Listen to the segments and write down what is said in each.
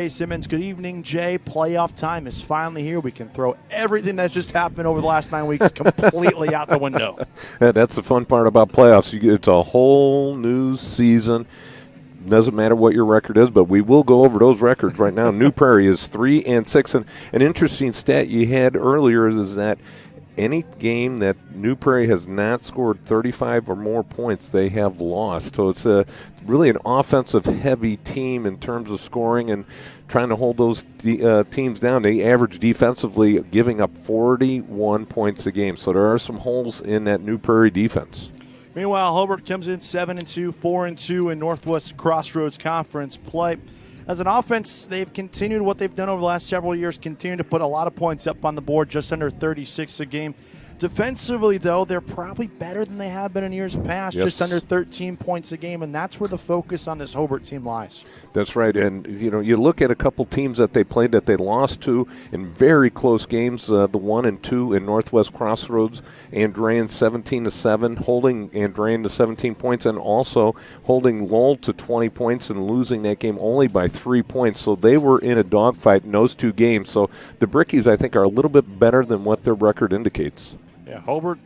Hey Simmons, good evening, Jay. Playoff time is finally here. We can throw everything that's just happened over the last 9 weeks completely out the window. That's the fun part about playoffs. It's a whole new season. Doesn't matter what your record is, but we will go over those records right now. New Prairie is 3-6, and an interesting stat you had earlier is that any game that New Prairie has not scored 35 or more points, they have lost. So it's really an offensive-heavy team in terms of scoring and trying to hold those teams down. They average defensively giving up 41 points a game. So there are some holes in that New Prairie defense. Meanwhile, Hobart comes in 7-2, 4-2 in Northwest Crossroads Conference play. As an offense, they've continued what they've done over the last several years, continue to put a lot of points up on the board, just under 36 a game. Defensively, though, they're probably better than they have been in years past, just under 13 points a game, and that's where the focus on this Hobart team lies. That's right, and you look at a couple teams that they played that they lost to in very close games, the 1 and 2 in Northwest Crossroads, Andrean 17-7, holding Andrean to 17 points, and also holding Lowell to 20 points and losing that game only by 3 points. So they were in a dogfight in those two games. So the Brickies, I think, are a little bit better than what their record indicates. Yeah, Hobart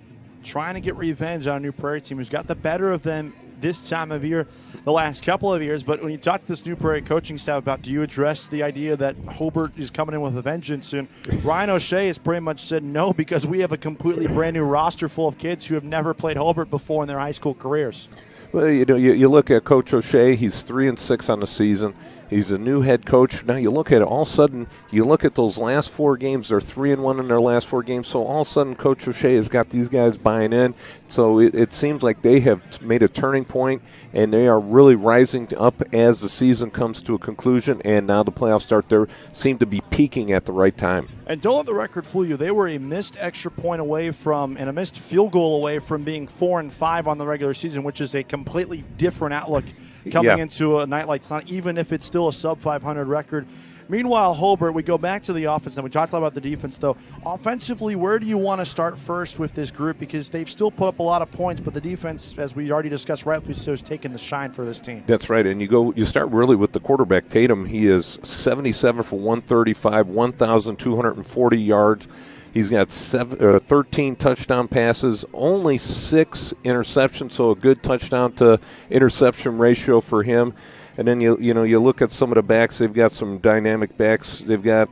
trying to get revenge on a New Prairie team who's got the better of them this time of year, the last couple of years. But when you talk to this New Prairie coaching staff about, do you address the idea that Hobart is coming in with a vengeance? And Ryan O'Shea has pretty much said no, because we have a completely brand new roster full of kids who have never played Hobart before in their high school careers. Well, you look at Coach O'Shea, he's 3-6 on the season. He's a new head coach. Now you look at it, all of a sudden, you look at those last 4 games, they're 3-1 in their last 4 games. So all of a sudden, Coach O'Shea has got these guys buying in. So it seems like they have made a turning point, and they are really rising up as the season comes to a conclusion. And now the playoffs start. They seem to be peaking at the right time. And don't let the record fool you. They were a missed extra point away from, and a missed field goal away from being 4-5 on the regular season, which is a completely different outlook coming into a night like tonight, even if it's still a sub-500 record. Meanwhile, Hobart, we go back to the offense. Now, we talked a lot about the defense, though. Offensively, where do you want to start first with this group? Because they've still put up a lot of points, but the defense, as we already discussed, rightfully so, is taking the shine for this team. That's right, and you start really with the quarterback, Tatum. He is 77 for 135, 1,240 yards. He's got 13 touchdown passes, only 6 interceptions, so a good touchdown to interception ratio for him. And then you look at some of the backs. They've got some dynamic backs. They've got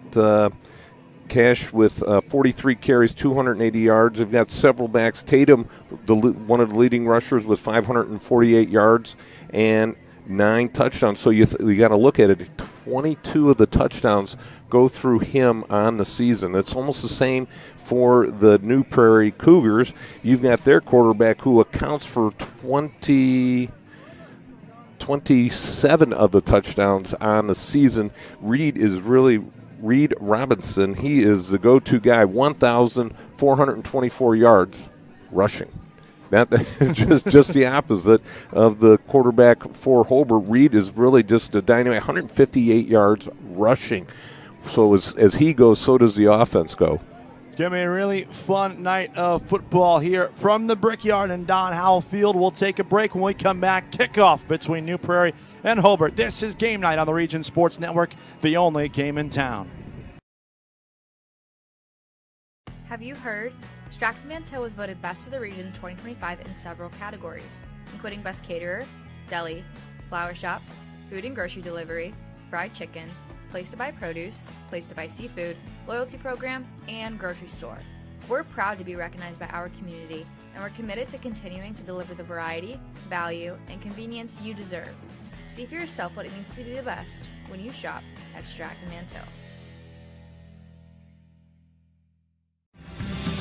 Cash with 43 carries, 280 yards. They've got several backs. Tatum, one of the leading rushers, with 548 yards and 9 touchdowns. So you got to look at it. 22 of the touchdowns go through him on the season. It's almost the same for the New Prairie Cougars. You've got their quarterback who accounts for 27 of the touchdowns on the season. Reed Robinson. He is the go-to guy, 1,424 yards rushing. That just the opposite of the quarterback for Hobart. Reed is really just a dynamic, 158 yards rushing. So as he goes, so does the offense go. It's going to be a really fun night of football here from the Brickyard and Don Howell Field. We'll take a break. When we come back, kickoff between New Prairie and Hobart. This is Game Night on the Region Sports Network, the only game in town. Have you heard? Stratton-Manteau was voted Best of the Region 2025 in several categories, including Best Caterer, Deli, Flower Shop, Food and Grocery Delivery, Fried Chicken, Place to Buy Produce, Place to Buy Seafood, Loyalty Program, and Grocery Store. We're proud to be recognized by our community, and we're committed to continuing to deliver the variety, value, and convenience you deserve. See for yourself what it means to be the best when you shop at Stratton-Manteau.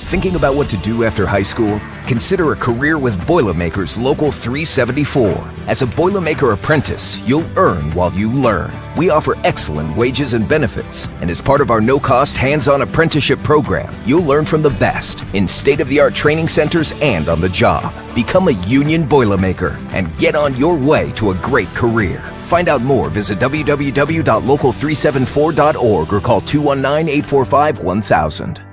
Thinking about what to do after high school? Consider a career with Boilermakers Local 374. As a Boilermaker apprentice, you'll earn while you learn. We offer excellent wages and benefits, and as part of our no-cost hands-on apprenticeship program, you'll learn from the best in state-of-the-art training centers and on the job. Become a union Boilermaker and get on your way to a great career. Find out more, visit www.local374.org or call 219-845-1000.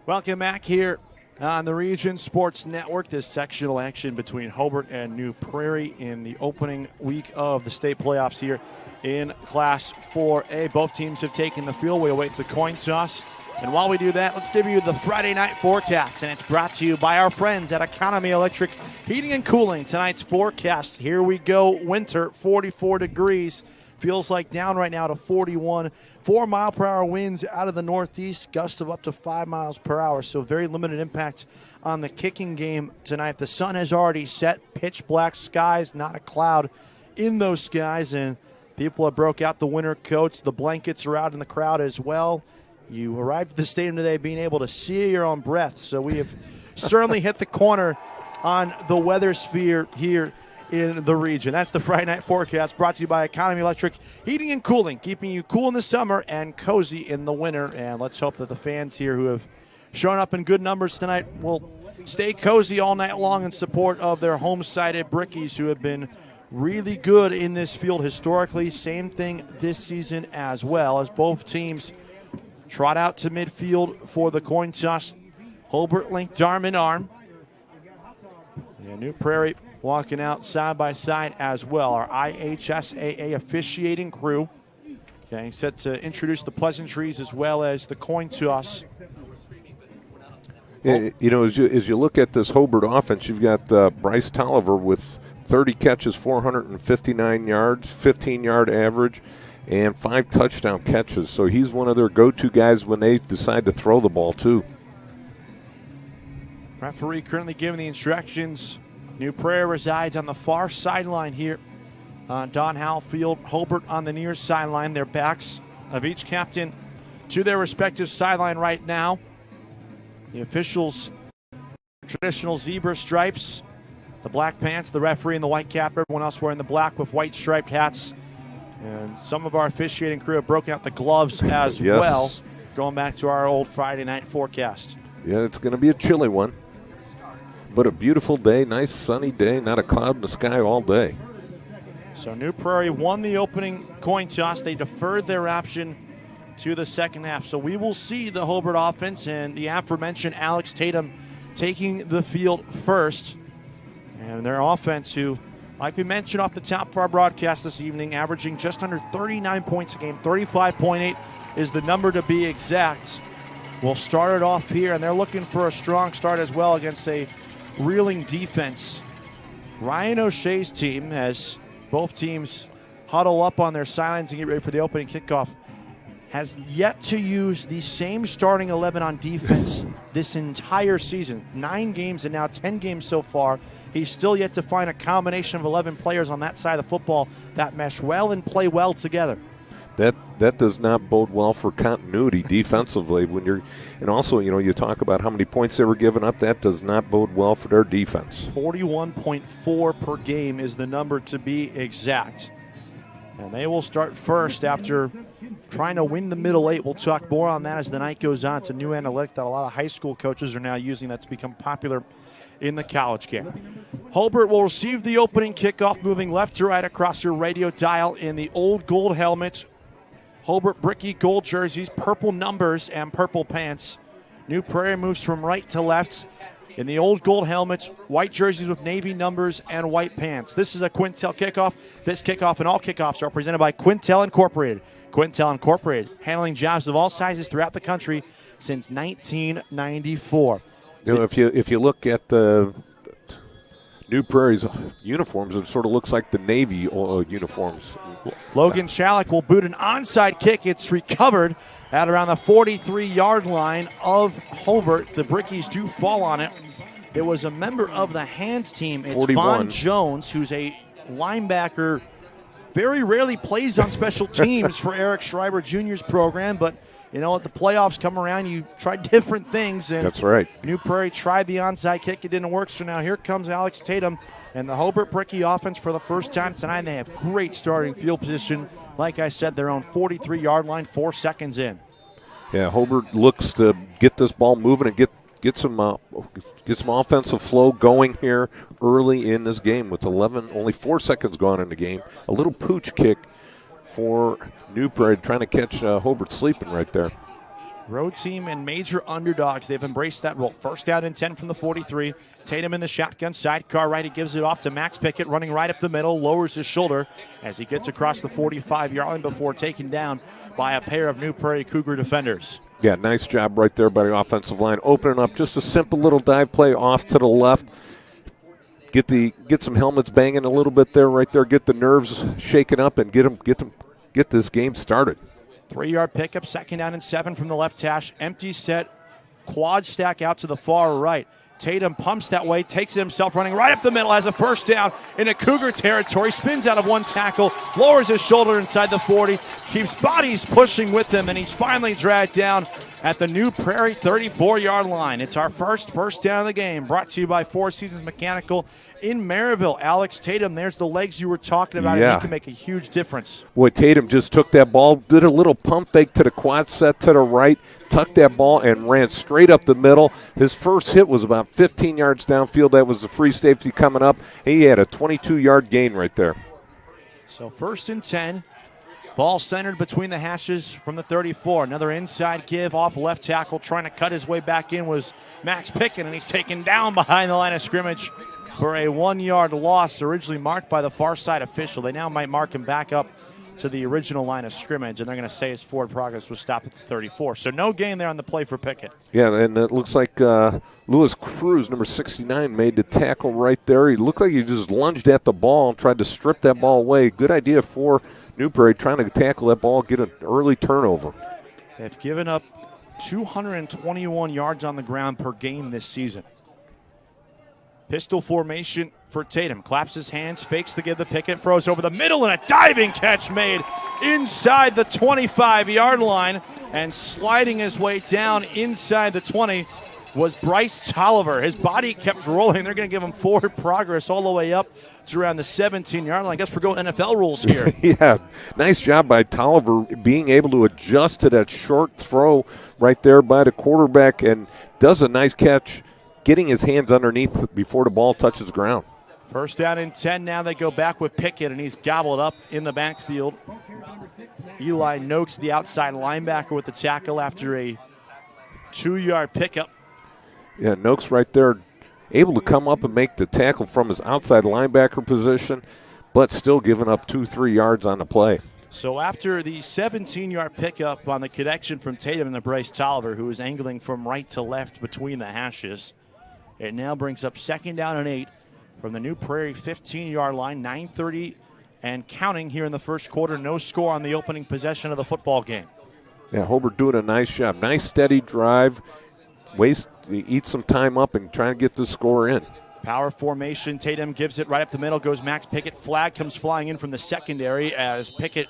Welcome back here On the Region Sports Network, this sectional action between Hobart and New Prairie in the opening week of the state playoffs here in Class 4A. Both teams have taken the field. We await the coin toss. And while we do that, let's give you the Friday night forecast. And it's brought to you by our friends at Economy Electric Heating and Cooling. Tonight's forecast, here we go. Winter, 44 degrees. Feels like down right now to 41. 4-mile-per-hour winds out of the northeast, gusts of up to 5 miles per hour. So very limited impact on the kicking game tonight. The sun has already set. Pitch black skies, not a cloud in those skies. And people have broke out the winter coats. The blankets are out in the crowd as well. You arrived at the stadium today being able to see your own breath. So we have certainly hit the corner on the weather sphere here in the region. That's the Friday night forecast brought to you by Economy Electric Heating and Cooling, keeping you cool in the summer and cozy in the winter. And let's hope that the fans here who have shown up in good numbers tonight will stay cozy all night long in support of their home-sided Brickies, who have been really good in this field historically. Same thing this season as well, as both teams trot out to midfield for the coin toss. Hobart linked arm in arm. And New Prairie walking out side by side as well. Our IHSAA officiating crew getting set to introduce the pleasantries as well as the coin toss. You know, as you look at this Hobart offense, you've got Bryce Tolliver with 30 catches, 459 yards, 15-yard average, and 5 touchdown catches. So he's one of their go-to guys when they decide to throw the ball, too. Referee currently giving the instructions. New Prairie resides on the far sideline here on Don Howell Field. Hobart on the near sideline. Their backs of each captain to their respective sideline right now. The officials, traditional zebra stripes, the black pants, the referee in the white cap, everyone else wearing the black with white striped hats. And some of our officiating crew have broken out the gloves as well, going back to our old Friday night forecast. Yeah, it's going to be a chilly one. But a beautiful day, nice sunny day, not a cloud in the sky all day. So New Prairie won the opening coin toss. They deferred their option to the second half. So we will see the Hobart offense and the aforementioned Alex Tatum taking the field first. And their offense, who, like we mentioned off the top of our broadcast this evening, averaging just under 39 points a game, 35.8 is the number to be exact. We'll start it off here, and they're looking for a strong start as well against a reeling defense. Ryan O'Shea's team, as both teams huddle up on their sidelines and get ready for the opening kickoff, has yet to use the same starting 11 on defense this entire season. 9 games and now 10 games so far. He's still yet to find a combination of 11 players on that side of the football that mesh well and play well together. That does not bode well for continuity defensively. And also, you know, you talk about how many points they were giving up. That does not bode well for their defense. 41.4 per game is the number to be exact. And they will start first after trying to win the middle 8. We'll talk more on that as the night goes on. It's a new analytic that a lot of high school coaches are now using that's become popular in the college game. Hobart will receive the opening kickoff, moving left to right across your radio dial in the old gold helmets. Hobart Bricky gold jerseys, purple numbers, and purple pants. New Prairie moves from right to left in the old gold helmets, white jerseys with navy numbers, and white pants. This is a Quintel kickoff. This kickoff and all kickoffs are presented by Quintel Incorporated. Quintel Incorporated, handling jobs of all sizes throughout the country since 1994. You know, if you look at the New Prairie's uniforms, it sort of looks like the Navy uniforms. Logan Chalik will boot an onside kick. It's recovered at around the 43-yard line of Hobart. The Brickies do fall on it. It was a member of the hands team. It's 41. Vaughn Jones, who's a linebacker, very rarely plays on special teams for Eric Schreiber Jr.'s program, but you know, at the playoffs come around, you try different things. And that's right. New Prairie tried the onside kick. It didn't work. So now here comes Alex Tatum and the Hobart Bricky offense for the first time tonight. They have great starting field position. Like I said, they're on 43-yard line, 4 seconds in. Yeah, Hobart looks to get this ball moving and get some offensive flow going here early in this game with only 4 seconds gone in the game. A little pooch kick for New Prairie, trying to catch Hobart sleeping right there. Road team and major underdogs. They've embraced that role. First down and 10 from the 43. Tatum in the shotgun sidecar right. He gives it off to Max Pickett, running right up the middle, lowers his shoulder as he gets across the 45-yard line before taken down by a pair of New Prairie Cougar defenders. Yeah, nice job right there by the offensive line. Opening up just a simple little dive play off to the left. Get some helmets banging a little bit there, right there. Get the nerves shaken up and get this game started. 3-yard pickup, second down and 7 from the left hash. Empty set, quad stack out to the far right. Tatum pumps that way, takes it himself, running right up the middle, has a first down in a Cougar territory, spins out of one tackle, lowers his shoulder inside the 40, keeps bodies pushing with him, and he's finally dragged down at the New Prairie 34-yard line. It's our first down of the game, brought to you by Four Seasons Mechanical in Maryville. Alex Tatum, there's the legs you were talking about, and he can make a huge difference. Boy, Tatum just took that ball, did a little pump fake to the quad set to the right, tucked that ball and ran straight up the middle. His first hit was about 15 yards downfield. That was the free safety coming up. He had a 22-yard gain right there. So 1st and 10. Ball centered between the hashes from the 34. Another inside give off left tackle. Trying to cut his way back in was Max Pickett, and he's taken down behind the line of scrimmage for a 1-yard loss, originally marked by the far side official. They now might mark him back up to the original line of scrimmage, and they're going to say his forward progress was stopped at the 34. So no gain there on the play for Pickett. Yeah, and it looks like Lewis Cruz, number 69, made the tackle right there. He looked like he just lunged at the ball and tried to strip that ball away. Good idea for New Prairie, trying to tackle that ball, get an early turnover. They've given up 221 yards on the ground per game this season. Pistol formation for Tatum. Claps his hands, fakes the give to Pickett, throws over the middle, and a diving catch made inside the 25-yard line. And sliding his way down inside the 20 was Bryce Tolliver. His body kept rolling. They're going to give him forward progress all the way up to around the 17-yard line. I guess we're going NFL rules here. Yeah, nice job by Tolliver being able to adjust to that short throw right there by the quarterback, and does a nice catch, getting his hands underneath before the ball touches the ground. First down and 10 now. They go back with Pickett, and he's gobbled up in the backfield. Eli Noakes, the outside linebacker, with the tackle after a 2-yard pickup. Yeah, Noakes right there, able to come up and make the tackle from his outside linebacker position, but still giving up 2-3 yards on the play. So after the 17-yard pickup on the connection from Tatum and the Bryce Tolliver, who was angling from right to left between the hashes, it now brings up 2nd down and 8 from the New Prairie 15-yard line, 9:30 and counting here in the first quarter. No score on the opening possession of the football game. Yeah, Hobart doing a nice job. Nice steady drive. Eat some time up and try to get the score in. Power formation. Tatum gives it right up the middle. Goes Max Pickett. Flag comes flying in from the secondary as Pickett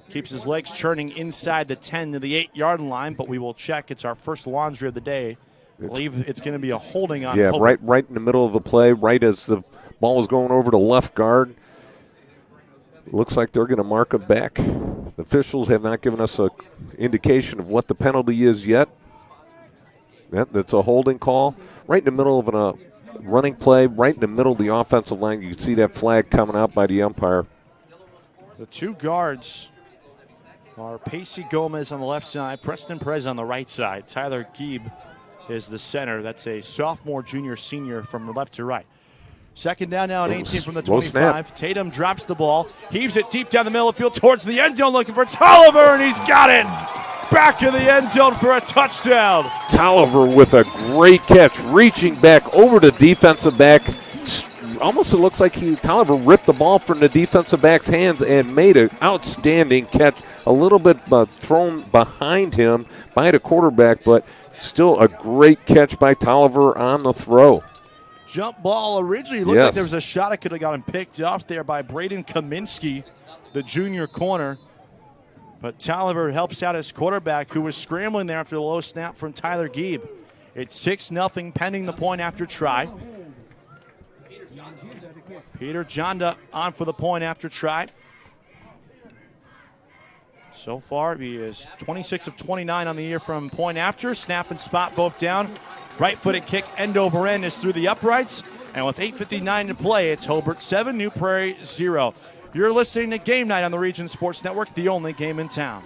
keeps his legs churning inside the 10 to the 8-yard line, but we will check. It's our first laundry of the day. I believe it's going to be a holding on. Yeah, right in the middle of the play, right as the ball was going over to left guard. Looks like they're going to mark it back. The officials have not given us an indication of what the penalty is yet. That's a holding call. Right in the middle of a running play, right in the middle of the offensive line. You can see that flag coming out by the umpire. The two guards are Pacey Gomez on the left side, Preston Perez on the right side. Tyler Gieb is the center. That's a sophomore, junior, senior from left to right. 2nd down now and 18 from the 25. Tatum drops the ball, heaves it deep down the middle of the field towards the end zone, looking for Tolliver, and he's got it. Back in the end zone for a touchdown. Tolliver with a great catch, reaching back over the defensive back. Almost it looks like Tolliver ripped the ball from the defensive back's hands and made an outstanding catch. A little bit thrown behind him by the quarterback, but still a great catch by Tolliver on the throw. Jump ball originally looked like there was a shot. It could have gotten picked off there by Braden Kaminsky, the junior corner. But Tolliver helps out his quarterback, who was scrambling there after the low snap from Tyler Gieb. It's 6-0 pending the point after try. Peter Jonda on for the point after try. So far, he is 26 of 29 on the year from point after. Snap and spot both down. Right-footed kick end over end is through the uprights. And with 8:59 to play, it's Hobart 7, New Prairie 0. You're listening to Game Night on the Region Sports Network, the only game in town.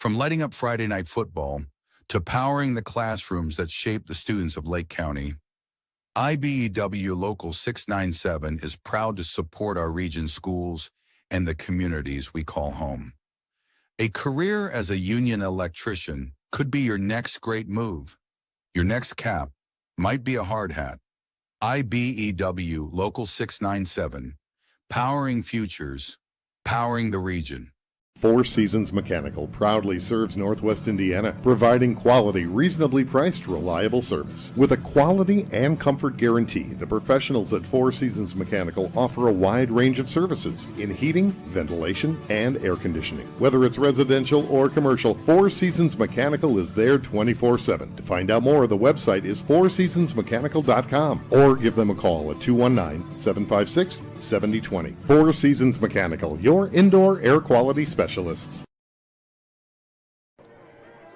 From lighting up Friday night football to powering the classrooms that shape the students of Lake County, IBEW Local 697 is proud to support our region's schools and the communities we call home. A career as a union electrician could be your next great move. Your next cap might be a hard hat. IBEW Local 697, powering futures, powering the region. Four Seasons Mechanical proudly serves Northwest Indiana, providing quality, reasonably priced, reliable service. With a quality and comfort guarantee, the professionals at Four Seasons Mechanical offer a wide range of services in heating, ventilation, and air conditioning. Whether it's residential or commercial, Four Seasons Mechanical is there 24/7. To find out more, the website is fourseasonsmechanical.com or give them a call at 219-756-7020. Four Seasons Mechanical, your indoor air quality specialist.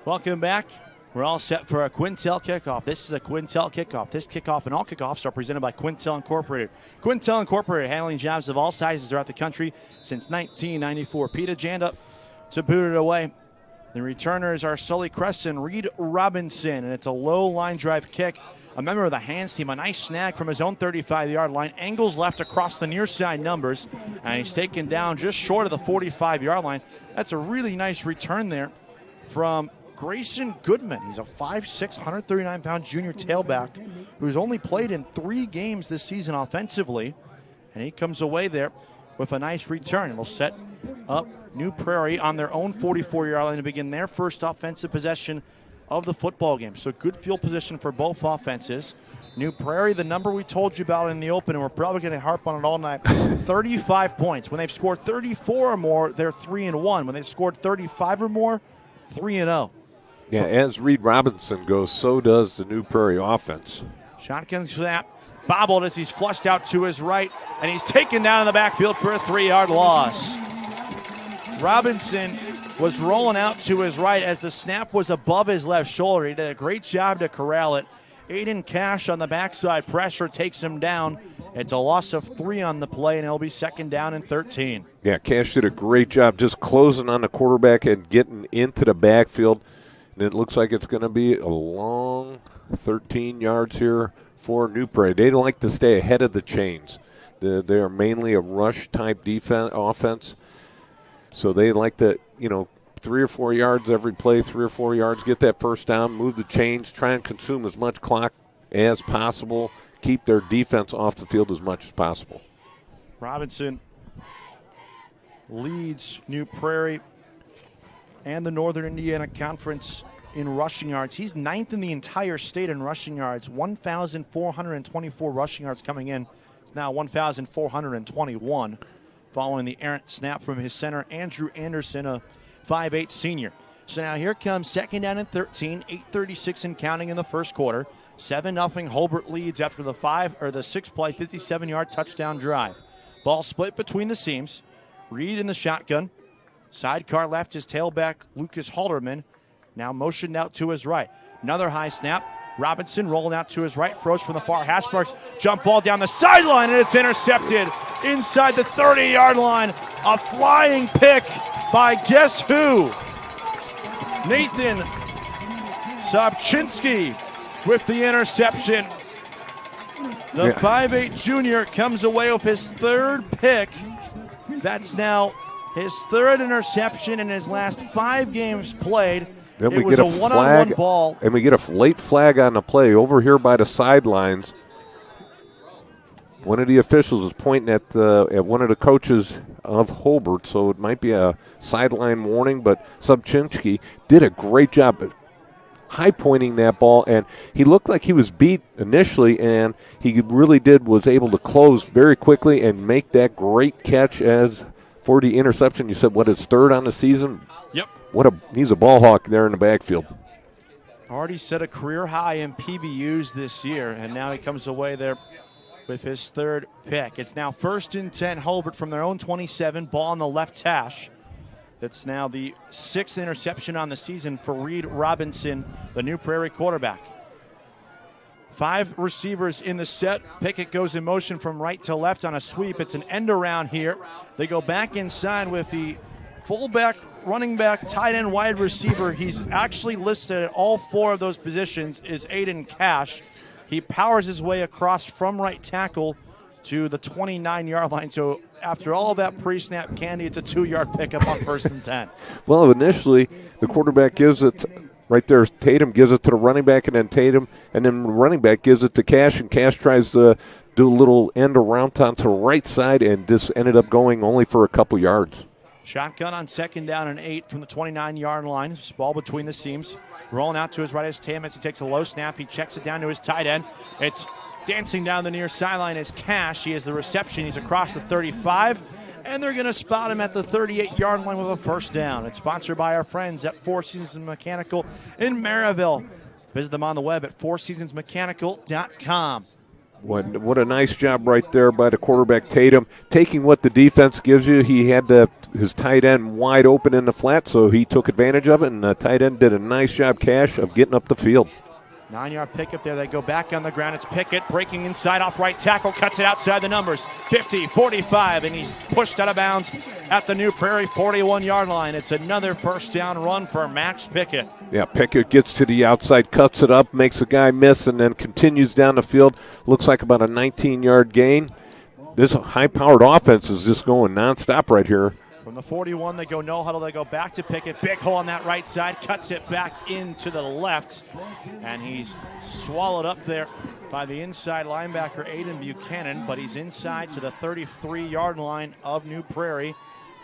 Welcome back. We're all set for a Quintel kickoff. This is a Quintel kickoff. This kickoff and all kickoffs are presented by Quintel Incorporated. Quintel Incorporated, handling jobs of all sizes throughout the country since 1994. Peter Janda to boot it away. The returners are Sully Cress and Reed Robinson, and it's a low line drive kick. A member of the hands team, a nice snag from his own 35-yard line. Angles left across the near side numbers, and he's taken down just short of the 45-yard line. That's a really nice return there from Grayson Goodman. He's a 5'6", 139-pound junior tailback who's only played in 3 games this season offensively, and he comes away there with a nice return. It'll set up New Prairie on their own 44-yard line to begin their first offensive possession of the football game. So good field position for both offenses. New Prairie, the number we told you about in the open, and we're probably going to harp on it all night, 35 points. When they've scored 34 or more, they're 3-1. When they've scored 35 or more, 3-0. Yeah, as Reed Robinson goes, so does the New Prairie offense. Shotgun snap, bobbled as he's flushed out to his right, and he's taken down in the backfield for a 3-yard loss. Robinson was rolling out to his right as the snap was above his left shoulder. He did a great job to corral it. Aiden Cash on the backside pressure takes him down. It's a loss of 3 on the play, and it'll be 2nd down and 13. Yeah, Cash did a great job just closing on the quarterback and getting into the backfield. And it looks like it's going to be a long 13 yards here for New Prairie. They like to stay ahead of the chains. They are mainly a rush-type offense. So they like to, 3 or 4 yards every play, 3 or 4 yards, get that first down, move the chains, try and consume as much clock as possible, keep their defense off the field as much as possible. Robinson leads New Prairie and the Northern Indiana Conference in rushing yards. He's 9th in the entire state in rushing yards, 1,424 rushing yards coming in. It's now 1,421. Following the errant snap from his center, Andrew Anderson, a 5'8" senior. So now here comes 2nd down and 13, 8:36 and counting in the first quarter. 7-0 Hobart leads after the 6-play, 57-yard touchdown drive. Ball split between the seams. Reed in the shotgun. Sidecar left, his tailback, Lucas Halderman, now motioned out to his right. Another high snap. Robinson rolling out to his right, throws from the far hash marks. Jump ball down the sideline, and it's intercepted inside the 30-yard line. A flying pick by guess who? Nathan Sobczynski with the interception. The 5'8" junior comes away with his 3rd pick. That's now his 3rd interception in his last 5 games played. Then it was a one-on-one ball. And we get a late flag on the play over here by the sidelines. One of the officials is pointing at one of the coaches of Hobart, so it might be a sideline warning, but Sobczynski did a great job at high-pointing that ball, and he looked like he was beat initially, and he really was able to close very quickly and make that great catch as for the interception. You said, his 3rd on the season? Yep. He's a ball hawk there in the backfield. Already set a career high in PBUs this year, and now he comes away there with his 3rd pick. It's now 1st and 10 Hobart from their own 27, ball on the left hash. That's now the 6th interception on the season for Reed Robinson, the New Prairie quarterback. 5 receivers in the set. Pickett goes in motion from right to left on a sweep. It's an end around here. They go back inside with the fullback, running back, tight end, wide receiver. He's actually listed at all 4 of those positions is Aiden Cash. He powers his way across from right tackle to the 29-yard line. So after all that pre-snap candy, it's a 2-yard pickup on 1st and 10. Well, initially, the quarterback gives it right there. Tatum gives it to the running back, and then Tatum, and then the running back gives it to Cash, and Cash tries to do a little end around onto the right side, and this ended up going only for a couple yards. Shotgun on 2nd down and 8 from the 29-yard line. Ball between the seams. Rolling out to his right is Tatum as he takes a low snap. He checks it down to his tight end. It's dancing down the near sideline is Cash. He has the reception. He's across the 35. And they're going to spot him at the 38-yard line with a 1st down. It's sponsored by our friends at Four Seasons Mechanical in Maryville. Visit them on the web at fourseasonsmechanical.com. What a nice job right there by the quarterback, Tatum, taking what the defense gives you. He had his tight end wide open in the flat, so he took advantage of it, and the tight end did a nice job, Cash, of getting up the field. 9-yard pickup there. They go back on the ground. It's Pickett breaking inside off right tackle. Cuts it outside the numbers. 50, 45, and he's pushed out of bounds at the New Prairie 41-yard line. It's another 1st down run for Max Pickett. Yeah, Pickett gets to the outside, cuts it up, makes a guy miss, and then continues down the field. Looks like about a 19-yard gain. This high-powered offense is just going nonstop right here. From the 41, they go no huddle. They go back to Pickett. Big hole on that right side. Cuts it back into the left. And he's swallowed up there by the inside linebacker, Aiden Buchanan. But he's inside to the 33-yard line of New Prairie.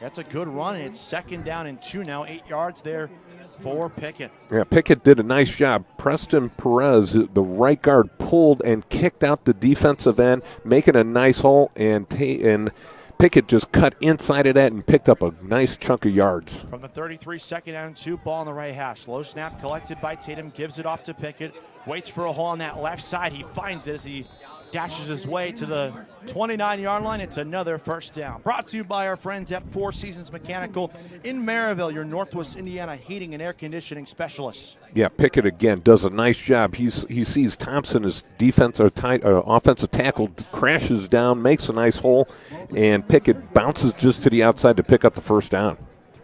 That's a good run. It's 2nd down and 2 now. 8 yards there for Pickett. Yeah, Pickett did a nice job. Preston Perez, the right guard, pulled and kicked out the defensive end, making a nice hole, and Pickett just cut inside of that and picked up a nice chunk of yards. From the 33, 2nd down and 2, ball on the right hash. Low snap collected by Tatum, gives it off to Pickett, waits for a hole on that left side. He finds it as he dashes his way to the 29-yard line. It's another 1st down. Brought to you by our friends at Four Seasons Mechanical in Maryville, your Northwest Indiana heating and air conditioning specialists. Yeah, Pickett again does a nice job. He sees Thompson, his offensive tackle, crashes down, makes a nice hole, and Pickett bounces just to the outside to pick up the 1st down.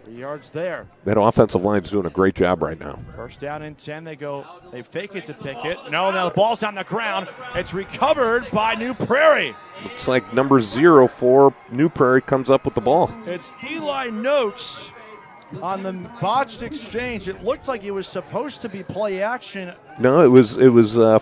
3 yards there. That offensive line's doing a great job right now. 1st down and 10. They fake it to Pickett. No, the ball's on the ground. It's recovered by New Prairie. Looks like number 0 for New Prairie comes up with the ball. It's Eli Noakes on the botched exchange. It looked like it was supposed to be play action. No, it was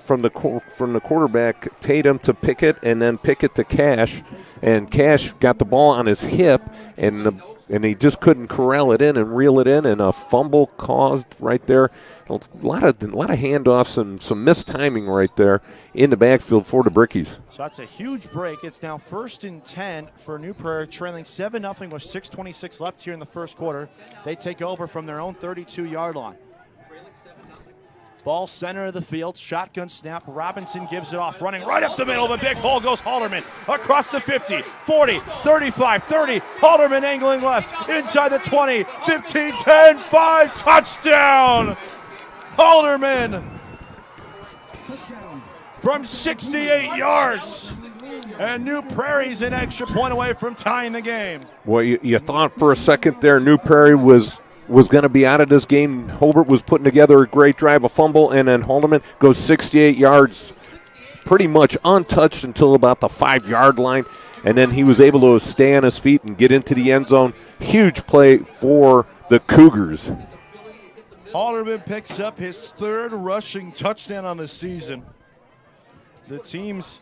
from the quarterback Tatum to Pickett, and then Pickett to Cash, and Cash got the ball on his hip, and he just couldn't corral it in and reel it in, and a fumble caused right there. A lot of handoffs and some missed timing right there in the backfield for the Brickies. So that's a huge break. It's now 1st and 10 for New Prairie, trailing 7-0 with 6:26 left here in the 1st quarter. They take over from their own 32-yard line. Ball center of the field, shotgun snap. Robinson gives it off, running right up the middle of a big hole goes Halderman. Across the 50, 40, 35, 30. Halderman angling left, inside the 20, 15, 10, 5, touchdown! Halderman from 68 yards. And New Prairie's an extra point away from tying the game. Well, you thought for a second there New Prairie was going to be out of this game. Hobart was putting together a great drive, a fumble, and then Halderman goes 68 yards, pretty much untouched until about the 5-yard line, and then he was able to stay on his feet and get into the end zone. Huge play for the Cougars. Halderman picks up his 3rd rushing touchdown on the season. The team's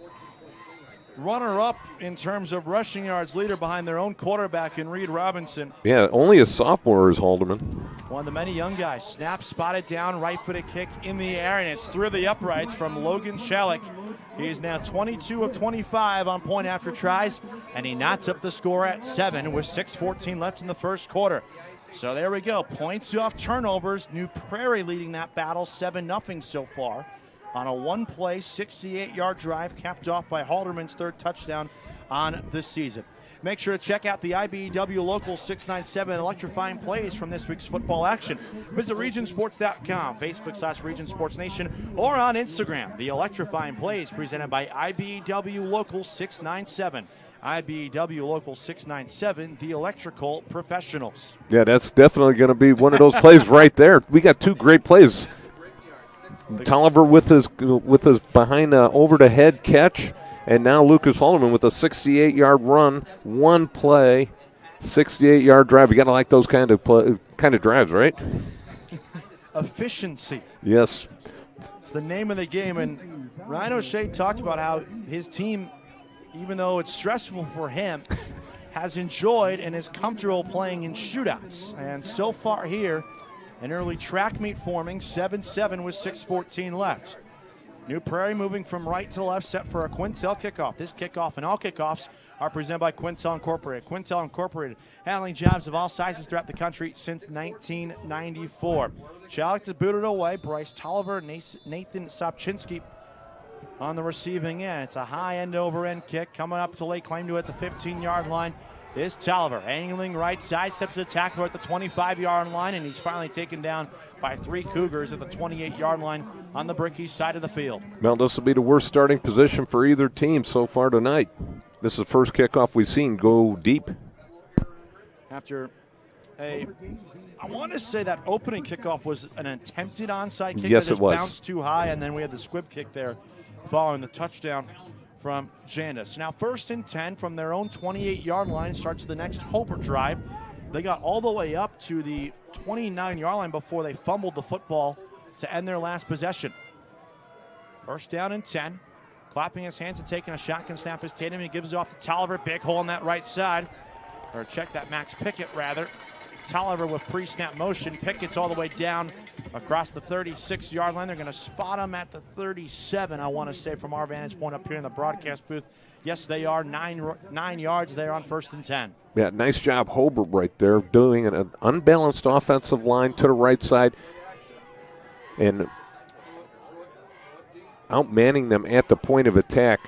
runner-up in terms of rushing yards, leader behind their own quarterback in Reed Robinson. Yeah, only a sophomore is Halderman. One of the many young guys. Snap spotted down, right-footed kick in the air, and it's through the uprights from Logan Chalik. He is now 22 of 25 on point after tries, and he knots up the score at 7 with 6:14 left in the 1st quarter. So there we go. Points off turnovers. New Prairie leading that battle 7-0 so far on a one-play 68-yard drive capped off by Halderman's 3rd touchdown on the season. Make sure to check out the IBEW Local 697 electrifying plays from this week's football action. Visit regionsports.com, Facebook/RegionSportsNation, or on Instagram. The electrifying plays presented by IBEW Local 697. IBEW Local 697, the Electrical Professionals. Yeah, that's definitely going to be one of those plays right there. We got two great plays. Tolliver with his behind over the head catch, and now Lucas Haldeman with a 68-yard run, one play, 68-yard drive. You got to like those kind of drives, right? Efficiency. Yes. It's the name of the game, and Ryan O'Shea talked about how his team, even though it's stressful for him, has enjoyed and is comfortable playing in shootouts. And so far here, an early track meet forming, 7-7 with 6:14 left. New Prairie moving from right to left, set for a Quintel kickoff. This kickoff and all kickoffs are presented by Quintel Incorporated. Quintel Incorporated, handling jobs of all sizes throughout the country since 1994. Chalik to boot it away. Bryce Tolliver, Nathan Sopchinski on the receiving end. It's a high end-over-end kick coming up to lay claim to it at the 15-yard line. Is Tolliver angling right side, steps to the tackler at the 25-yard line, and he's finally taken down by 3 Cougars at the 28-yard line on the Brickies side of the field. Well, this will be the worst starting position for either team so far tonight. This is the first kickoff we've seen go deep. After I want to say that opening kickoff was an attempted onside kick. Yes, that it was. Bounced too high, and then we had the squib kick there following the touchdown from Jandis. Now 1st and 10 from their own 28-yard line starts the next Hobart drive. They got all the way up to the 29-yard line before they fumbled the football to end their last possession. 1st down and 10. Clapping his hands and taking a shotgun snap is Tatum. He gives it off to Tolliver. Big hole on that right side. Or check that, Max Pickett rather. Tolliver with pre-snap motion. Pickett's all the way down across the 36-yard line. They're going to spot him at the 37, I want to say, from our vantage point up here in the broadcast booth. Yes, they are 9 yards there on 1st and 10. Yeah, nice job, Hobart, right there, doing an unbalanced offensive line to the right side and outmanning them at the point of attack.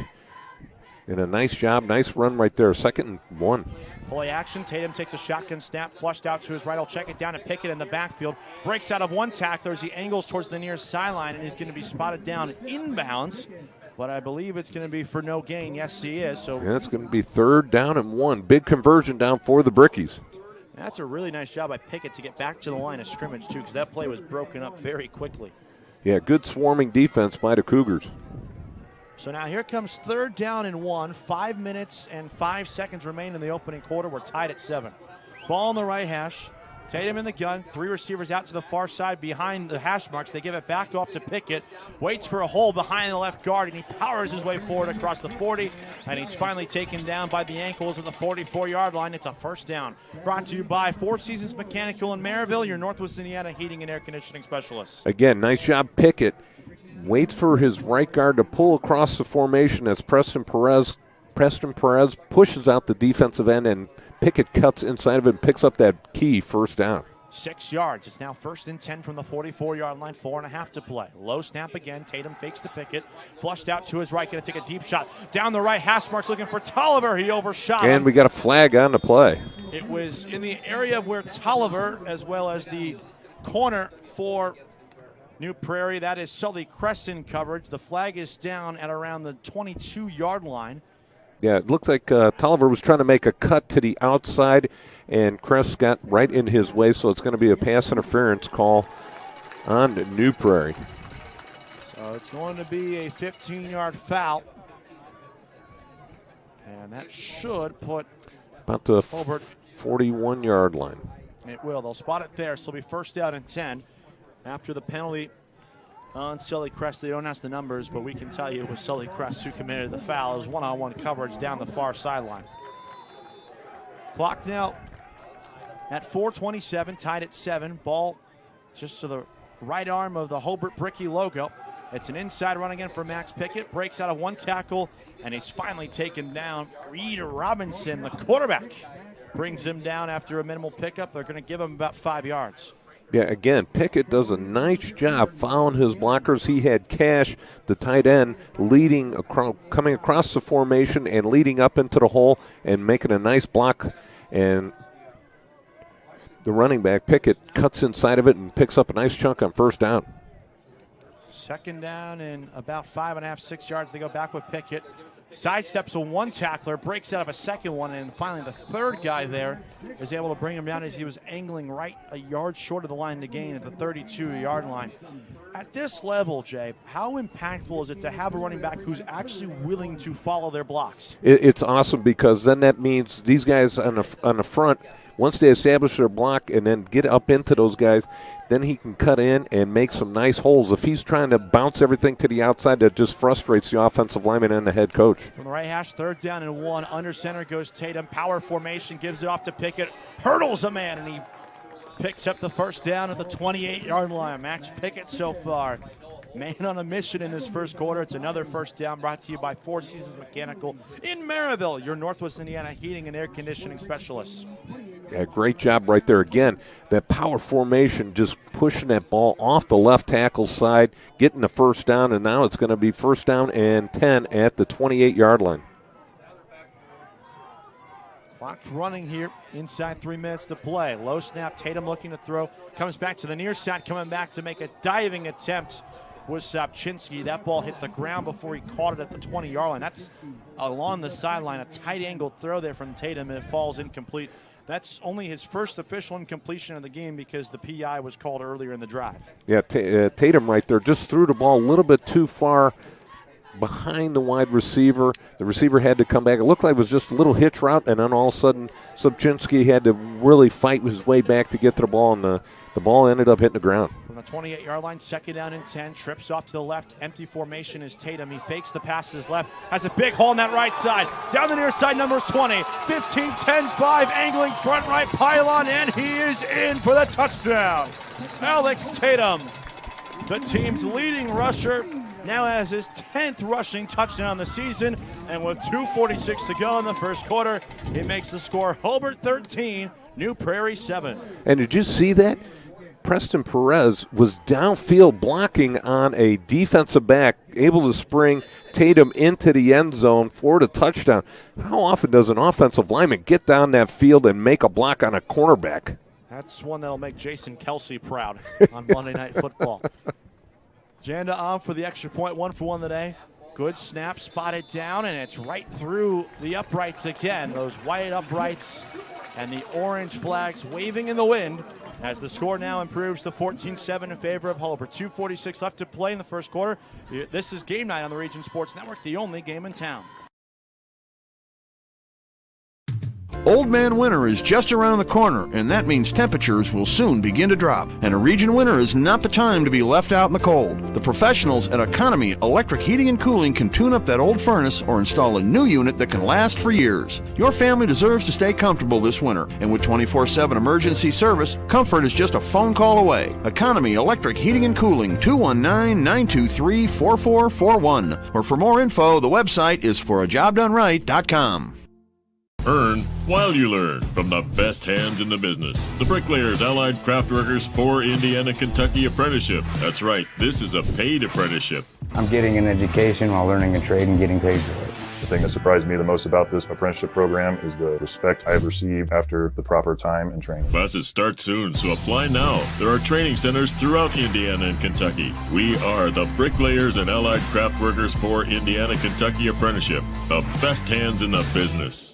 And a nice job, nice run right there, 2nd and 1. Play action. Tatum takes a shotgun snap, flushed out to his right. He'll check it down and Pickett in the backfield. Breaks out of one tackler as he angles towards the near sideline, and he's going to be spotted down inbounds. But I believe it's going to be for no gain. Yes, he is. So yeah, it's going to be 3rd down and 1. Big conversion down for the Brickies. That's a really nice job by Pickett to get back to the line of scrimmage, too, because that play was broken up very quickly. Yeah, good swarming defense by the Cougars. So now here comes 3rd down and 1. 5 minutes and 5 seconds remain in the opening quarter. We're tied at 7. Ball on the right hash. Tatum in the gun. 3 receivers out to the far side behind the hash marks. They give it back off to Pickett. Waits for a hole behind the left guard, and he powers his way forward across the 40. And he's finally taken down by the ankles at the 44-yard line. It's a 1st down. Brought to you by Four Seasons Mechanical in Maryville, your Northwest Indiana heating and air conditioning specialists. Again, nice job, Pickett. Waits for his right guard to pull across the formation as Preston Perez pushes out the defensive end, and Pickett cuts inside of it and picks up that key 1st down. 6 yards. It's now 1st and 10 from the 44-yard line. 4.5 to play. Low snap again. Tatum fakes to Pickett. Flushed out to his right. Going to take a deep shot. Down the right. Hash marks looking for Tolliver. He overshot him. And we got a flag on the play. It was in the area where Tolliver, as well as the corner for New Prairie, that is Sully Crescent coverage. The flag is down at around the 22-yard line. Yeah, it looks like Tolliver was trying to make a cut to the outside, and Crest got right in his way, so it's going to be a pass interference call on New Prairie. So it's going to be a 15-yard foul. And that should put about the Hobart 41-yard line. It will. They'll spot it there, so it'll be 1st down and 10. After the penalty on Sully Crest, they don't ask the numbers, but we can tell you it was Sully Crest who committed the foul. It was one-on-one coverage down the far sideline. Clock now at 4:27, tied at 7. Ball just to the right arm of the Hobart Bricky logo. It's an inside run again for Max Pickett. Breaks out of one tackle, and he's finally taken down. Reed Robinson, the quarterback, brings him down after a minimal pickup. They're going to give him about 5 yards. Yeah, again, Pickett does a nice job following his blockers. He had Cash, the tight end, coming across the formation and leading up into the hole and making a nice block. And the running back, Pickett, cuts inside of it and picks up a nice chunk on 1st down. 2nd down and about 5.5, 6 yards. They go back with Pickett. sidesteps a one tackler, breaks out of a second one, and finally the third guy there is able to bring him down as he was angling right a yard short of the line to gain at the 32-yard line. At this level, Jay, how impactful is it to have a running back who's actually willing to follow their blocks? It's awesome, because then that means these guys on the front, once they establish their block and then get up into those guys, then he can cut in and make some nice holes. If he's trying to bounce everything to the outside, that just frustrates the offensive lineman and the head coach. From the right hash, 3rd down and 1. Under center goes Tatum. Power formation, gives it off to Pickett. Hurdles a man, and he picks up the first down at the 28-yard line. Max Pickett so far, man on a mission in this first quarter. It's another first down brought to you by Four Seasons Mechanical in Maryville, your Northwest Indiana heating and air conditioning specialists. Yeah, great job right there. Again, that power formation, just pushing that ball off the left tackle side, getting the first down, and now it's going to be 1st down and 10 at the 28-yard line. Clock's running here, inside 3 minutes to play. Low snap, Tatum looking to throw, comes back to the near side, coming back to make a diving attempt was Sapchinski. That ball hit the ground before he caught it at the 20-yard line. That's along the sideline, a tight angled throw there from Tatum, and it falls incomplete. That's only his first official incompletion of the game because the PI was called earlier in the drive. Yeah, Tatum right there just threw the ball a little bit too far behind the wide receiver. The receiver had to come back. It looked like it was just a little hitch route, and then all of a sudden Sapchinski had to really fight his way back to get to the ball, and the ball ended up hitting the ground. From the 28-yard line, 2nd down and 10, trips off to the left. Empty formation is Tatum. He fakes the pass to his left, has a big hole on that right side. Down the near side, numbers 20, 15, 10, 5, angling front right pylon, and he is in for the touchdown. Alex Tatum, the team's leading rusher, now has his 10th rushing touchdown of the season, and with 2:46 to go in the first quarter, he makes the score Hobart 13, New Prairie 7. And did you see that? Preston Perez was downfield blocking on a defensive back, able to spring Tatum into the end zone for the touchdown. How often does an offensive lineman get down that field and make a block on a cornerback? That's one that'll make Jason Kelsey proud on Monday Night Football. Janda on for the extra point, 1 for 1 today. Good snap, spotted down, and it's right through the uprights again. Those white uprights and the orange flags waving in the wind as the score now improves to 14-7 in favor of Hobart. 2:46 left to play in the first quarter. This is Game Night on the Region Sports Network, the only game in town. Old Man Winter is just around the corner, and that means temperatures will soon begin to drop. And a region winter is not the time to be left out in the cold. The professionals at Economy Electric Heating and Cooling can tune up that old furnace or install a new unit that can last for years. Your family deserves to stay comfortable this winter, and with 24/7 emergency service, comfort is just a phone call away. Economy Electric Heating and Cooling, 219-923-4441. Or for more info, the website is forajobdoneright.com. Earn while you learn from the best hands in the business. The Bricklayers Allied Craft Workers for Indiana, Kentucky Apprenticeship. That's right, this is a paid apprenticeship. I'm getting an education while learning a trade and getting paid for it. The thing that surprised me the most about this apprenticeship program is the respect I've received after the proper time and training. Classes start soon, so apply now. There are training centers throughout Indiana and Kentucky. We are the Bricklayers and Allied Craft Workers for Indiana, Kentucky Apprenticeship. The best hands in the business.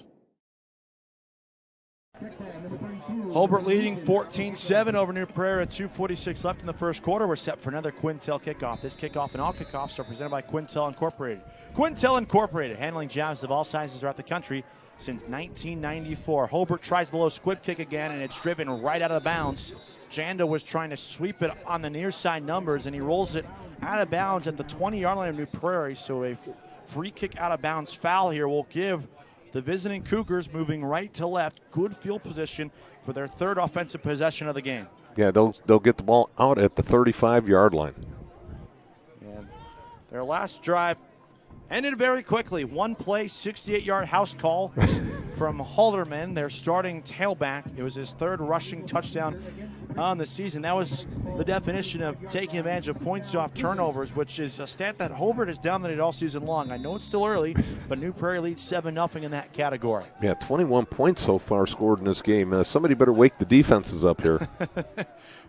Hobart leading 14-7 over New Prairie. 2:46 left in the first quarter. We're set for another Quintel kickoff. This kickoff and all kickoffs are presented by Quintel Incorporated. Quintel Incorporated, handling jobs of all sizes throughout the country since 1994. Hobart tries the low squib kick again, and it's driven right out of bounds. Janda was trying to sweep it on the near side numbers, and he rolls it out of bounds at the 20-yard line of New Prairie. So a free kick out of bounds foul here will give the visiting Cougars, moving right to left, good field position for their 3rd offensive possession of the game. Yeah, they'll get the ball out at the 35-yard line. And their last drive ended very quickly. One play, 68-yard house call from Halderman, their starting tailback. It was his 3rd rushing touchdown on the season. That was the definition of taking advantage of points off turnovers, which is a stat that Hobart has dominated all season long. I know it's still early, but New Prairie leads 7-0 in that category. Yeah, 21 points so far scored in this game. Somebody better wake the defenses up here.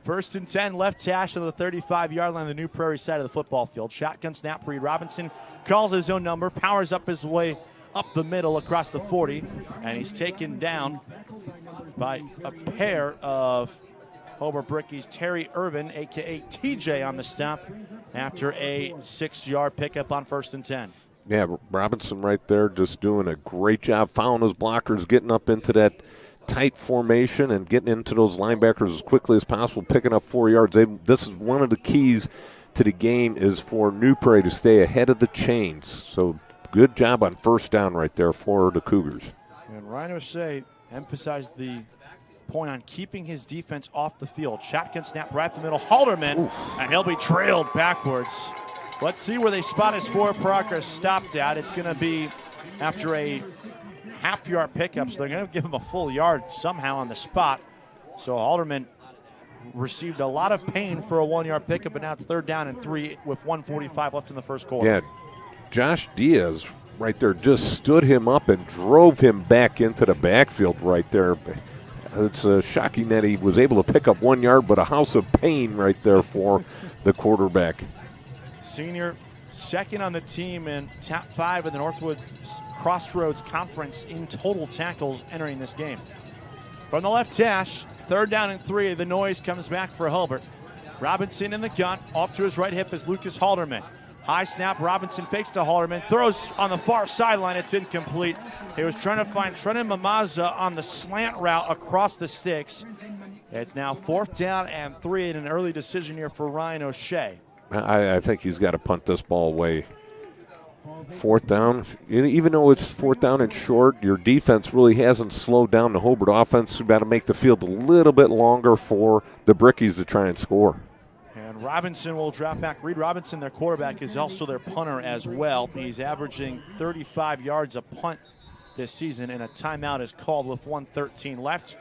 1st and 10, left hash of the 35-yard line, the New Prairie side of the football field. Shotgun snap, Reed Robinson calls his own number, powers up his way up the middle across the 40, and he's taken down by a pair of Hobart Brickies, Terry Irvin, a.k.a. TJ, on the stop after a 6-yard pickup on 1st and 10. Yeah, Robinson right there just doing a great job fouling his blockers, getting up into that tight formation and getting into those linebackers as quickly as possible, picking up 4 yards. This is one of the keys to the game, is for New Prairie to stay ahead of the chains. So good job on 1st down right there for the Cougars. And Ryan O'Shea emphasized the point on keeping his defense off the field. Shotgun snap right up the middle. Halderman, and he'll be trailed backwards. Let's see where they spot his forward progress stopped at. It's going to be after a half-yard pickup, so they're going to give him a full yard somehow on the spot. So Halderman received a lot of pain for a 1-yard pickup, but now it's 3rd down and 3 with 1:45 left in the first quarter. Yeah, Josh Diaz right there just stood him up and drove him back into the backfield right there. It's shocking that he was able to pick up 1 yard, but a house of pain right there for the quarterback. Senior, second on the team in top 5 in the Northwood Crossroads Conference in total tackles entering this game. From the left hash, 3rd down and 3, the noise comes back for Hobart. Robinson in the gun, off to his right hip is Lucas Halderman. High snap, Robinson fakes to Halderman, throws on the far sideline, it's incomplete. He was trying to find Trenton Mamaza on the slant route across the sticks. It's now 4th down and 3 in an early decision here for Ryan O'Shea. I think he's got to punt this ball away. 4th down, even though it's 4th down and short, your defense really hasn't slowed down the Hobart offense. You've got to make the field a little bit longer for the Brickies to try and score. And Robinson will drop back. Reed Robinson, their quarterback, is also their punter as well. He's averaging 35 yards a punt this season, and a timeout is called with 1:13 left.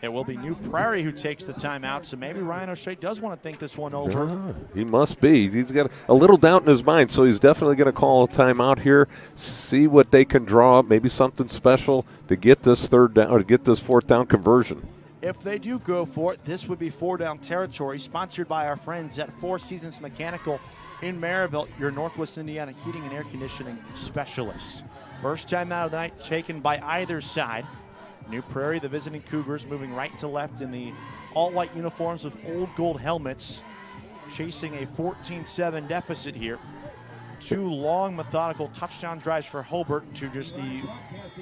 It will be New Prairie who takes the timeout, so maybe Ryan O'Shea does want to think this one over. He must be. He's got a little doubt in his mind, so he's definitely going to call a timeout here, see what they can draw up, maybe something special to get this 3rd down or to get this 4th down conversion. If they do go for it, this would be 4-down territory, sponsored by our friends at Four Seasons Mechanical in Maryville, your Northwest Indiana heating and air conditioning specialists. First time out of the night taken by either side. New Prairie, the visiting Cougars, moving right to left in the all-white uniforms with old gold helmets, chasing a 14-7 deficit here. 2 long, methodical touchdown drives for Hobart to just the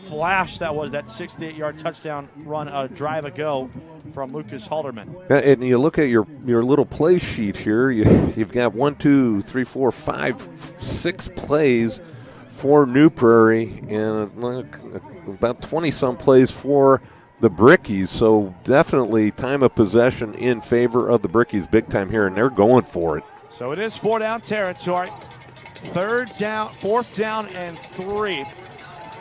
flash that was that 68-yard touchdown run a drive ago from Lucas Halderman. And you look at your little play sheet here, you've got 1, 2, 3, 4, 5, 6 plays for New Prairie and about 20-some plays for the Brickies. So definitely time of possession in favor of the Brickies big time here, and they're going for it. So it is 4-down territory. 4th down and 3.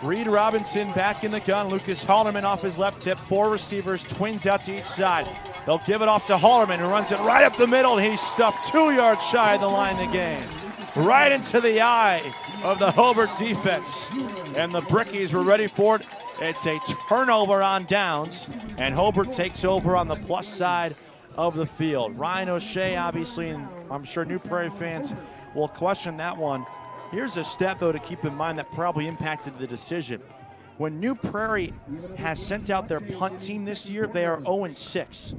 Reed Robinson back in the gun. Lucas Halderman off his left hip. 4 receivers, twins out to each side. They'll give it off to Halderman, who runs it right up the middle. He's stuffed 2 yards shy of the line of the game. Right into the eye of the Hobart defense. And the Brickies were ready for it. It's a turnover on downs, and Hobart takes over on the plus side of the field. Ryan O'Shea, obviously, and I'm sure New Prairie fans will question that one. Here's a stat, though, to keep in mind that probably impacted the decision. When New Prairie has sent out their punt team this year, they are 0-6.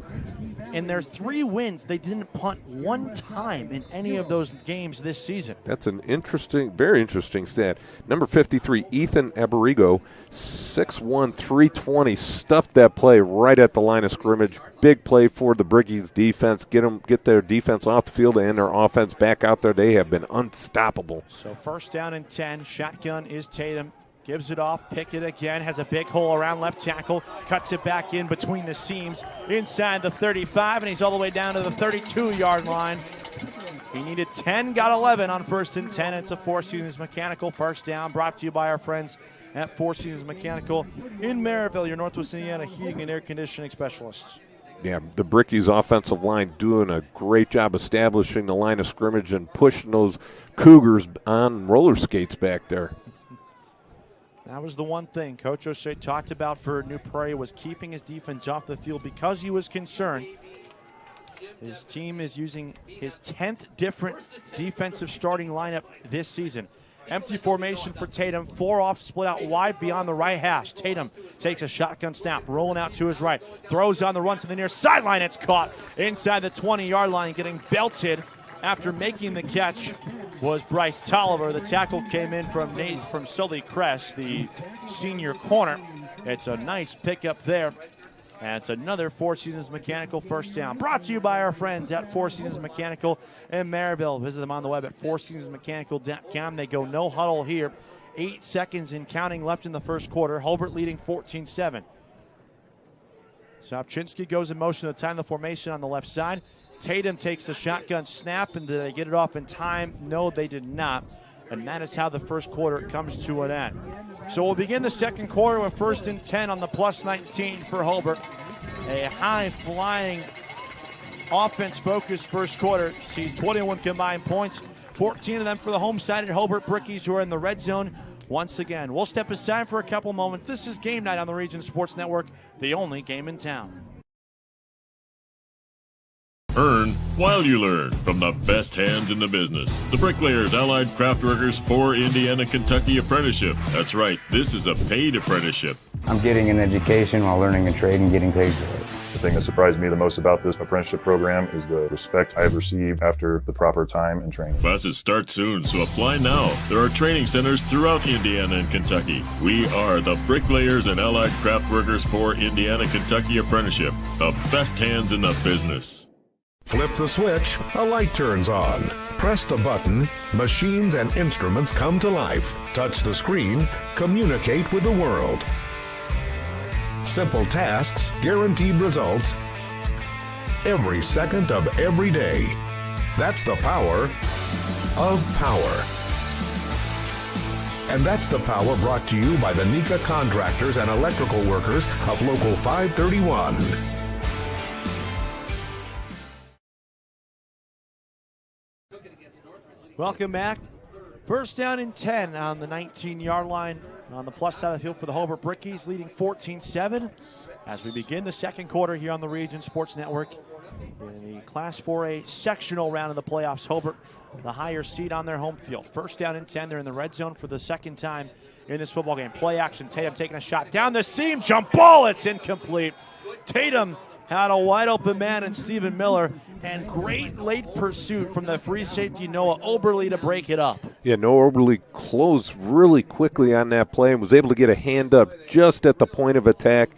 In their 3 wins, they didn't punt 1 time in any of those games this season. That's an interesting, very interesting stat. Number 53, Ethan Abarigo, 6'1", 320, stuffed that play right at the line of scrimmage. Big play for the Brickies defense. Get their defense off the field and their offense back out there. They have been unstoppable. So 1st down and 10. Shotgun is Tatum. Gives it off, Pickett again, has a big hole around left tackle, cuts it back in between the seams, inside the 35, and he's all the way down to the 32-yard line. He needed 10, got 11 on 1st and 10. It's a Four Seasons Mechanical 1st down, brought to you by our friends at Four Seasons Mechanical in Maryville, your Northwest Indiana heating and air conditioning specialists. Yeah, the Brickies offensive line doing a great job establishing the line of scrimmage and pushing those Cougars on roller skates back there. That was the one thing Coach O'Shea talked about for New Prairie, was keeping his defense off the field because he was concerned. His team is using his 10th different defensive starting lineup this season. Empty formation for Tatum, 4 off, split out wide beyond the right hash. Tatum takes a shotgun snap, rolling out to his right, throws on the run to the near sideline. It's caught inside the 20-yard line, getting belted after making the catch was Bryce Tolliver. The tackle came in from Sully Kress, the senior corner. It's a nice pickup there. And it's another Four Seasons Mechanical first down. Brought to you by our friends at Four Seasons Mechanical in Maryville. Visit them on the web at fourseasonsmechanical.com. They go no huddle here. 8 seconds and counting left in the first quarter. Hobart leading 14-7. Sobczynski goes in motion at the time of the formation on the left side. Tatum takes the shotgun snap, and did they get it off in time? No, they did not. And that is how the first quarter comes to an end. So we'll begin the second quarter with 1st and 10 on the +19 for Hobart. A high-flying, offense-focused first quarter sees 21 combined points, 14 of them for the home-sided Hobart Brickies, who are in the red zone once again. We'll step aside for a couple moments. This is Game Night on the Region Sports Network, the only game in town. Earn while you learn from the best hands in the business. The Bricklayers Allied Craft Workers for Indiana Kentucky Apprenticeship. That's right, this is a paid apprenticeship. I'm getting an education while learning a trade and getting paid for it. The thing that surprised me the most about this apprenticeship program is the respect I've received after the proper time and training. Classes start soon, so apply now. There are training centers throughout Indiana and Kentucky. We are the Bricklayers and Allied Craft Workers for Indiana Kentucky Apprenticeship. The best hands in the business. Flip the switch, a light turns on. Press the button, machines and instruments come to life. Touch the screen, communicate with the world. Simple tasks, guaranteed results, every second of every day. That's the power of power. And that's the power brought to you by the NECA contractors and electrical workers of Local 531. Welcome back. First down and 10 on the 19-yard line on the plus side of the field for the Hobart Brickies, leading 14-7 as we begin the second quarter here on the Region Sports Network. In the Class 4A sectional round of the playoffs, Hobart, the higher seed on their home field. First down and 10. They're in the red zone for the second time in this football game. Play action. Tatum taking a shot down the seam. Jump ball. It's incomplete. Tatum had a wide open man in Stephen Miller, and great late pursuit from the free safety Noah Oberle to break it up. Yeah, Noah Oberle closed really quickly on that play and was able to get a hand up just at the point of attack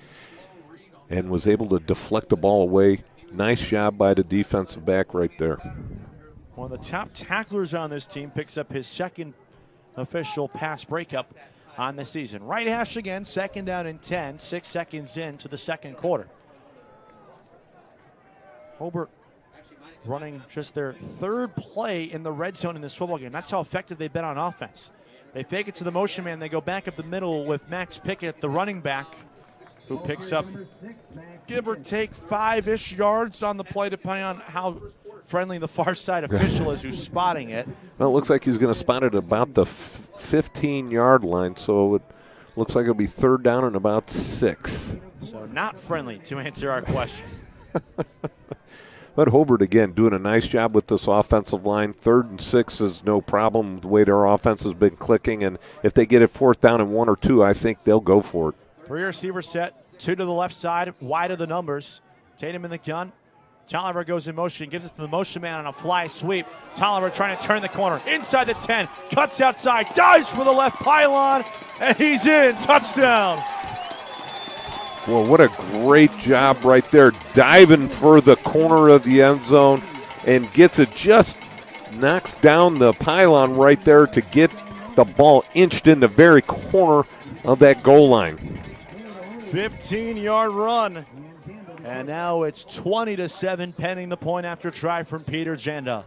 and was able to deflect the ball away. Nice job by the defensive back right there. One of the top tacklers on this team picks up his second official pass breakup on the season. Right hash again, second down and 10, 6 seconds into the second quarter. Hobart running just their third play in the red zone in this football game. That's how effective they've been on offense. They fake it to the motion man. They go back up the middle with Max Pickett, the running back, who picks up, give or take, 5-ish yards on the play, depending on how friendly the far side official is who's spotting it. Well, it looks like he's going to spot it about the 15-yard line, so it looks like it'll be third down and about 6. So not friendly, to answer our question. But Hobart, again, doing a nice job with this offensive line. 3rd and 6 is no problem the way their offense has been clicking. And if they get it 4th down and 1 or 2, I think they'll go for it. 3 receiver set, 2 to the left side, wide of the numbers. Tatum in the gun. Tolliver goes in motion, gives it to the motion man on a fly sweep. Tolliver trying to turn the corner. Inside the 10, cuts outside, dives for the left pylon, and he's in. Touchdown. Well, what a great job right there, diving for the corner of the end zone and gets it, just knocks down the pylon right there to get the ball inched in the very corner of that goal line. 15-yard run, and now it's 20-7 pending the point after try from Peter Janda.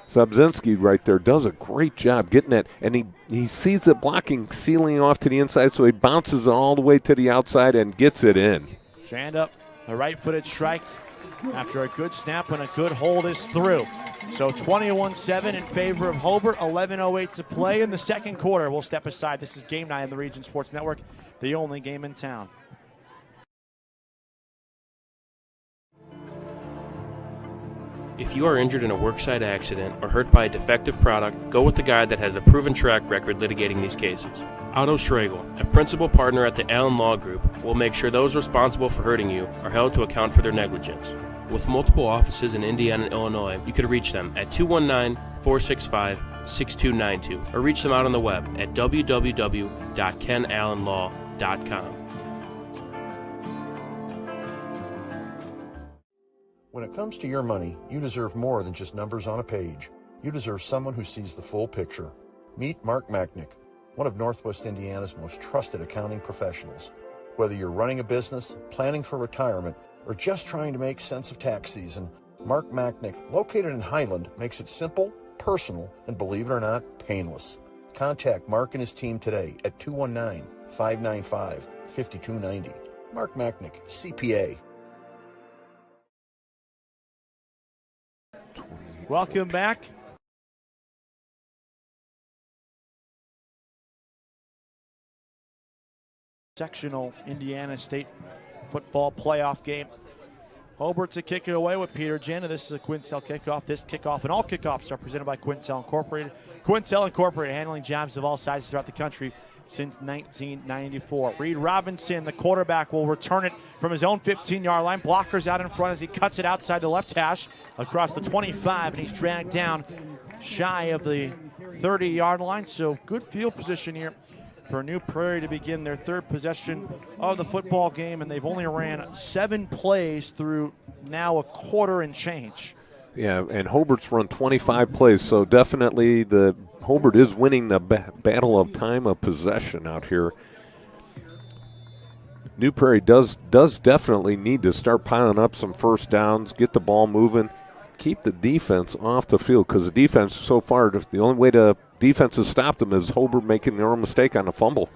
Sobczynski right there does a great job getting that, and he sees it blocking, sealing off to the inside, so he bounces it all the way to the outside and gets it in. Janda The right-footed strike after a good snap and a good hold is through. So 21-7 in favor of Hobart, 11:08 to play in the second quarter. We'll step aside. This is Game Night on the Region Sports Network, the only game in town. If you are injured in a worksite accident or hurt by a defective product, go with the guy that has a proven track record litigating these cases. Otto Schragle, a principal partner at the Allen Law Group, will make sure those responsible for hurting you are held to account for their negligence. With multiple offices in Indiana and Illinois, you can reach them at 219-465-6292 or reach them out on the web at www.kenallenlaw.com. When it comes to your money, you deserve more than just numbers on a page. You deserve someone who sees the full picture. Meet Mark Machnick, one of Northwest Indiana's most trusted accounting professionals. Whether you're running a business, planning for retirement, or just trying to make sense of tax season, Mark Machnick, located in Highland, makes it simple, personal, and believe it or not, painless. Contact Mark and his team today at 219-595-5290. Mark Machnick, CPA. Welcome back. Sectional Indiana State football playoff game. Hobart to kick it away with Peter Jana. This is a Quintel kickoff. This kickoff and all kickoffs are presented by Quintel Incorporated. Quintel Incorporated, handling jobs of all sizes throughout the country since 1994. Reed Robinson, the quarterback, will return it from his own 15-yard line. Blockers out in front as he cuts it outside the left hash across the 25, and he's dragged down shy of the 30-yard line. So good field position here for New Prairie to begin their third possession of the football game, and they've only ran 7 plays through now a quarter and change. Yeah, and Hobart's run 25 plays, so definitely the Hobart is winning the battle of time of possession out here. New Prairie does definitely need to start piling up some first downs, get the ball moving, keep the defense off the field, because the defense so far, the only way the defense has stopped them is Hobart making their own mistake on a fumble.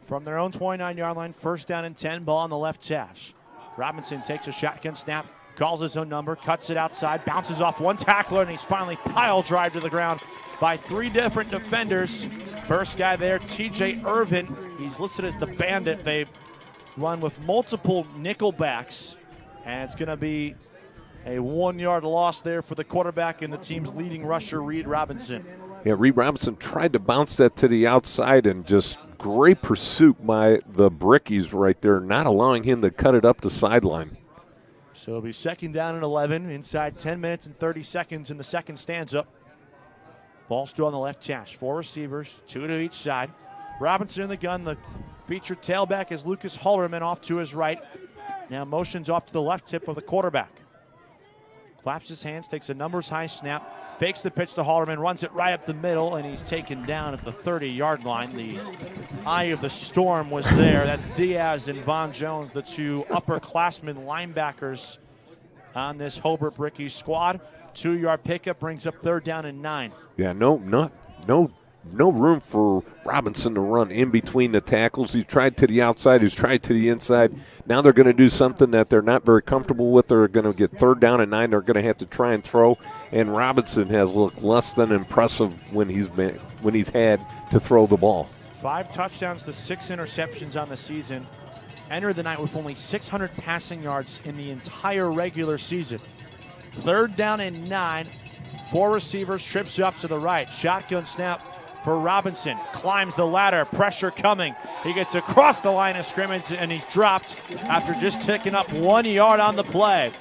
From their own 29-yard line, first down and 10, ball on the left hash. Robinson takes a shotgun snap, calls his own number, cuts it outside, bounces off one tackler, and he's finally pile drive to the ground by 3 different defenders. First guy there, TJ Irvin. He's listed as the bandit. They run with multiple nickel backs, and it's going to be a 1-yard loss there for the quarterback and the team's leading rusher, Reed Robinson. Yeah, Reed Robinson tried to bounce that to the outside, and just great pursuit by the Brickies right there, not allowing him to cut it up the sideline. So it'll be second down and 11 inside 10 minutes and 30 seconds in the second stanza. Ball still on the left hash. 4 receivers, 2 to each side. Robinson in the gun. The featured tailback is Lucas Hallerman off to his right. Now motions off to the left tip of the quarterback. Claps his hands, takes a numbers high snap, fakes the pitch to Hallerman, runs it right up the middle, and he's taken down at the 30-yard line. The eye of the storm was there. That's Diaz and Von Jones, the 2 upperclassmen linebackers on this Hobart Brickies squad. 2-yard pickup brings up third down and 9. Yeah, no room for Robinson to run in between the tackles. He's tried to the outside, he's tried to the inside. Now they're going to do something that they're not very comfortable with. They're going to get third down and 9. They're going to have to try and throw, and Robinson has looked less than impressive when he's had to throw the ball. 5 touchdowns to 6 interceptions on the season. Entered the night with only 600 passing yards in the entire regular season. Third down and 9. 4 receivers, trips up to the right. Shotgun snap for Robinson. Climbs the ladder, pressure coming. He gets across the line of scrimmage, and he's dropped after just picking up 1 yard on the play.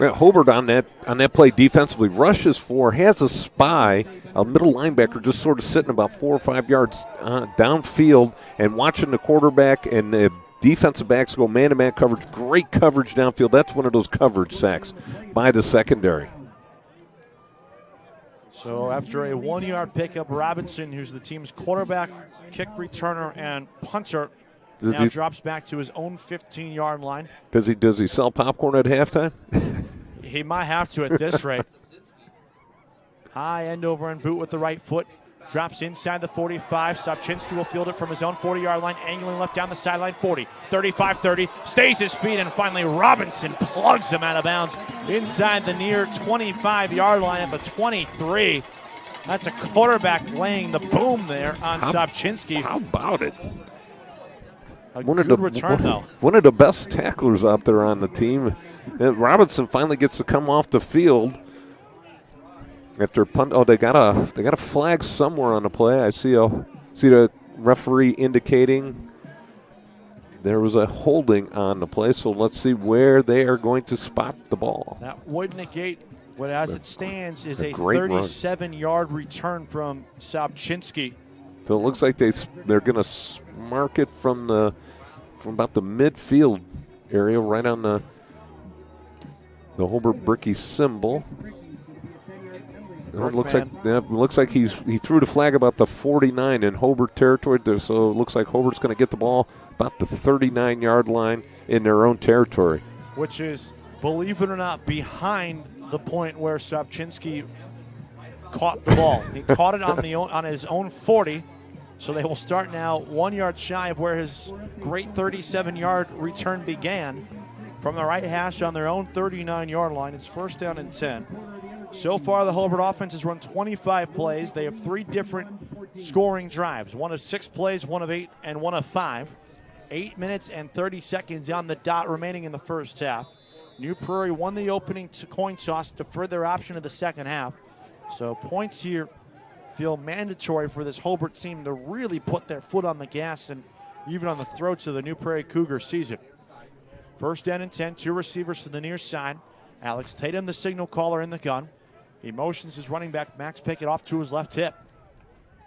Yeah, Hobart on that play defensively rushes 4, has a spy, a middle linebacker just sort of sitting about 4 or 5 yards downfield, and watching the quarterback and the defensive backs go man-to-man coverage. Great coverage downfield. That's one of those coverage sacks by the secondary. So after a 1-yard pickup, Robinson, who's the team's quarterback, kick returner, and punter, now drops back to his own 15-yard line. Does he sell popcorn at halftime? He might have to at this rate. High end over and boot with the right foot. Drops inside the 45. Sobczynski will field it from his own 40-yard line, angling left down the sideline, 40, 35, 30. Stays his feet, and finally Robinson plugs him out of bounds inside the near 25-yard line at the 23. That's a quarterback laying the boom there on Sobczynski. How about it? Good return, though. One of the best tacklers out there on the team. Robinson finally gets to come off the field after punt. Oh, they got a flag somewhere on the play. I see the referee indicating there was a holding on the play. So let's see where they are going to spot the ball. That would negate what, as it stands, is a great 37-yard return from Sobczynski. So it looks like they're going to mark it from about the midfield area, right on the Hobart Bricky symbol. It looks like he threw the flag about the 49 in Hobart territory. So it looks like Hobart's going to get the ball about the 39-yard line in their own territory, which is, believe it or not, behind the point where Sobczynski caught the ball. He caught it on his own 40. So they will start now 1 yard shy of where his great 37-yard return began, from the right hash on their own 39-yard line. It's first down and 10. So far, the Hobart offense has run 25 plays. They have 3 different scoring drives, one of 6 plays, one of 8, and one of 5. 8 minutes and 30 seconds on the dot remaining in the first half. New Prairie won the opening coin toss to further option of the second half. So points here feel mandatory for this Hobart team to really put their foot on the gas and even on the throats of the New Prairie Cougar season. First down and 10, 2 receivers to the near side. Alex Tatum, the signal caller, in the gun. He motions his running back, Max Pickett, off to his left hip.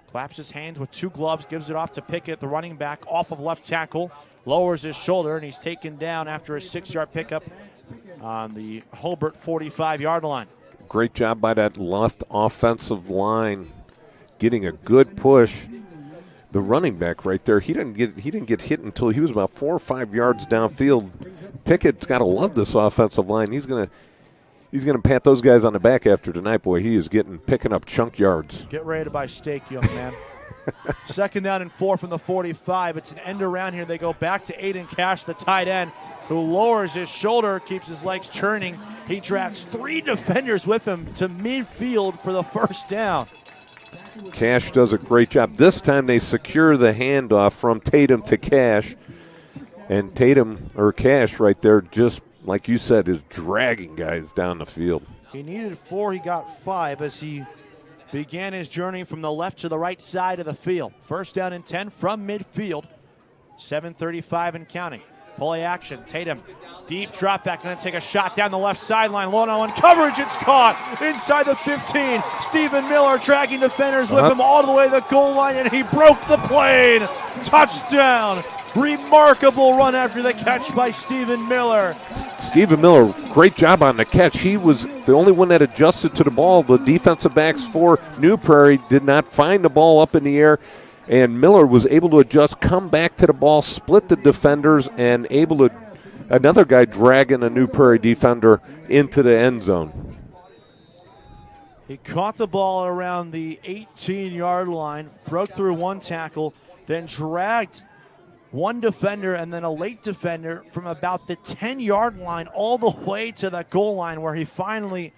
Claps his hands with 2 gloves, gives it off to Pickett, the running back, off of left tackle. Lowers his shoulder, and he's taken down after a 6-yard pickup on the Hobart 45-yard line. Great job by that left offensive line, getting a good push. The running back right there, he didn't get hit until he was about 4 or 5 yards downfield. Pickett's got to love this offensive line. He's gonna pat those guys on the back after tonight. Boy, he is picking up chunk yards. Get ready to buy steak, young man. Second down and 4 from the 45. It's an end around here. They go back to Aiden Cash, the tight end, who lowers his shoulder, keeps his legs churning. He drags 3 defenders with him to midfield for the first down. Cash does a great job. This time they secure the handoff from Tatum to Cash. And Cash right there, just like you said, is dragging guys down the field. He needed 4, he got 5 as he began his journey from the left to the right side of the field. First down and 10 from midfield. 7:35 and counting. Play action, Tatum, deep drop back, going to take a shot down the left sideline. Low-on coverage, it's caught inside the 15. Stephen Miller dragging defenders with him all the way to the goal line, and he broke the plane. Touchdown. Remarkable run after the catch by Stephen Miller. Stephen Miller, great job on the catch. He was the only one that adjusted to the ball. The defensive backs for New Prairie did not find the ball up in the air, and Miller was able to adjust, come back to the ball, split the defenders, and able to another guy dragging a New Prairie defender into the end zone. He caught the ball around the 18-yard line, broke through 1 tackle, then dragged 1 defender and then a late defender from about the 10-yard line all the way to the goal line, where he finally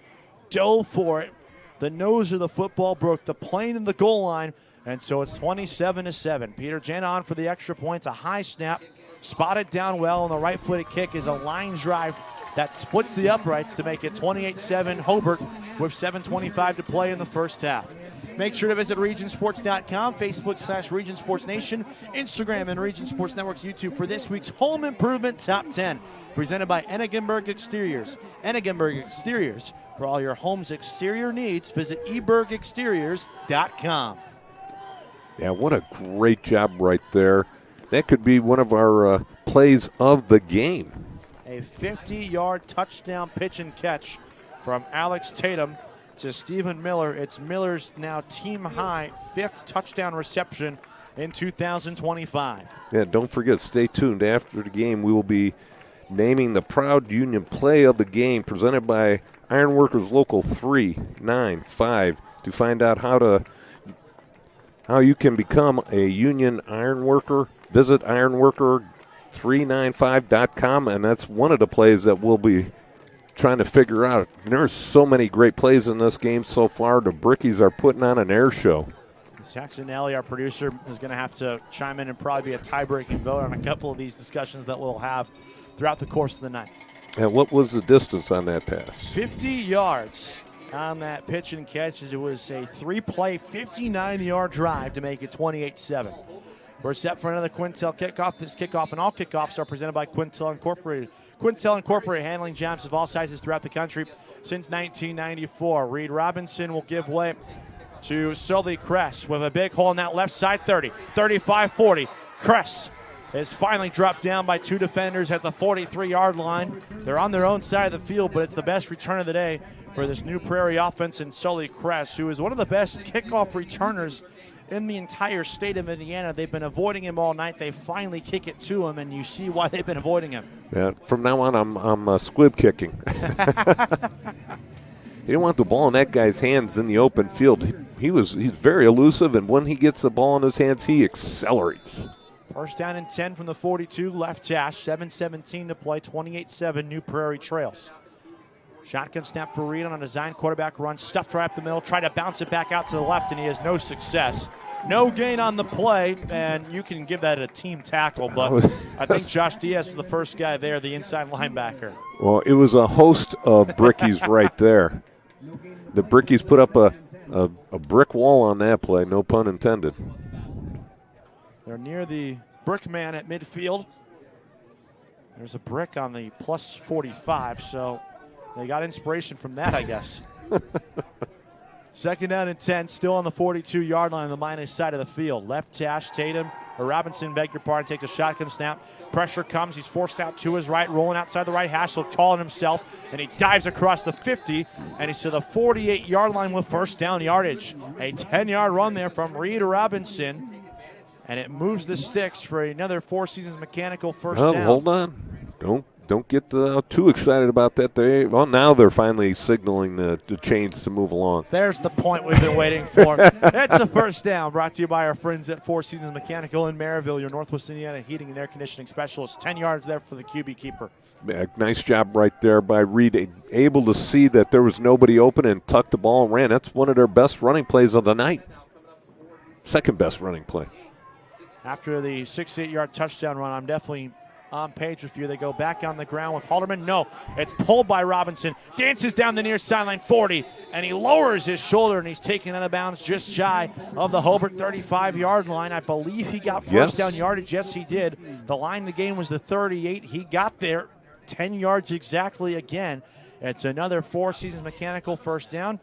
dove for it. The nose of the football broke the plane in the goal line, and so it's 27-7. Peter Jana on for the extra point. A high snap, spotted down well, and the right-footed kick is a line drive that splits the uprights to make it 28-7 Hobart with 7:25 to play in the first half. Make sure to visit regionsports.com, Facebook/Region Sports Nation, Instagram, and Region Sports Network's YouTube for this week's Home Improvement Top 10, presented by Enigenberg Exteriors. Enigenberg Exteriors, for all your home's exterior needs, visit ebergexteriors.com. Yeah, what a great job right there. That could be one of our plays of the game. A 50-yard touchdown pitch and catch from Alex Tatum to Stephen Miller. It's Miller's now team-high 5th touchdown reception in 2025. Yeah, don't forget, stay tuned. After the game, we will be naming the Proud Union Play of the Game, presented by Ironworkers Local 395, to find out how to how you can become a union iron worker. Visit ironworker395.com, and that's one of the plays that we'll be trying to figure out. And there's so many great plays in this game so far. The Brickies are putting on an air show. Saxon Alley, our producer, is going to have to chime in and probably be a tie-breaking vote on a couple of these discussions that we'll have throughout the course of the night. And what was the distance on that pass? 50 yards on that pitch and catch. It was a 3-play, 59-yard drive to make it 28-7. We're set for another Quintel kickoff. This kickoff and all kickoffs are presented by Quintel Incorporated. Quintel Incorporated, handling jobs of all sizes throughout the country since 1994. Reed Robinson will give way to Sully Kress with a big hole in that left side, 30, 35, 40. Kress is finally dropped down by two defenders at the 43-yard line. They're on their own side of the field, but it's the best return of the day for this New Prairie offense and Sully Kress, who is one of the best kickoff returners in the entire state of Indiana. They've been avoiding him all night. They finally kick it to him, and you see why they've been avoiding him. Yeah, from now on, I'm squib kicking. You don't want the ball in that guy's hands in the open field. He's very elusive, and when he gets the ball in his hands, he accelerates. First down and 10 from the 42, left hash, 7:17 to play, 28-7, New Prairie trails. Shotgun snap for Reed on a design quarterback run, stuffed right up the middle, tried to bounce it back out to the left, and he has no success. No gain on the play, and you can give that a team tackle, but I think Josh Diaz was the first guy there, the inside linebacker. Well, it was a host of brickies right there. The brickies put up a brick wall on that play, no pun intended. They're near the brick man at midfield. There's a brick on the plus 45, so they got inspiration from that, I guess. Second down and 10, still on the 42-yard line on the minus side of the field. Left hash, Robinson, beg your pardon, takes a shotgun snap. Pressure comes, he's forced out to his right, rolling outside the right hash, he'll call it himself, and he dives across the 50, and he's to the 48-yard line with first down yardage. A 10-yard run there from Reed Robinson, and it moves the sticks for another Four Seasons Mechanical first down. Hold on. Don't get too excited about that. Now they're finally signaling the change to move along. There's the point we've been waiting for. It's a first down, brought to you by our friends at Four Seasons Mechanical in Maryville, your Northwest Indiana heating and air conditioning specialist. 10 yards there for the QB keeper. Nice job right there by Reed, able to see that there was nobody open and tucked the ball and ran. That's one of their best running plays of the night. Second best running play. After the 68-yard touchdown run, I'm definitely on page with you. They go back on the ground with Halderman. No, it's pulled by Robinson. Dances down the near sideline, 40, and he lowers his shoulder, and he's taken out of bounds just shy of the Hobart 35-yard line. I believe he got first down yardage. Yes, he did. The line of the game was the 38. He got there 10 yards exactly again. It's another Four Seasons Mechanical first down.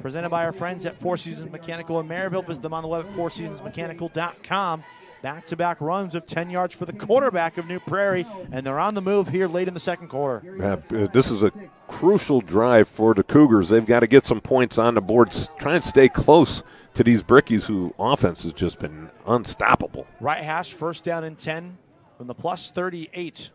Presented by our friends at Four Seasons Mechanical in Maryville. Visit them on the web at fourseasonsmechanical.com. Back-to-back runs of 10 yards for the quarterback of New Prairie, and they're on the move here late in the second quarter. This is a crucial drive for the Cougars. They've got to get some points on the board, try and stay close to these brickies who offense has just been unstoppable. Right hash, first down and 10 from the plus 38.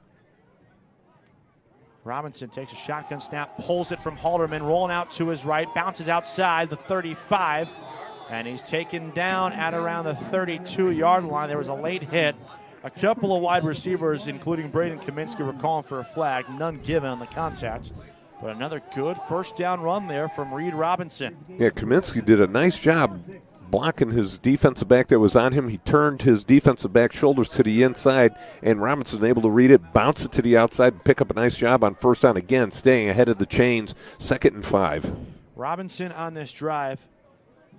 Robinson takes a shotgun snap, pulls it from Halderman, rolling out to his right, bounces outside the 35. And he's taken down at around the 32-yard line. There was a late hit. A couple of wide receivers, including Braden Kaminsky, were calling for a flag. None given on the contact. But another good first down run there from Reed Robinson. Yeah, Kaminsky did a nice job blocking his defensive back that was on him. He turned his defensive back shoulders to the inside, and Robinson was able to read it, bounce it to the outside, and pick up a nice job on first down again, staying ahead of the chains, 2nd and 5. Robinson on this drive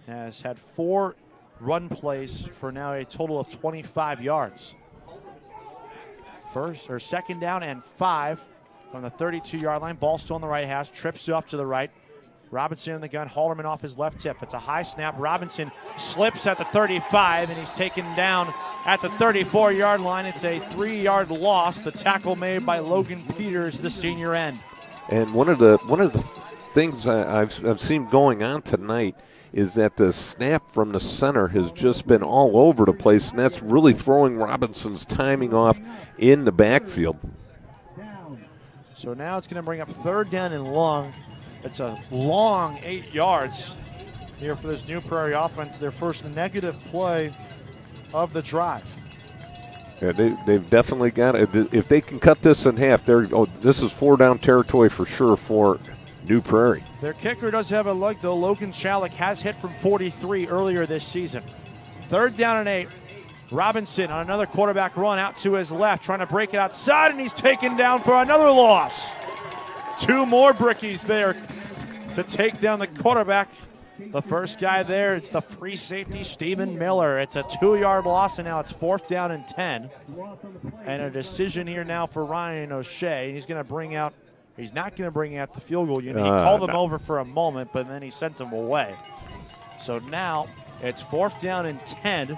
has had 4 run plays for now a total of 25 yards. Second down and 5 from the 32-yard line. Ball still on the right hash, trips off to the right. Robinson in the gun, Halderman off his left tip. It's a high snap. Robinson slips at the 35, and he's taken down at the 34-yard line. It's a 3-yard loss. The tackle made by Logan Peters, the senior end. And one of the things I've seen going on tonight is that the snap from the center has just been all over the place, and that's really throwing Robinson's timing off in the backfield. So now it's going to bring up third down and long. It's a long 8 yards. here for this New Prairie offense, their first negative play of the drive. Yeah, they've definitely got it. If they can cut this in half, this is 4-down territory for sure for New Prairie. Their kicker does have a leg, though. Logan Chalik has hit from 43 earlier this season. 3rd down and 8. Robinson on another quarterback run out to his left, trying to break it outside, and he's taken down for another loss. 2 more brickies there to take down the quarterback. The first guy there, it's the free safety, Stephen Miller. It's a 2-yard loss, and now it's 4th down and 10. And a decision here now for Ryan O'Shea. He's not going to bring out the field goal unit. He called him over for a moment, but then he sent him away. So now it's 4th down and 10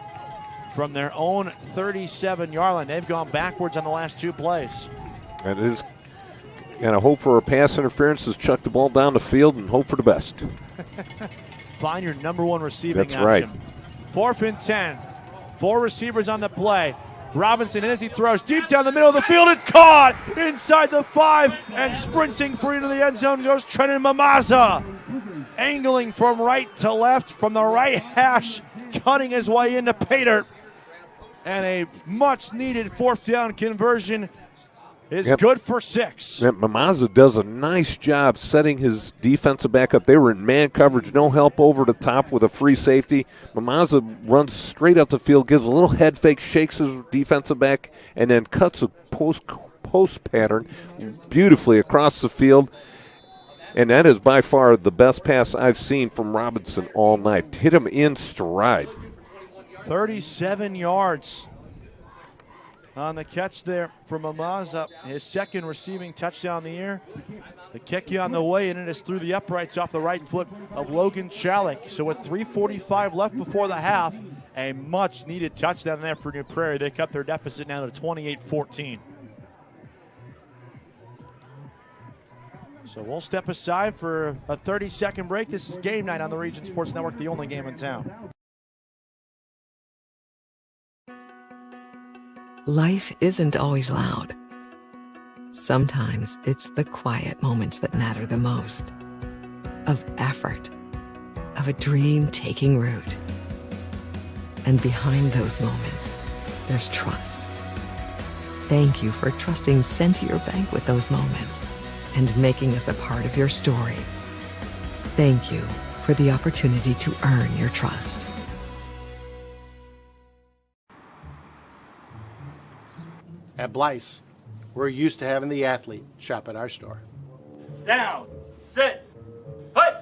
from their own 37-yard line. They've gone backwards on the last 2 plays. And it is going to hope for a pass interference, just chuck the ball down the field and hope for the best. Find your number 1 receiving That's option. right. 4th and 10. 4 receivers on the play. Robinson, as he throws deep down the middle of the field, it's caught inside the 5, and sprinting free into the end zone goes Trenton Mamaza. Angling from right to left, from the right hash, cutting his way into pay dirt. And a much-needed 4th down conversion is good for 6. Mamaza does a nice job setting his defensive back up. They were in man coverage, no help over the top with a free safety. Mamaza runs straight up the field, gives a little head fake, shakes his defensive back, and then cuts a post pattern beautifully across the field. And that is by far the best pass I've seen from Robinson all night. Hit him in stride. 37 yards on the catch there from Mamaza. His 2nd receiving touchdown of the year. The kick on the way, and it is through the uprights off the right foot of Logan Chalik. So with 3:45 left before the half, a much-needed touchdown there for New Prairie. They cut their deficit now to 28-14. So we'll step aside for a 30-second break. This is Game Night on the Region Sports Network, the only game in town. Life isn't always loud. Sometimes it's the quiet moments that matter the most. Of effort, of a dream taking root. And behind those moments, there's trust. Thank you for trusting Centier Bank with those moments and making us a part of your story. Thank you for the opportunity to earn your trust. At Blyce, we're used to having the athlete shop at our store. Down, sit, put.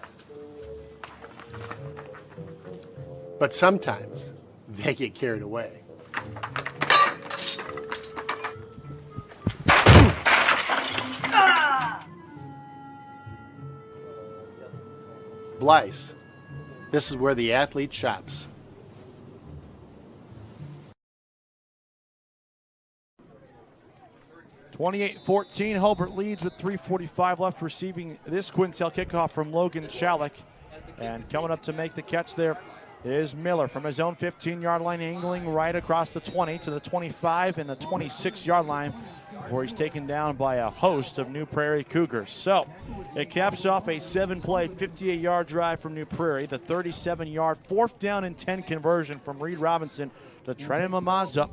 But sometimes they get carried away. Blyce, this is where the athlete shops. (28-14), Hobart leads with 3:45 left, receiving this Quintel kickoff from Logan Chalik. And coming up to make the catch there is Miller from his own 15-yard line, angling right across the 20 to the 25 and the 26-yard line before he's taken down by a host of New Prairie Cougars. So it caps off a 7-play, 58-yard drive from New Prairie, the 37-yard 4th down and 10 conversion from Reed Robinson to Trenton Mamaza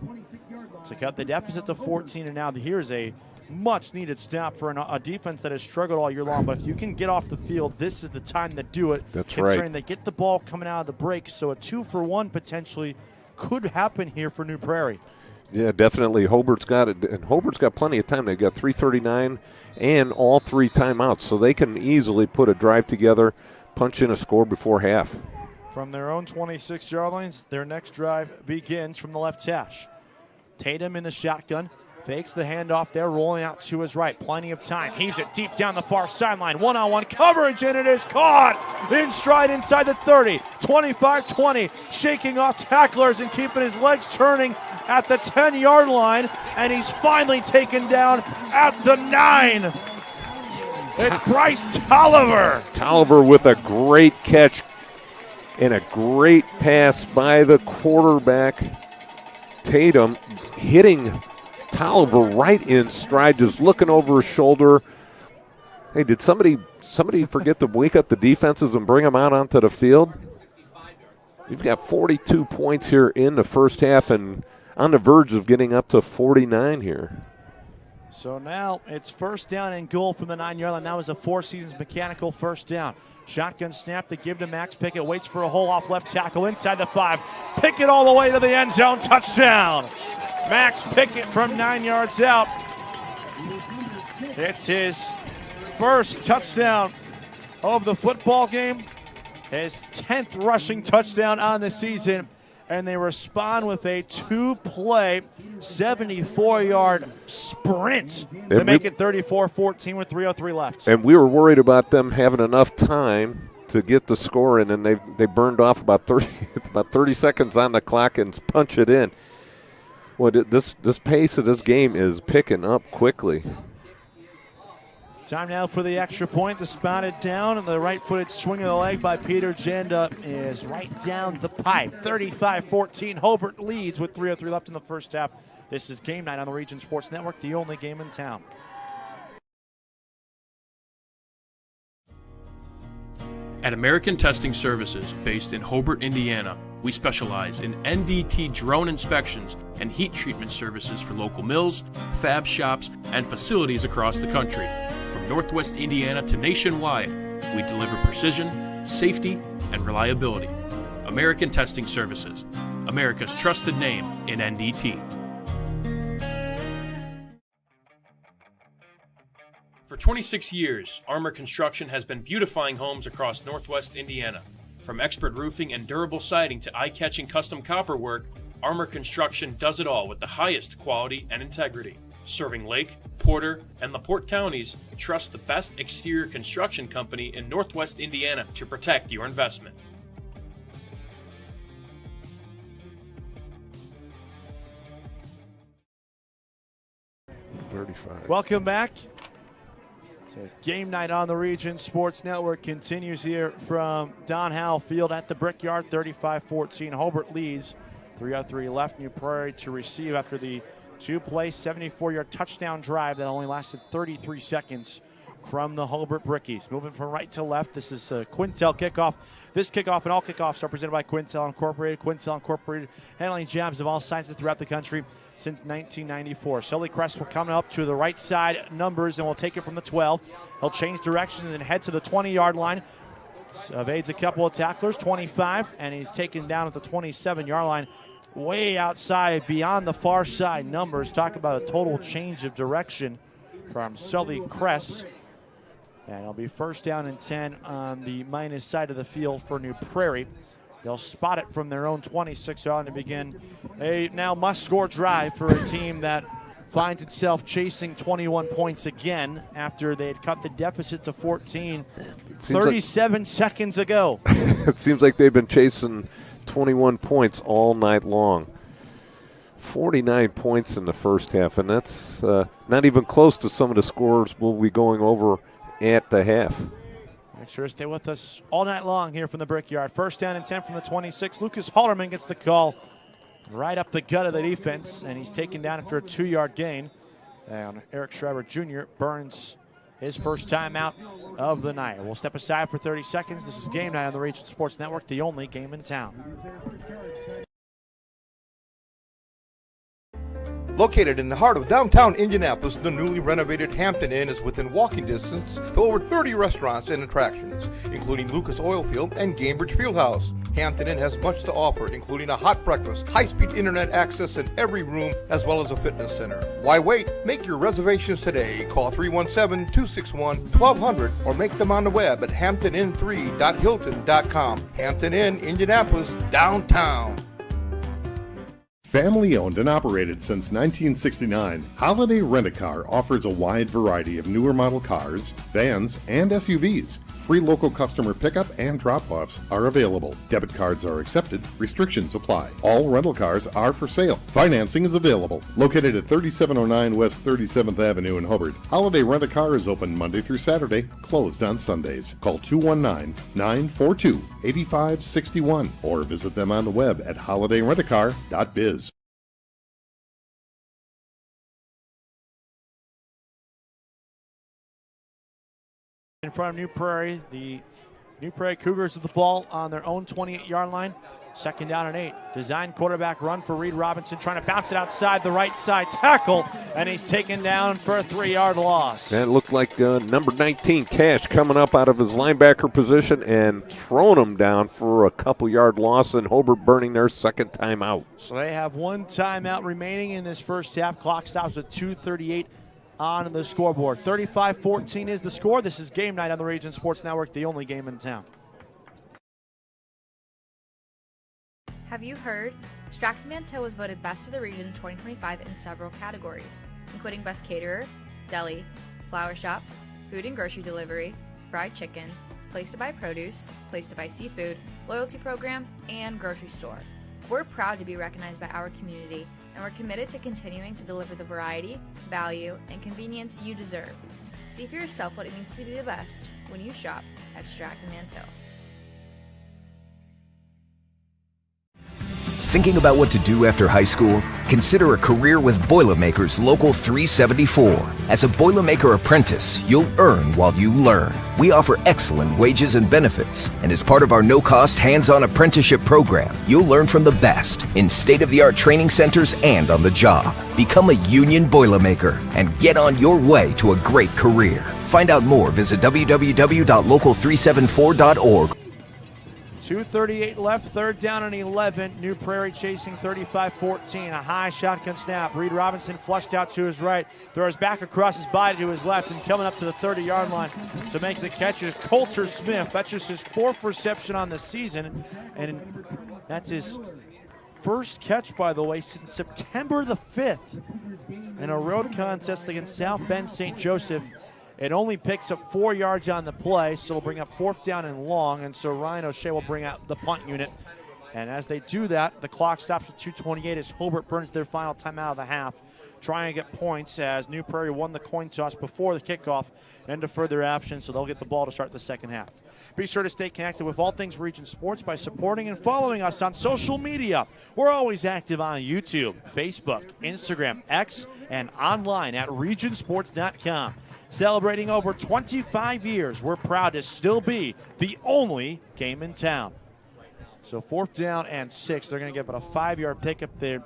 to cut the deficit to 14. And now here's a much-needed stop for a defense that has struggled all year long. But if you can get off the field, this is the time to do it. That's considering right. They get the ball coming out of the break, so a 2-for-1 potentially could happen here for New Prairie. Yeah, definitely. Hobart's got it, and Hobart's got plenty of time. They've got 3:39 and all 3 timeouts, so they can easily put a drive together, punch in a score before half. From their own 26-yard lines, their next drive begins from the left hash. Tatum in the shotgun, fakes the handoff there, rolling out to his right. Plenty of time. Heaves it deep down the far sideline. One-on-one coverage, and it is caught in stride inside the 30. 25-20, shaking off tacklers and keeping his legs turning at the 10-yard line, and he's finally taken down at the 9. It's Bryce Tolliver. Tolliver with a great catch and a great pass by the quarterback. Tatum hitting Tolliver right in stride, just looking over his shoulder. Hey, did somebody forget to wake up the defenses and bring them out onto the field? We've got 42 points here in the first half and on the verge of getting up to 49 here. So now it's first down and goal from the 9-yard line. That was a Four Seasons Mechanical first down. Shotgun snap, they give to Max Pickett, waits for a hole off left tackle inside the 5. Pickett all the way to the end zone, touchdown. Max Pickett from 9 yards out. It's his first touchdown of the football game, his 10th rushing touchdown on the season, and they respond with a 2-play, 74-yard sprint to make it 34-14 with 3:03 left. And we were worried about them having enough time to get the score in, and they burned off about 30 seconds on the clock and punch it in. Well, this pace of this game is picking up quickly. Time now for the extra point. The spotted down and the right-footed swing of the leg by Peter Janda is right down the pipe. 35-14. Hobart leads with 3:03 left in the first half. This is Game Night on the Region Sports Network, the only game in town. At American Testing Services, based in Hobart, Indiana, we specialize in NDT drone inspections and heat treatment services for local mills, fab shops, and facilities across the country. From Northwest Indiana to nationwide, we deliver precision, safety, and reliability. American Testing Services, America's trusted name in NDT. For 26 years, Armor Construction has been beautifying homes across Northwest Indiana. From expert roofing and durable siding to eye-catching custom copper work, Armor Construction does it all with the highest quality and integrity. Serving Lake, Porter, and LaPorte counties, trust the best exterior construction company in Northwest Indiana to protect your investment. Welcome back. So Game Night on the Region Sports Network continues here from Don Howell Field at the Brickyard. 35-14. Hobart leads. 3:03 left. New Prairie to receive after the 2-play, 74-yard touchdown drive that only lasted 33 seconds from the Hobart Brickies. Moving from right to left, this is a Quintel kickoff. This kickoff and all kickoffs are presented by Quintel Incorporated. Quintel Incorporated handling jobs of all sizes throughout the country since 1994. Sully Crest will come up to the right side numbers and will take it from the 12. He'll change direction and then head to the 20-yard line. Evades a couple of tacklers, 25, and he's taken down at the 27-yard line. Way outside, beyond the far side numbers. Talk about a total change of direction from Sully Crest. And it'll be first down and 10 on the minus side of the field for New Prairie. They'll spot it from their own 26-yard line to begin a now must-score drive for a team that finds itself chasing 21 points again after they had cut the deficit to 14 37 seconds ago. It seems like they've been chasing 21 points all night long. 49 points in the first half, and that's not even close to some of the scores we'll be going over at the half. Make sure to stay with us all night long here from the Brickyard. First down and 10 from the 26. Lucas Halterman gets the call right up the gut of the defense, and he's taken down after a 2-yard gain. And Eric Schreiber Jr. burns his first time out of the night. We'll step aside for 30 seconds. This is Game Night on the Region Sports Network, the only game in town. Located in the heart of downtown Indianapolis, the newly renovated Hampton Inn is within walking distance to over 30 restaurants and attractions, including Lucas Oilfield and Gamebridge Fieldhouse. Hampton Inn has much to offer, including a hot breakfast, high-speed internet access in every room, as well as a fitness center. Why wait? Make your reservations today. Call 317-261-1200 or make them on the web at hamptonin3.hilton.com. Hampton Inn, Indianapolis, downtown. Family owned and operated since 1969, Holiday Rent-A-Car offers a wide variety of newer model cars, vans, and SUVs. Free local customer pickup and drop-offs are available. Debit cards are accepted. Restrictions apply. All rental cars are for sale. Financing is available. Located at 3709 West 37th Avenue in Hobart, Holiday Rent-A-Car is open Monday through Saturday, closed on Sundays. Call 219-942-8561 or visit them on the web at holidayrentacar.biz. In front of New Prairie, the New Prairie Cougars with the ball on their own 28-yard line. Second down and 8. Design quarterback run for Reed Robinson, trying to bounce it outside the right side tackle, and he's taken down for a 3-yard loss. That looked like number 19, Cash, coming up out of his linebacker position and throwing him down for a couple-yard loss, and Hobart burning their second timeout. So they have one timeout remaining in this first half. Clock stops at 2:38 on the scoreboard. 35-14 is the score. This is Game Night on the Region Sports Network, the only game in town. Have you heard? Stratford-Mantell was voted Best of the Region 2025 in several categories, including Best Caterer, Deli, Flower Shop, Food and Grocery Delivery, Fried Chicken, Place to Buy Produce, Place to Buy Seafood, Loyalty Program, and Grocery Store. We're proud to be recognized by our community, and we're committed to continuing to deliver the variety, value, and convenience you deserve. See for yourself what it means to be the best when you shop at Stratford-Mantell. Thinking about what to do after high school? Consider a career with Boilermakers Local 374. As a Boilermaker apprentice, you'll earn while you learn. We offer excellent wages and benefits, and as part of our no-cost hands-on apprenticeship program, you'll learn from the best in state-of-the-art training centers and on the job. Become a union Boilermaker and get on your way to a great career. Find out more, visit www.local374.org. 2:38 left, third down and 11. New Prairie chasing 35-14. A high shotgun snap. Reed Robinson flushed out to his right. Throws back across his body to his left, and coming up to the 30-yard line to make the catch is Coulter Smith. That's just his 4th reception on the season, and that's his first catch, by the way, since September the 5th in a road contest against South Bend St. Joseph. It only picks up 4 yards on the play, so it'll bring up 4th down and long, and so Ryan O'Shea will bring out the punt unit. And as they do that, the clock stops at 2:28 as Hobart burns their final timeout of the half, trying to get points as New Prairie won the coin toss before the kickoff and to further action, so they'll get the ball to start the second half. Be sure to stay connected with all things Region Sports by supporting and following us on social media. We're always active on YouTube, Facebook, Instagram, X, and online at regionsports.com. Celebrating over 25 years, we're proud to still be the only game in town. So 4th down and 6. They're going to get about a 5-yard pickup there.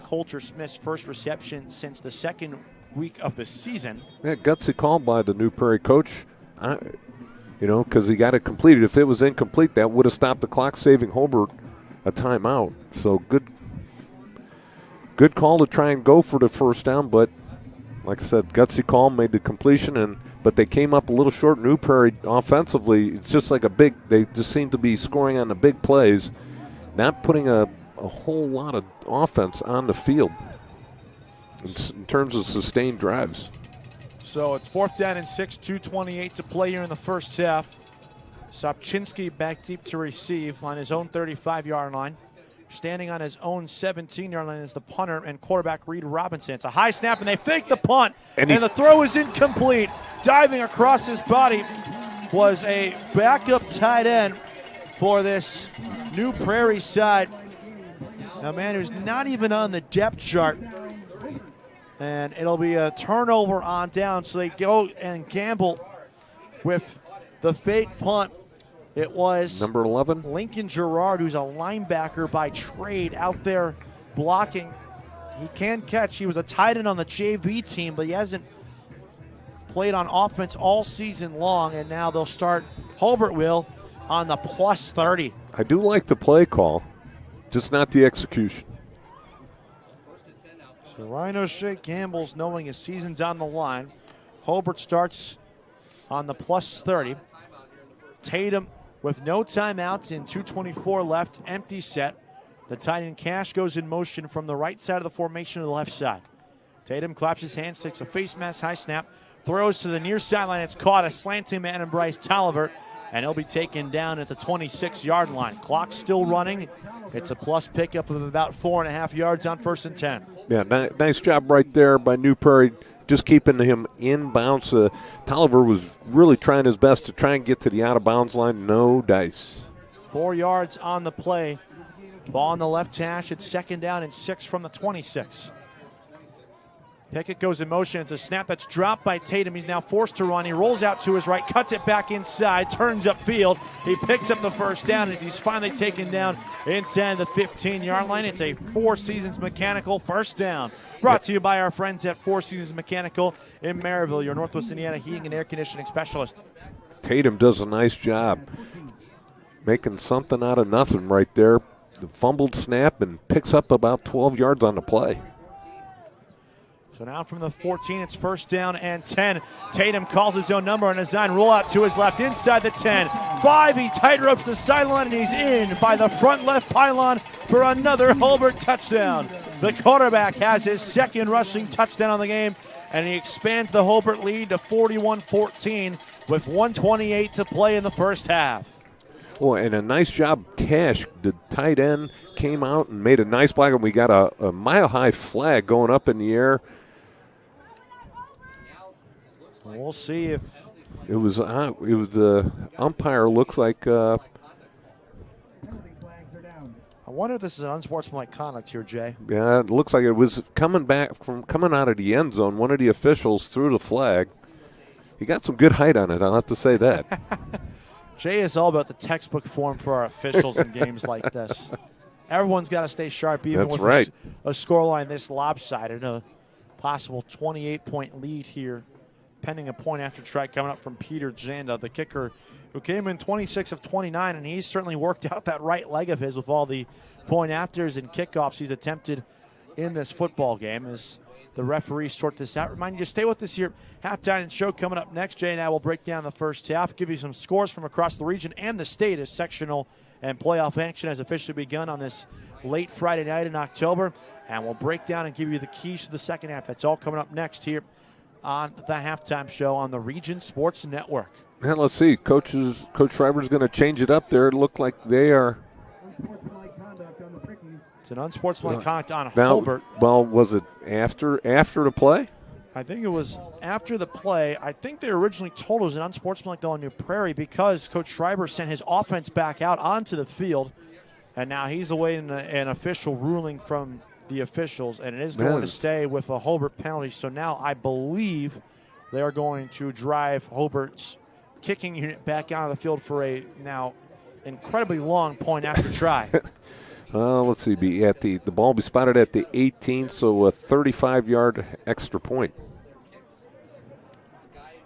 Coulter Smith's first reception since the second week of the season. Yeah, gutsy call by the New Prairie coach, because he got it completed. If it was incomplete, that would have stopped the clock, saving Hobart a timeout. So good call to try and go for the first down, but like I said, gutsy call, made the completion, but they came up a little short. New Prairie offensively, it's just like they just seem to be scoring on the big plays, not putting a whole lot of offense on the field in terms of sustained drives. So it's 4th down and 6, 2:28 to play here in the first half. Sopchinski back deep to receive on his own 35-yard line. Standing on his own 17-yard line is the punter and quarterback Reed Robinson. It's a high snap, and they fake the punt, and the throw is incomplete. Diving across his body was a backup tight end for this New Prairie side. A man who's not even on the depth chart. And it'll be a turnover on down, so they go and gamble with the fake punt. It was number 11, Lincoln Gerard, who's a linebacker by trade, out there blocking. He can catch. He was a tight end on the JV team, but he hasn't played on offense all season long, and now they'll start Hobart will on the plus 30. I do like the play call, just not the execution. So Ryan O'Shea gambles knowing his season's on the line. Hobart starts on the plus 30. Tatum with no timeouts and 2:24 left, empty set. The tight end Cash goes in motion from the right side of the formation to the left side. Tatum claps his hands, takes a face mask, high snap, throws to the near sideline. It's caught, a slanting man and Bryce Tolliver, and he'll be taken down at the 26-yard line. Clock still running. It's a plus pickup of about 4.5 yards on 1st and 10. Yeah, nice job right there by New Prairie, just keeping him in bounds. Tolliver was really trying his best to try and get to the out-of-bounds line. No dice. 4 yards on the play. Ball on the left hash. It's 2nd down and 6 from the 26. Pickett goes in motion. It's a snap that's dropped by Tatum. He's now forced to run. He rolls out to his right, cuts it back inside, turns upfield. He picks up the first down as he's finally taken down inside the 15-yard line. It's a Four Seasons Mechanical first down. Brought to you by our friends at Four Seasons Mechanical in Maryville, your Northwest Indiana heating and air conditioning specialist. Tatum does a nice job making something out of nothing right there. The fumbled snap and picks up about 12 yards on the play. So now from the 14, it's first down and 10. Tatum calls his own number on a design rollout to his left inside the 10. 5, he tight ropes the sideline, and he's in by the front left pylon for another Hobart touchdown. The quarterback has his second rushing touchdown on the game, and he expands the Hobart lead to 41-14 with 1:28 to play in the first half. Oh, and a nice job, Cash, the tight end, came out and made a nice block, and we got a mile-high flag going up in the air. We'll see if it was the umpire looks like. I wonder if this is an unsportsmanlike conduct here, Jay. Yeah, it looks like it was coming out of the end zone. One of the officials threw the flag. He got some good height on it, I'll have to say that. Jay is all about the textbook form for our officials in games like this. Everyone's got to stay sharp, even That's with right. a scoreline this lopsided. A possible 28-point lead here, pending a point after try coming up from Peter Janda, the kicker, who came in 26 of 29, and he's certainly worked out that right leg of his with all the point afters and kickoffs he's attempted in this football game. As the referees sort this out, remind you to stay with us here. Halftime show coming up next. Jay and I will break down the first half, give you some scores from across the region and the state as sectional and playoff action has officially begun on this late Friday night in October. And we'll break down and give you the keys to the second half. That's all coming up next here on the halftime show on the Region Sports Network. And let's see, Coach Schreiber's going to change it up there. It looked like they are. It's an unsportsmanlike conduct on Now, Hobart. well, was it after the play? I think it was after the play. I think they originally told it was an unsportsmanlike on New Prairie because Coach Schreiber sent his offense back out onto the field, and now he's awaiting an official ruling from the officials, and it is going to stay with a Hobart penalty. So now I believe they are going to drive Hobart's kicking unit back out of the field for a now incredibly long point after try. Let's see, the ball will be spotted at the 18, so a 35-yard extra point.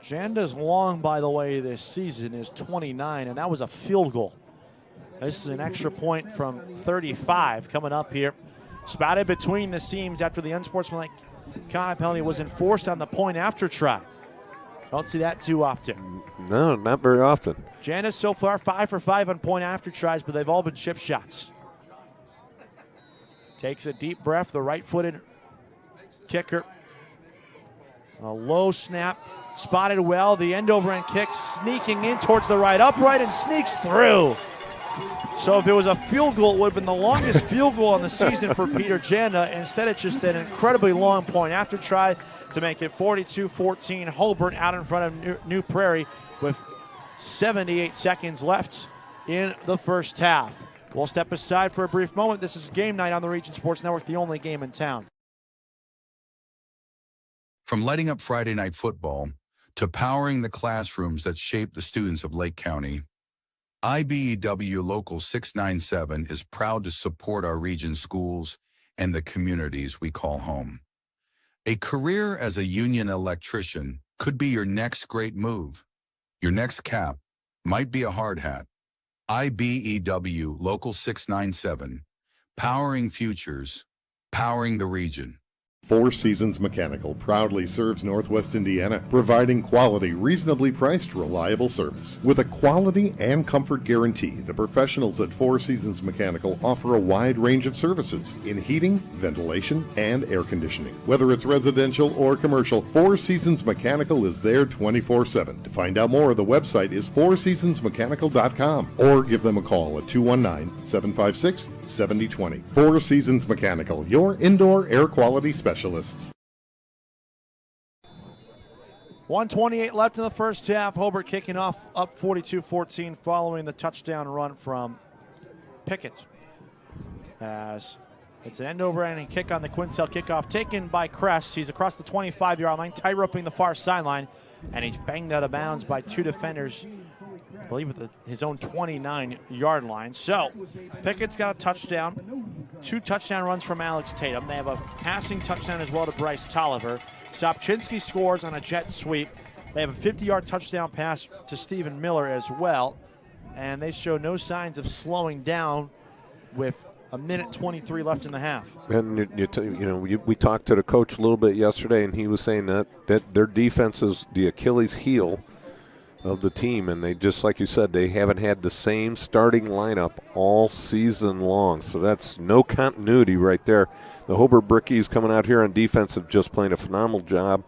Janda's long, by the way, this season is 29, and that was a field goal. This is an extra point from 35 coming up here. Spotted between the seams after the unsportsmanlike conduct penalty was enforced on the point after try. Don't see that too often. No, not very often. Janda's so far 5 for 5 on point after tries, but they've all been chip shots. Takes a deep breath, the right-footed kicker. A low snap, spotted well. The end over end kick sneaking in towards the right upright and sneaks through. So if it was a field goal, it would have been the longest field goal on the season for Peter Janda. Instead, it's just an incredibly long point after try to make it 42-14. Hobart out in front of New Prairie with 78 seconds left in the first half. We'll step aside for a brief moment. This is Game Night on the Region Sports Network, the only game in town. From lighting up Friday night football to powering the classrooms that shape the students of Lake County, IBEW Local 697 is proud to support our region schools and the communities we call home. A career as a union electrician could be your next great move. Your next cap might be a hard hat. IBEW Local 697, powering futures, powering the region. Four Seasons Mechanical proudly serves Northwest Indiana, providing quality, reasonably priced, reliable service. With a quality and comfort guarantee, the professionals at Four Seasons Mechanical offer a wide range of services in heating, ventilation, and air conditioning. Whether it's residential or commercial, Four Seasons Mechanical is there 24/7. To find out more, the website is fourseasonsmechanical.com or give them a call at 219-756-7020. Four Seasons Mechanical, your indoor air quality specialists. 1:28 left in the first half. Hobart kicking off up 42-14 following the touchdown run from Pickett. As It's an end-over-ending kick on the Quintel kickoff taken by Kress. He's across the 25-yard line, tie-roping the far sideline, and he's banged out of bounds by two defenders, I believe at his own 29-yard line. So Pickett's got a touchdown, 2 touchdown runs from Alex Tatum. They have a passing touchdown as well to Bryce Tolliver. Sopchinski scores on a jet sweep. They have a 50-yard touchdown pass to Stephen Miller as well, and they show no signs of slowing down with a minute 23 left in the half. And we talked to the coach a little bit yesterday, and he was saying that their defense is the Achilles heel of the team, and they, just like you said, they haven't had the same starting lineup all season long. So that's no continuity right there. The Hobart Brickies coming out here on defense have just playing a phenomenal job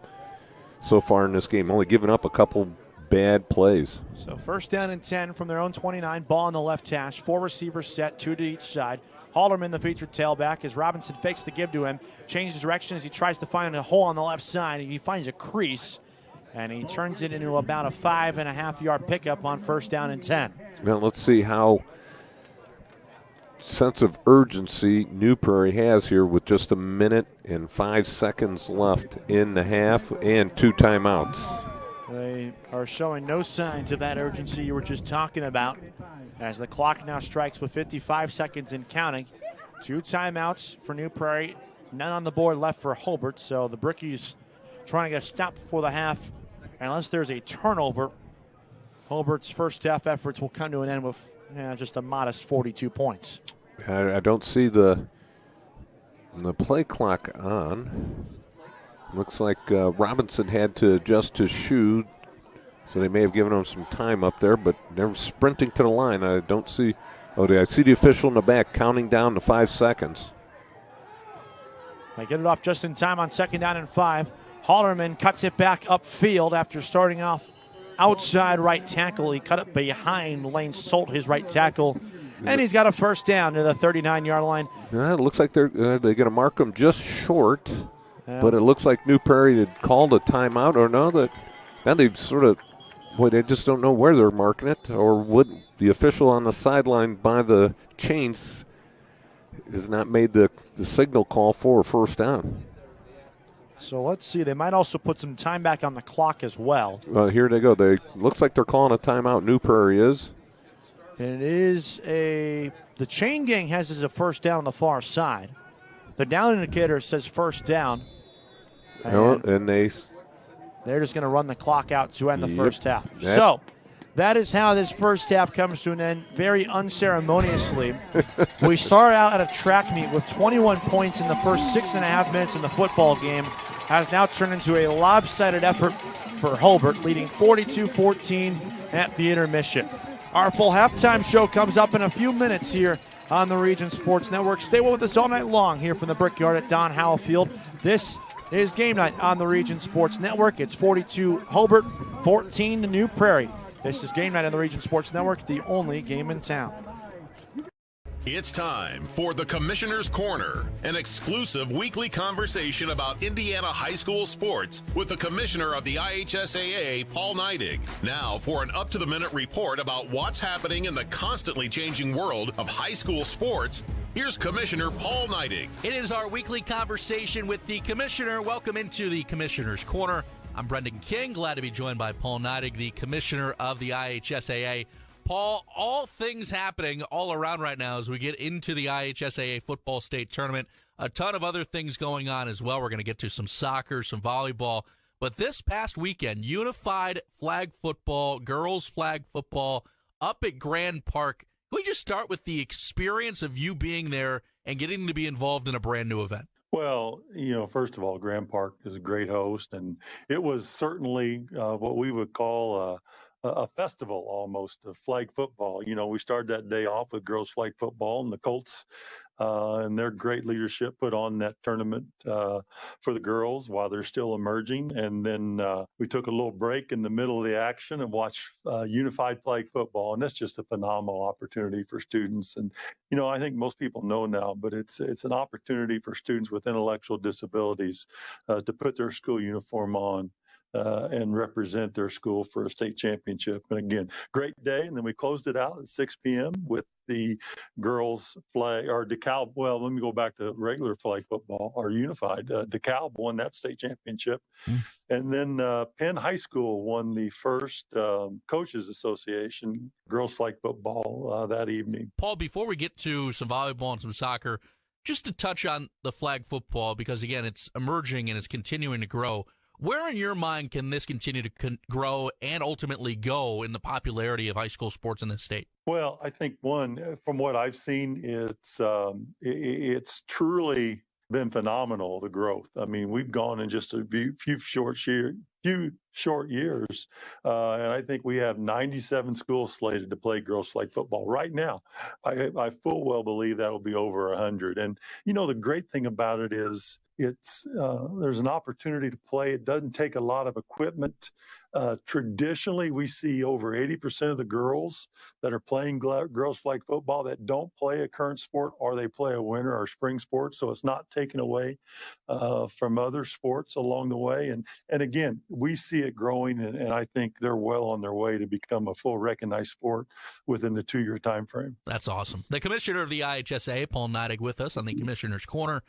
so far in this game, only giving up a couple bad plays. So first down and 10 from their own 29, ball on the left hash, 4 receivers set, 2 to each side. Halderman, the featured tailback, as Robinson fakes the give to him, changes direction as he tries to find a hole on the left side. He finds a crease, and he turns it into about a 5.5-yard pickup on first down and 10. Now let's see how sense of urgency New Prairie has here with just a minute and 5 seconds left in the half and 2 timeouts. They are showing no signs of that urgency you were just talking about, as the clock now strikes with 55 seconds and counting. 2 timeouts for New Prairie, none on the board left for Hobart, so the Brickies trying to get a stop before the half. Unless there's a turnover, Hobart's first half efforts will come to an end with just a modest 42 points. I don't see the play clock on. Looks like Robinson had to adjust his shoe, so they may have given him some time up there, but they're sprinting to the line. I don't see – I see the official in the back counting down to 5 seconds. They get it off just in time on second down and 5. Halderman cuts it back upfield after starting off outside right tackle. He cut it behind Lane Solt, his right tackle, and he's got a first down to the 39-yard line. Yeah, it looks like they're going to mark him just short. But it looks like New Prairie had called a timeout, or no, now they sort of, they just don't know where they're marking it, or would the official on the sideline by the chains has not made the signal call for first down. So let's see. They might also put some time back on the clock as well. Here they go. Looks like they're calling a timeout. New Prairie is. And it is the chain gang has as a first down on the far side. The down indicator says first down. And they're just going to run the clock out to end the first half. So that is how this first half comes to an end, very unceremoniously. We start out at a track meet with 21 points in the first 6.5 minutes in the football game. Has now turned into a lopsided effort for Hobart, leading 42-14 at the intermission. Our full halftime show comes up in a few minutes here on the Region Sports Network. Stay with us all night long here from the Brickyard at Don Howell Field. This is Game Night on the Region Sports Network. It's 42 Hobart, 14 to New Prairie. This is Game Night on the Region Sports Network, the only game in town. It's time for the Commissioner's Corner, an exclusive weekly conversation about Indiana high school sports with the Commissioner of the IHSAA, Paul Neidig. Now for an up-to-the-minute report about what's happening in the constantly changing world of high school sports, here's Commissioner Paul Neidig. It is our weekly conversation with the Commissioner. Welcome into the Commissioner's Corner. I'm Brendan King, glad to be joined by Paul Neidig, the Commissioner of the IHSAA. Paul, all things happening all around right now as we get into the IHSAA football state tournament. A ton of other things going on as well. We're going to get to some soccer, some volleyball. But this past weekend, unified flag football, girls flag football up at Grand Park. Can we just start with the experience of you being there and getting to be involved in a brand new event? Well, first of all, Grand Park is a great host, and it was certainly what we would call a festival almost of flag football. We started that day off with girls flag football, and the Colts and their great leadership put on that tournament for the girls while they're still emerging. And then we took a little break in the middle of the action and watched unified flag football. And that's just a phenomenal opportunity for students. And, I think most people know now, but it's an opportunity for students with intellectual disabilities to put their school uniform on. and represent their school for a state championship. And again, great day. And then we closed it out at 6 p.m. with the girls flag or DeKalb. Well, let me go back to regular flag football or unified. DeKalb won that state championship. And then Penn High School won the first Coaches Association girls flag football that evening. Paul, before we get to some volleyball and some soccer, just to touch on the flag football, because, again, it's emerging and it's continuing to grow. Where in your mind can this continue to grow and ultimately go in the popularity of high school sports in this state? Well, I think from what I've seen, it's truly been phenomenal, the growth. I mean, we've gone in just a few short years, and I think we have 97 schools slated to play girls flag football right now. I full well believe that will be over 100. And the great thing about it is there's an opportunity to play. It doesn't take a lot of equipment. Traditionally, we see over 80% of the girls that are playing girls flag football that don't play a current sport, or they play a winter or spring sport. So it's not taken away from other sports along the way. And again, we see it growing, and I think they're well on their way to become a full recognized sport within the 2-year time frame. That's awesome. The commissioner of the IHSA, Paul Neidig, with us on the Commissioner's Corner.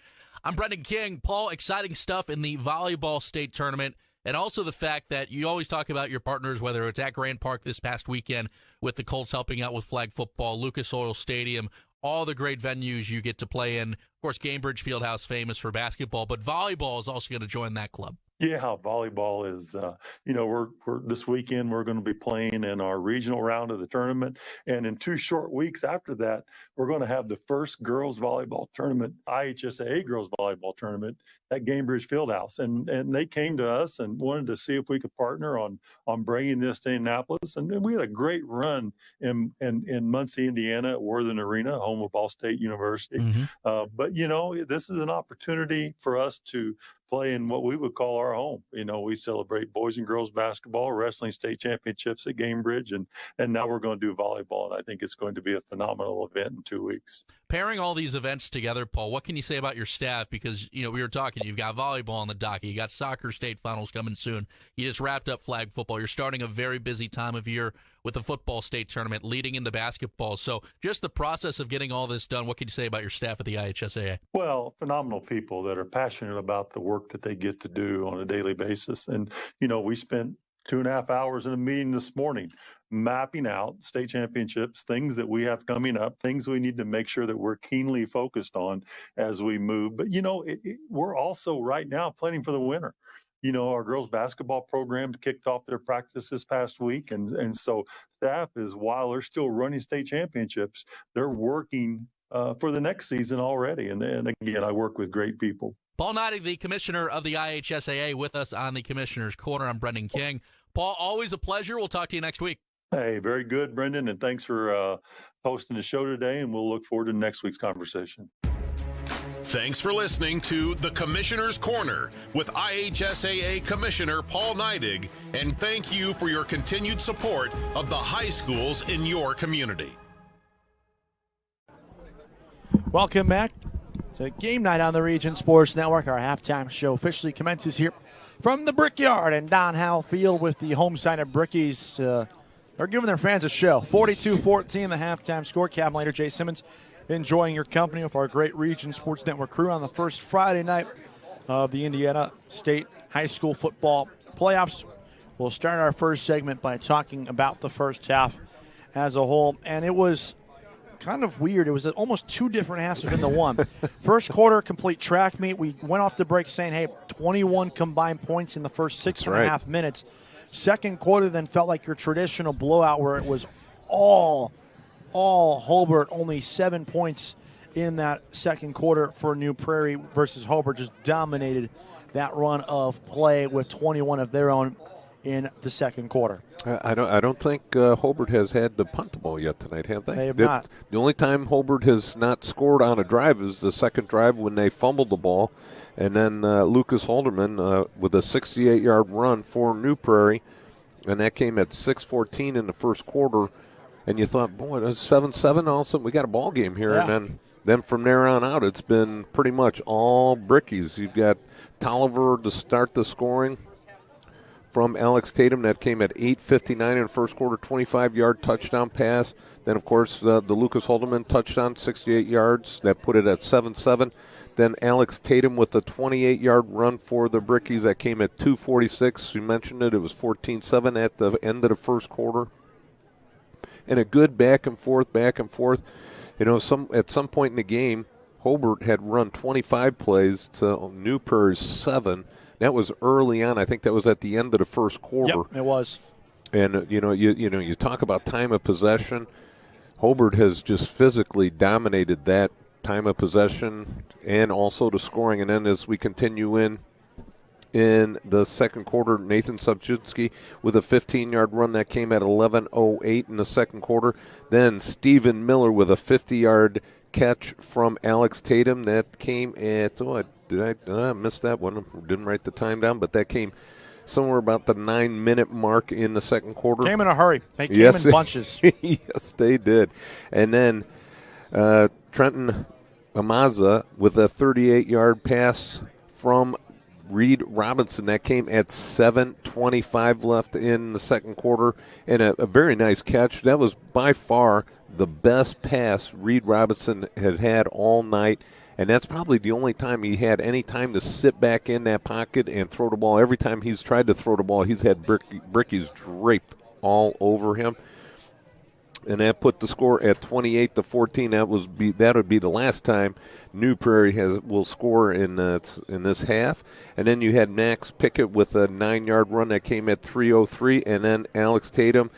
I'm Brendan King. Paul, exciting stuff in the volleyball state tournament, and also the fact that you always talk about your partners, whether it's at Grand Park this past weekend with the Colts helping out with flag football, Lucas Oil Stadium, all the great venues you get to play in. Of course, Cambridge Fieldhouse, famous for basketball, but volleyball is also going to join that club. Yeah, volleyball is, we're this weekend we're going to be playing in our regional round of the tournament. And in 2 short weeks after that, we're going to have the first girls volleyball tournament, IHSAA girls volleyball tournament at Cambridge Fieldhouse. And they came to us and wanted to see if we could partner on bringing this to Indianapolis. And we had a great run in Muncie, Indiana at Worthing Arena, home of Ball State University. But, this is an opportunity for us to play in what we would call our home. We celebrate boys and girls basketball, wrestling state championships at Cambridge, and now we're going to do volleyball, and I think it's going to be a phenomenal event in 2 weeks. Pairing all these events together, Paul, what can you say about your staff? Because, we were talking, you've got volleyball on the docket, you got soccer state finals coming soon, you just wrapped up flag football, you're starting a very busy time of year with the football state tournament leading into basketball. So just the process of getting all this done, what can you say about your staff at the IHSAA? Well, phenomenal people that are passionate about the work that they get to do on a daily basis. And, we spent 2.5 hours in a meeting this morning mapping out state championships, things that we have coming up, things we need to make sure that we're keenly focused on as we move. But, we're also right now planning for the winter. Our girls basketball program kicked off their practice this past week. And so staff is, while they're still running state championships, they're working for the next season already. And again, I work with great people. Paul Neidig, the commissioner of the IHSAA, with us on the Commissioner's Corner. I'm Brendan King. Paul, always a pleasure. We'll talk to you next week. Hey, very good, Brendan, and thanks for hosting the show today, and we'll look forward to next week's conversation. Thanks for listening to the Commissioner's Corner with IHSAA Commissioner Paul Neidig, and thank you for your continued support of the high schools in your community. Welcome back to Game Night on the Region Sports Network. Our halftime show officially commences here from the Brickyard and Don Howe Field with the home side of Brickies. They're giving their fans a show. 42-14, the halftime score. Cab leader Jay Simmons enjoying your company with our great Region Sports Network crew on the first Friday night of the Indiana State High School Football Playoffs. We'll start our first segment by talking about the first half as a whole, and it was kind of weird. It was almost 2 different halves within the one. First quarter, complete track meet. We went off the break saying, hey, 21 combined points in the first 6.5 minutes. Second quarter then felt like your traditional blowout where it was all Hobart, only 7 points in that second quarter for New Prairie versus Hobart. Just dominated that run of play with 21 of their own in the second quarter. I don't think Hobart has had to punt the ball yet tonight, have they? They have not. The only time Hobart has not scored on a drive is the second drive when they fumbled the ball. And then Lucas Holderman with a 68-yard run for New Prairie, and that came at 6:14 in the first quarter. And you thought, boy, that's 7-7. All of a sudden, we got a ball game here. Yeah. And then from there on out, it's been pretty much all Brickies. You've got Tolliver to start the scoring from Alex Tatum. That came at 8:59 in the first quarter, 25-yard touchdown pass. Then, of course, the Lucas Holderman touchdown, 68 yards. That put it at 7-7. Then Alex Tatum with the 28-yard run for the Brickies. That came at 2:46. You mentioned it. It was 14-7 at the end of the first quarter. And a good back and forth. You know, at some point in the game, Hobart had run 25 plays to New Prairie's 7. That was early on. I think that was at the end of the first quarter. Yep, it was. And you talk about time of possession. Hobart has just physically dominated that time of possession and also the scoring. And then as we continue in the second quarter, Nathan Subchinski with a 15-yard run that came at 11:08 in the second quarter. Then Stephen Miller with a 50-yard catch from Alex Tatum that came at did I miss that one? Didn't write the time down, but that came somewhere about the 9-minute mark in the second quarter. Came in a hurry. They came in bunches. Yes, they did. And then Trenton Amaza with a 38-yard pass from Reed Robinson. That came at 7:25 left in the second quarter, and a very nice catch. That was by far the best pass Reed Robinson had all night, and that's probably the only time he had any time to sit back in that pocket and throw the ball. Every time he's tried to throw the ball, he's had brickies draped all over him. And that put the score at 28-14. That would be the last time New Prairie will score in this half. And then you had Max Pickett with a 9-yard run that came at 3:03, and then Alex Tatum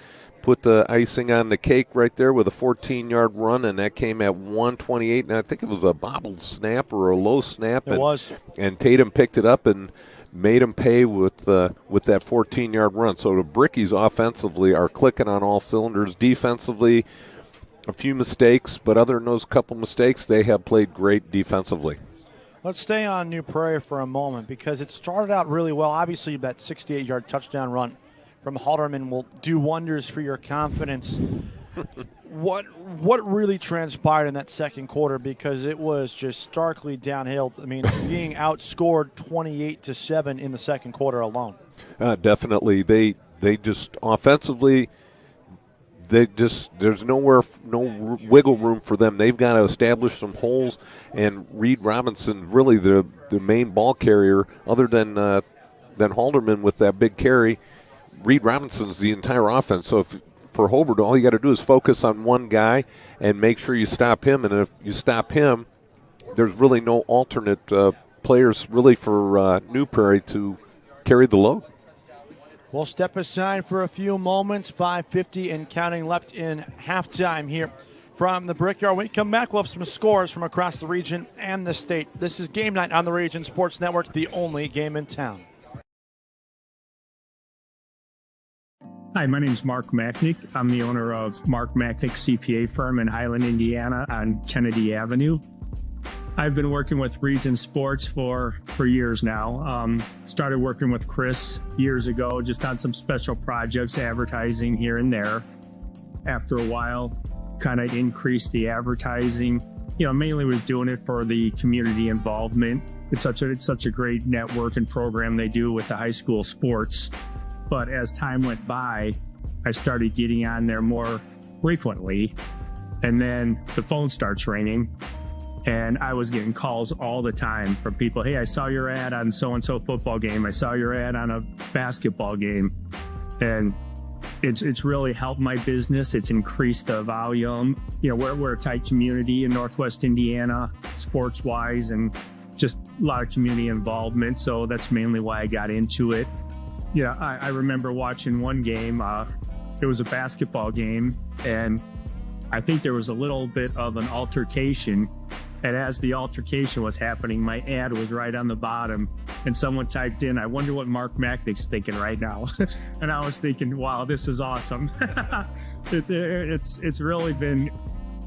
put the icing on the cake right there with a 14-yard run, and that came at 1:28. And I think it was a bobbled snap or a low snap. It was. And Tatum picked it up and made him pay with that 14-yard run. So the Brickies offensively are clicking on all cylinders. Defensively, a few mistakes, but other than those couple mistakes, they have played great defensively. Let's stay on New Prairie for a moment because it started out really well. Obviously, that 68-yard touchdown run from Halderman will do wonders for your confidence. What really transpired in that second quarter, because it was just starkly downhill. I mean, being outscored 28-7 in the second quarter alone. Definitely, they just offensively, there's no wiggle room for them. They've got to establish some holes, and Reed Robinson, really the main ball carrier, other than Halderman with that big carry. Reed Robinson's the entire offense. So for Hobart, all you got to do is focus on one guy and make sure you stop him. And if you stop him, there's really no alternate players really for New Prairie to carry the load. We'll step aside for a few moments. 5:50 and counting left in halftime here from the Brickyard. When we come back, we'll have some scores from across the region and the state. This is Game Night on the Region Sports Network, the only game in town. Hi, my name is Mark Macknick. I'm the owner of Mark Macknick CPA firm in Highland, Indiana on Kennedy Avenue. I've been working with Region Sports for years now. Started working with Chris years ago, just on some special projects, advertising here and there. After a while, kind of increased the advertising. Mainly was doing it for the community involvement. It's such a great network and program they do with the high school sports. But as time went by, I started getting on there more frequently, and then the phone starts ringing, and I was getting calls all the time from people. Hey, I saw your ad on so-and-so football game. I saw your ad on a basketball game. And it's really helped my business. It's increased the volume. We're a tight community in Northwest Indiana, sports-wise, and just a lot of community involvement. So that's mainly why I got into it. I remember watching one game. It was a basketball game, and I think there was a little bit of an altercation. And as the altercation was happening, my ad was right on the bottom, and someone typed in, "I wonder what Mark Macknick's thinking right now." And I was thinking, "Wow, this is awesome." It's really been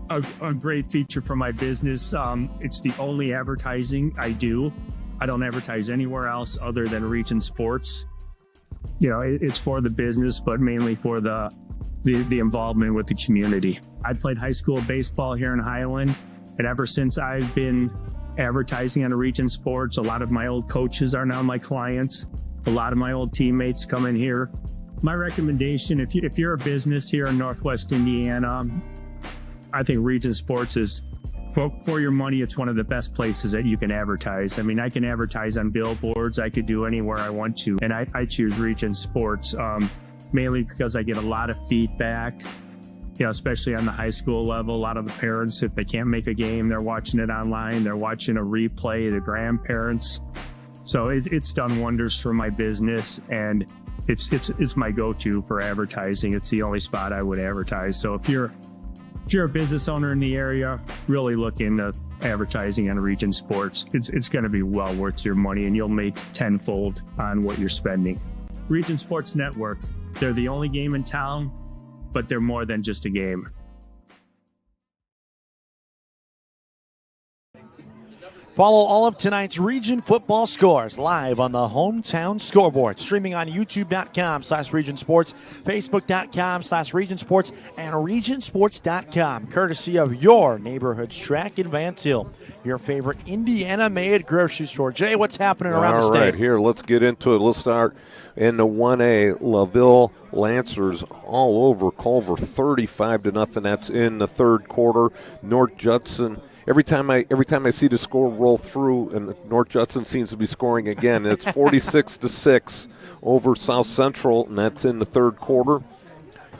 a great feature for my business. It's the only advertising I do. I don't advertise anywhere else other than Region Sports. It's for the business, but mainly for the involvement with the community. I played high school baseball here in Highland, and ever since I've been advertising on Region Sports, a lot of my old coaches are now my clients. A lot of my old teammates come in here. My recommendation, if you're a business here in Northwest Indiana, I think Region Sports is, for your money, it's one of the best places that you can advertise. I mean, I can advertise on billboards. I could do anywhere I want to. And I choose Region Sports mainly because I get a lot of feedback, especially on the high school level. A lot of the parents, if they can't make a game, they're watching it online. They're watching a replay, the grandparents. So it's done wonders for my business, and it's my go-to for advertising. It's the only spot I would advertise. So if you're a business owner in the area, really look into advertising on Region Sports. It's going to be well worth your money, and you'll make tenfold on what you're spending. Region Sports Network, they're the only game in town, but they're more than just a game. Follow all of tonight's Region football scores live on the Hometown Scoreboard, streaming on youtube.com/Region Sports, facebook.com/Region Sports, and regionsports.com, courtesy of your neighborhood's Track and Van Til, your favorite Indiana-made grocery store. Jay, what's happening around the state? All right, here, let's get into it. Let's start in the 1A. LaVille Lancers all over Culver, 35-0. That's in the third quarter. North Judson. Every time I see the score roll through, and North Judson seems to be scoring again, it's 46-6 over South Central, and that's in the third quarter.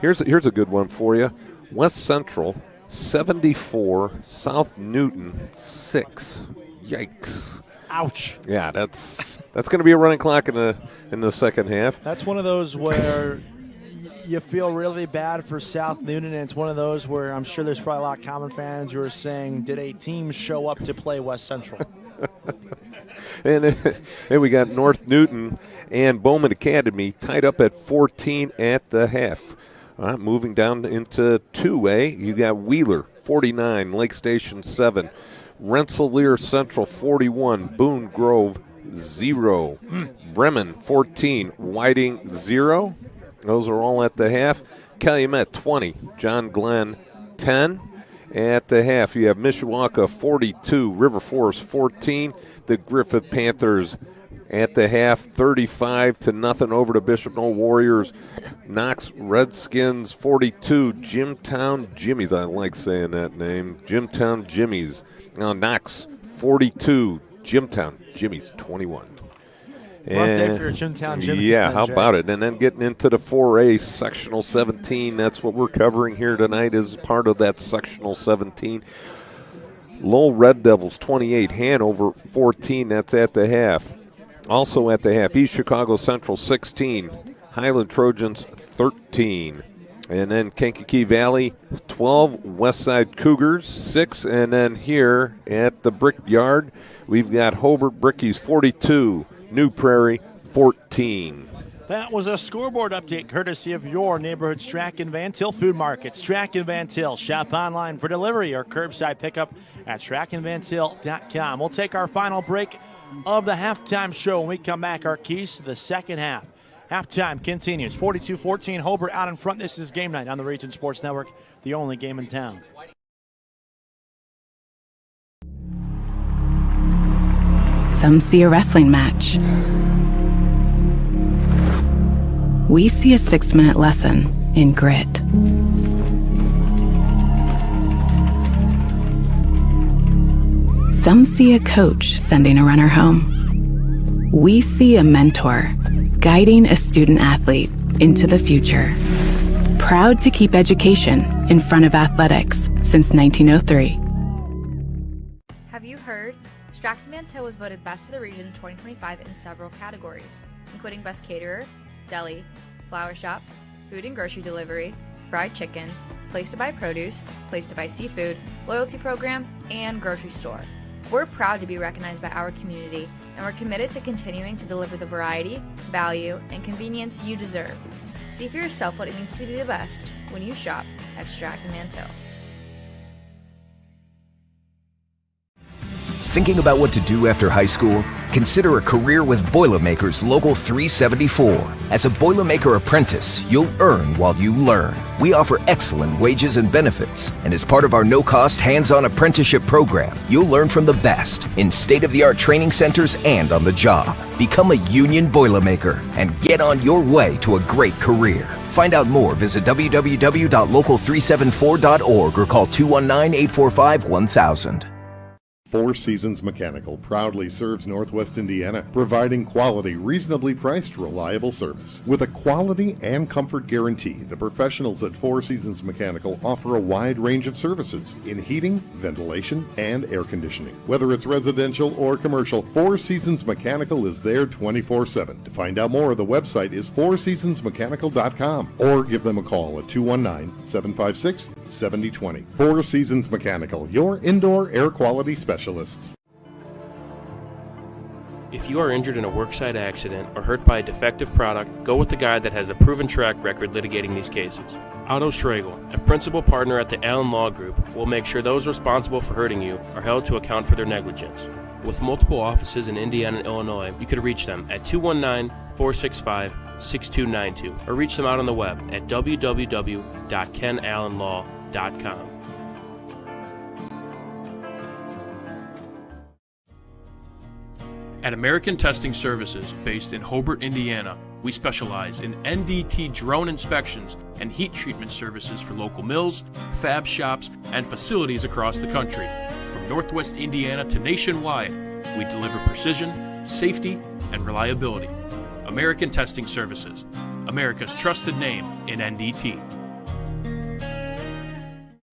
Here's a good one for you. West Central 74, South Newton 6. Yikes! Ouch! Yeah, that's going to be a running clock in the second half. That's one of those where you feel really bad for South Newton, and it's one of those where I'm sure there's probably a lot of common fans who are saying, did a team show up to play West Central? and we got North Newton and Bowman Academy tied up at 14 at the half. All right, moving down into 2A, you got Wheeler, 49, Lake Station 7, Rensselaer Central 41, Boone Grove 0, Bremen 14, Whiting 0. Those are all at the half. Calumet 20, John Glenn 10. At the half, you have Mishawaka 42, River Forest 14. The Griffith Panthers at the half, 35-0 over the Bishop Knoll Warriors. Knox Redskins 42, Jimtown Jimmies. I like saying that name, Jimtown Jimmies. Now Knox 42, Jimtown Jimmies 21. Birthday for your Jimtown Jimmies. Yeah, how about it? And then getting into the 4A Sectional 17, that's what we're covering here tonight as part of that Sectional 17. Lowell Red Devils 28, Hanover 14, that's at the half. Also at the half, East Chicago Central 16, Highland Trojans 13. And then Kankakee Valley 12, Westside Cougars 6. And then here at the Brickyard, we've got Hobart Brickies 42, New Prairie 14. That was a scoreboard update courtesy of your neighborhood's Track and Van Til Food Markets. Track and Van Til. Shop online for delivery or curbside pickup at trackandvantil.com. We'll take our final break of the halftime show. When we come back, our keys to the second half. Halftime continues. 42-14, Hobart out in front. This is Game Night on the Region Sports Network, the only game in town. Some see a wrestling match. We see a 6-minute lesson in grit. Some see a coach sending a runner home. We see a mentor guiding a student athlete into the future. Proud to keep education in front of athletics since 1903. Have you heard? Strachan Mantel was voted Best of the Region 2025 in several categories, including Best Caterer, Deli, Flower Shop, Food and Grocery Delivery, Fried Chicken, Place to Buy Produce, Place to Buy Seafood, Loyalty Program, and Grocery Store. We're proud to be recognized by our community, and we're committed to continuing to deliver the variety, value, and convenience you deserve. See for yourself what it means to be the best when you shop at Strachan Mantel. Thinking about what to do after high school? Consider a career with Boilermakers Local 374. As a Boilermaker apprentice, you'll earn while you learn. We offer excellent wages and benefits, and as part of our no-cost hands-on apprenticeship program, you'll learn from the best in state-of-the-art training centers and on the job. Become a union Boilermaker and get on your way to a great career. Find out more, visit www.local374.org or call 219-845-1000. Four Seasons Mechanical proudly serves Northwest Indiana, providing quality, reasonably priced, reliable service. With a quality and comfort guarantee, the professionals at Four Seasons Mechanical offer a wide range of services in heating, ventilation, and air conditioning. Whether it's residential or commercial, Four Seasons Mechanical is there 24/7. To find out more, the website is fourseasonsmechanical.com or give them a call at 219-756-7020. Four Seasons Mechanical, your indoor air quality specialist. If you are injured in a worksite accident or hurt by a defective product, go with the guy that has a proven track record litigating these cases. Otto Schragle, a principal partner at the Allen Law Group, will make sure those responsible for hurting you are held to account for their negligence. With multiple offices in Indiana and Illinois, you could reach them at 219-465-6292 or reach them out on the web at www.kenallenlaw.com. At American Testing Services, based in Hobart, Indiana, we specialize in NDT drone inspections and heat treatment services for local mills, fab shops, and facilities across the country. From Northwest Indiana to nationwide, we deliver precision, safety, and reliability. American Testing Services, America's trusted name in NDT.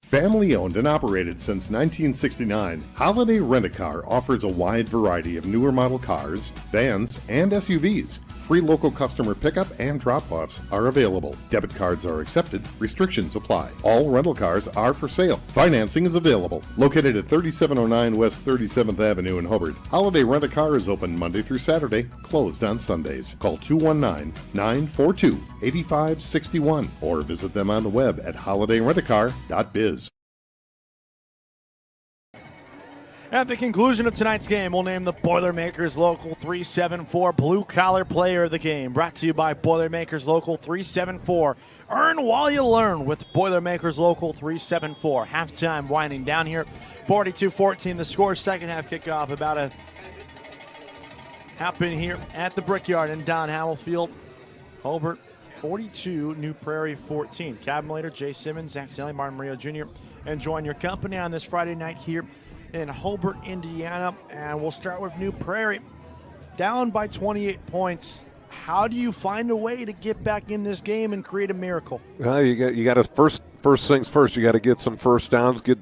Family owned and operated since 1969, Holiday Rent-A-Car offers a wide variety of newer model cars, vans, and SUVs. Free local customer pickup and drop-offs are available. Debit cards are accepted. Restrictions apply. All rental cars are for sale. Financing is available. Located at 3709 West 37th Avenue in Hobart, Holiday Rent-A-Car is open Monday through Saturday, closed on Sundays. Call 219-942-8561 or visit them on the web at holidayrentacar.biz. At the conclusion of tonight's game, we'll name the Boilermakers Local 374 Blue Collar Player of the Game. Brought to you by Boilermakers Local 374. Earn while you learn with Boilermakers Local 374. Halftime winding down here. 42-14 the score. Second half kickoff about to happen here at the Brickyard in Don Howell Field. Hobart 42, New Prairie 14. Cabin leader Jay Simmons, Zach Selly, Martin Mario Jr. enjoying your company on this Friday night here in Hobart, Indiana, and we'll start with New Prairie. Down by 28 points. How do you find a way to get back in this game and create a miracle? You got to first things first. You got to get some first downs, get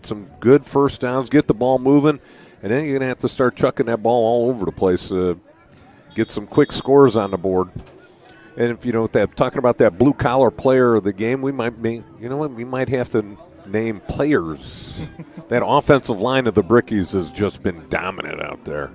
some good first downs, get the ball moving, and then you're gonna have to start chucking that ball all over the place. Get some quick scores on the board. And if talking about that blue collar player of the game, we might have to name players. That offensive line of the Brickies has just been dominant out there.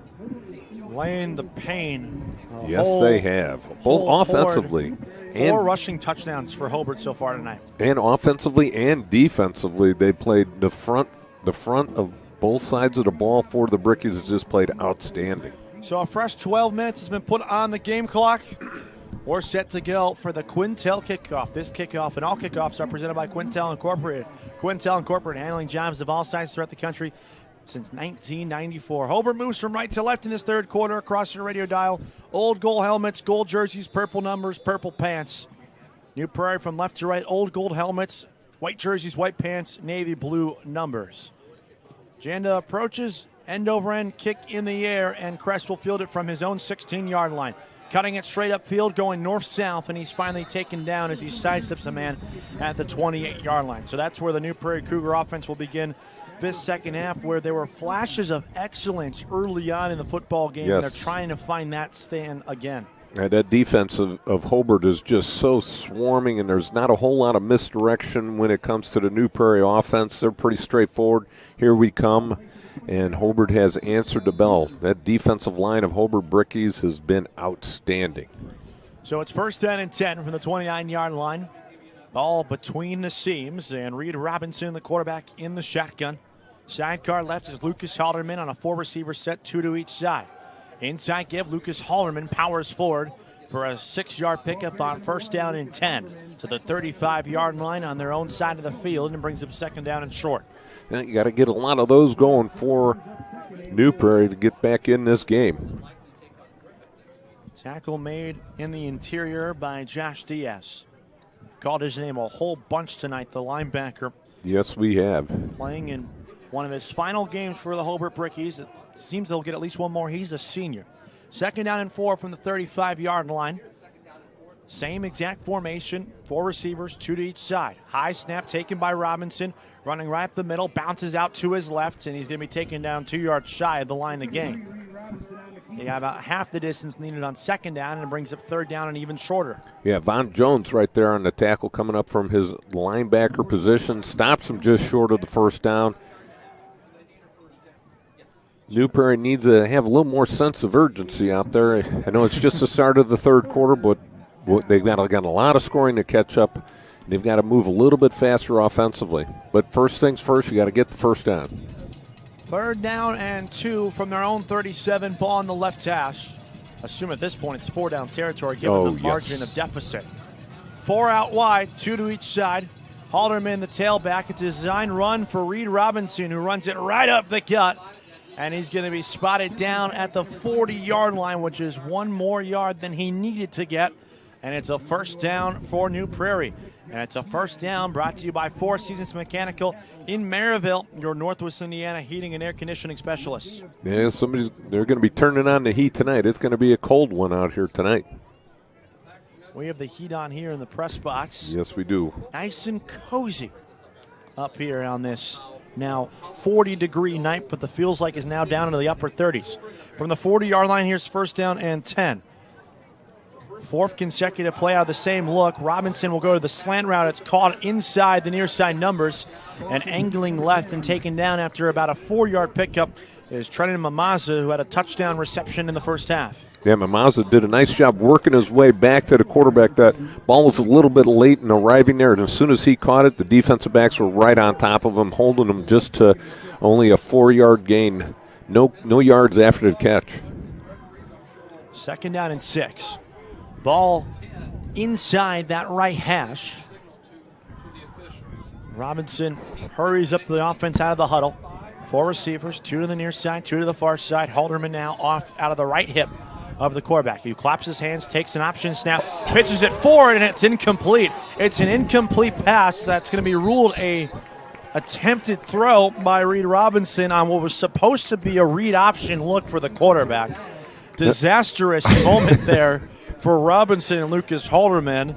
Laying the pain. Yes, they have. Both offensively. And 4 rushing touchdowns for Hobart so far tonight. And offensively and defensively, they played the front of both sides of the ball for the Brickies has just played outstanding. So a fresh 12 minutes has been put on the game clock. We're set to go for the Quintel kickoff. This kickoff and all kickoffs are presented by Quintel Incorporated. Quintel Incorporated, handling jobs of all sizes throughout the country since 1994. Hobart moves from right to left in this third quarter across your radio dial. Old gold helmets, gold jerseys, purple numbers, purple pants. New Prairie from left to right, old gold helmets, white jerseys, white pants, navy blue numbers. Janda approaches, end over end, kick in the air, and Crest will field it from his own 16-yard line. Cutting it straight upfield, going north-south, and he's finally taken down as he sidesteps a man at the 28-yard line. So that's where the New Prairie Cougar offense will begin this second half, where there were flashes of excellence early on in the football game, and they're trying to find that stand again. And that defense of Hobart is just so swarming, and there's not a whole lot of misdirection when it comes to the New Prairie offense. They're pretty straightforward. Here we come. And Hobart has answered the bell. That defensive line of Hobart Brickies has been outstanding. So it's first down and 10 from the 29-yard line. Ball between the seams, and Reed Robinson, the quarterback, in the shotgun. Sidecar left is Lucas Halderman on a 4-receiver set, 2 to each side. Inside give, Lucas Halderman powers forward for a 6-yard pickup on first down and 10 to the 35-yard line on their own side of the field and brings up second down and short. You got to get a lot of those going for New Prairie to get back in this game. Tackle made in the interior by Josh Diaz. Called his name a whole bunch tonight, the linebacker. Yes, we have. Playing in one of his final games for the Hobart Brickies. It seems they'll get at least one more. He's a senior. Second down and 4 from the 35-yard line. Same exact formation, 4 receivers, 2 to each side. High snap taken by Robinson, running right up the middle, bounces out to his left, and he's going to be taken down 2 yards shy of the line of game. He got about half the distance needed on second down, and it brings up third down and even shorter. Yeah, Von Jones right there on the tackle coming up from his linebacker position. Stops him just short of the first down. New Prairie needs to have a little more sense of urgency out there. I know it's just the start of the third quarter, but they've got a lot of scoring to catch up. They've got to move a little bit faster offensively. But first things first, you got to get the first down. Third down and 2 from their own 37, ball on the left hash. Assume at this point it's 4 down territory given the margin of deficit. 4 out wide, 2 to each side. Halderman, the tailback. It's a design run for Reed Robinson, who runs it right up the gut. And he's going to be spotted down at the 40-yard line, which is 1 more yard than he needed to get. And it's a first down for New Prairie. And it's a first down brought to you by Four Seasons Mechanical in Maryville, your Northwest Indiana heating and air conditioning specialists. Yeah, they're going to be turning on the heat tonight. It's going to be a cold one out here tonight. We have the heat on here in the press box. Yes, we do. Nice and cozy up here on this now 40-degree night, but the feels like is now down into the upper 30s. From the 40-yard line, here's first down and 10. 4th consecutive play out of the same look. Robinson will go to the slant route. It's caught inside the near side numbers and angling left and taken down after about a 4-yard pickup is Trenton Mamaza, who had a touchdown reception in the first half. Yeah, Mamaza did a nice job working his way back to the quarterback. That ball was a little bit late in arriving there, and as soon as he caught it, the defensive backs were right on top of him, holding him just to only a 4-yard gain. No yards after the catch. Second down and 6. Ball inside that right hash. Robinson hurries up the offense out of the huddle. 4 receivers, 2 to the near side, 2 to the far side. Halderman now off out of the right hip of the quarterback. He claps his hands, takes an option snap, pitches it forward, and it's incomplete. It's an incomplete pass that's going to be ruled a attempted throw by Reed Robinson on what was supposed to be a read option look for the quarterback. Disastrous moment there for Robinson and Lucas Halderman.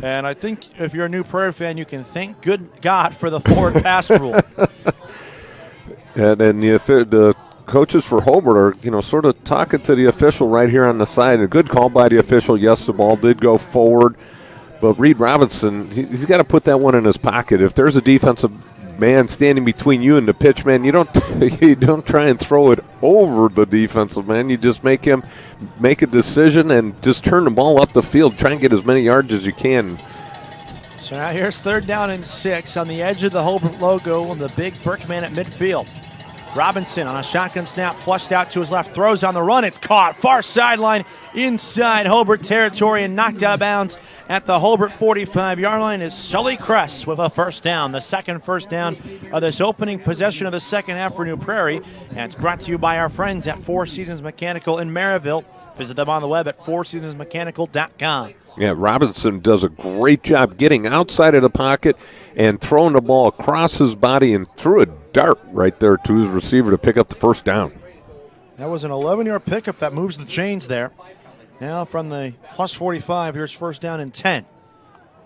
And I think if you're a New Prairie fan, you can thank good God for the forward pass rule. And then the coaches for Hobart are, sort of talking to the official right here on the side. A good call by the official. Yes, the ball did go forward. But Reed Robinson, he's got to put that one in his pocket. If there's a defensive man standing between you and the pitch man, you don't try and throw it over the defensive man. You just make him make a decision and just turn the ball up the field. Try and get as many yards as you can. So now here's third down and 6 on the edge of the Hobart logo and the big Berkman at midfield. Robinson on a shotgun snap, flushed out to his left, throws on the run. It's caught far sideline inside Hobart territory and knocked out of bounds at the Hobart 45-yard line is Sully Kress with a first down, the second first down of this opening possession of the second half for New Prairie. And it's brought to you by our friends at Four Seasons Mechanical in Maryville. Visit them on the web at fourseasonsmechanical.com. Yeah, Robinson does a great job getting outside of the pocket and throwing the ball across his body and threw a dart right there to his receiver to pick up the first down. That was an 11-yard pickup that moves the chains there. Now from the plus 45, here's first down and 10.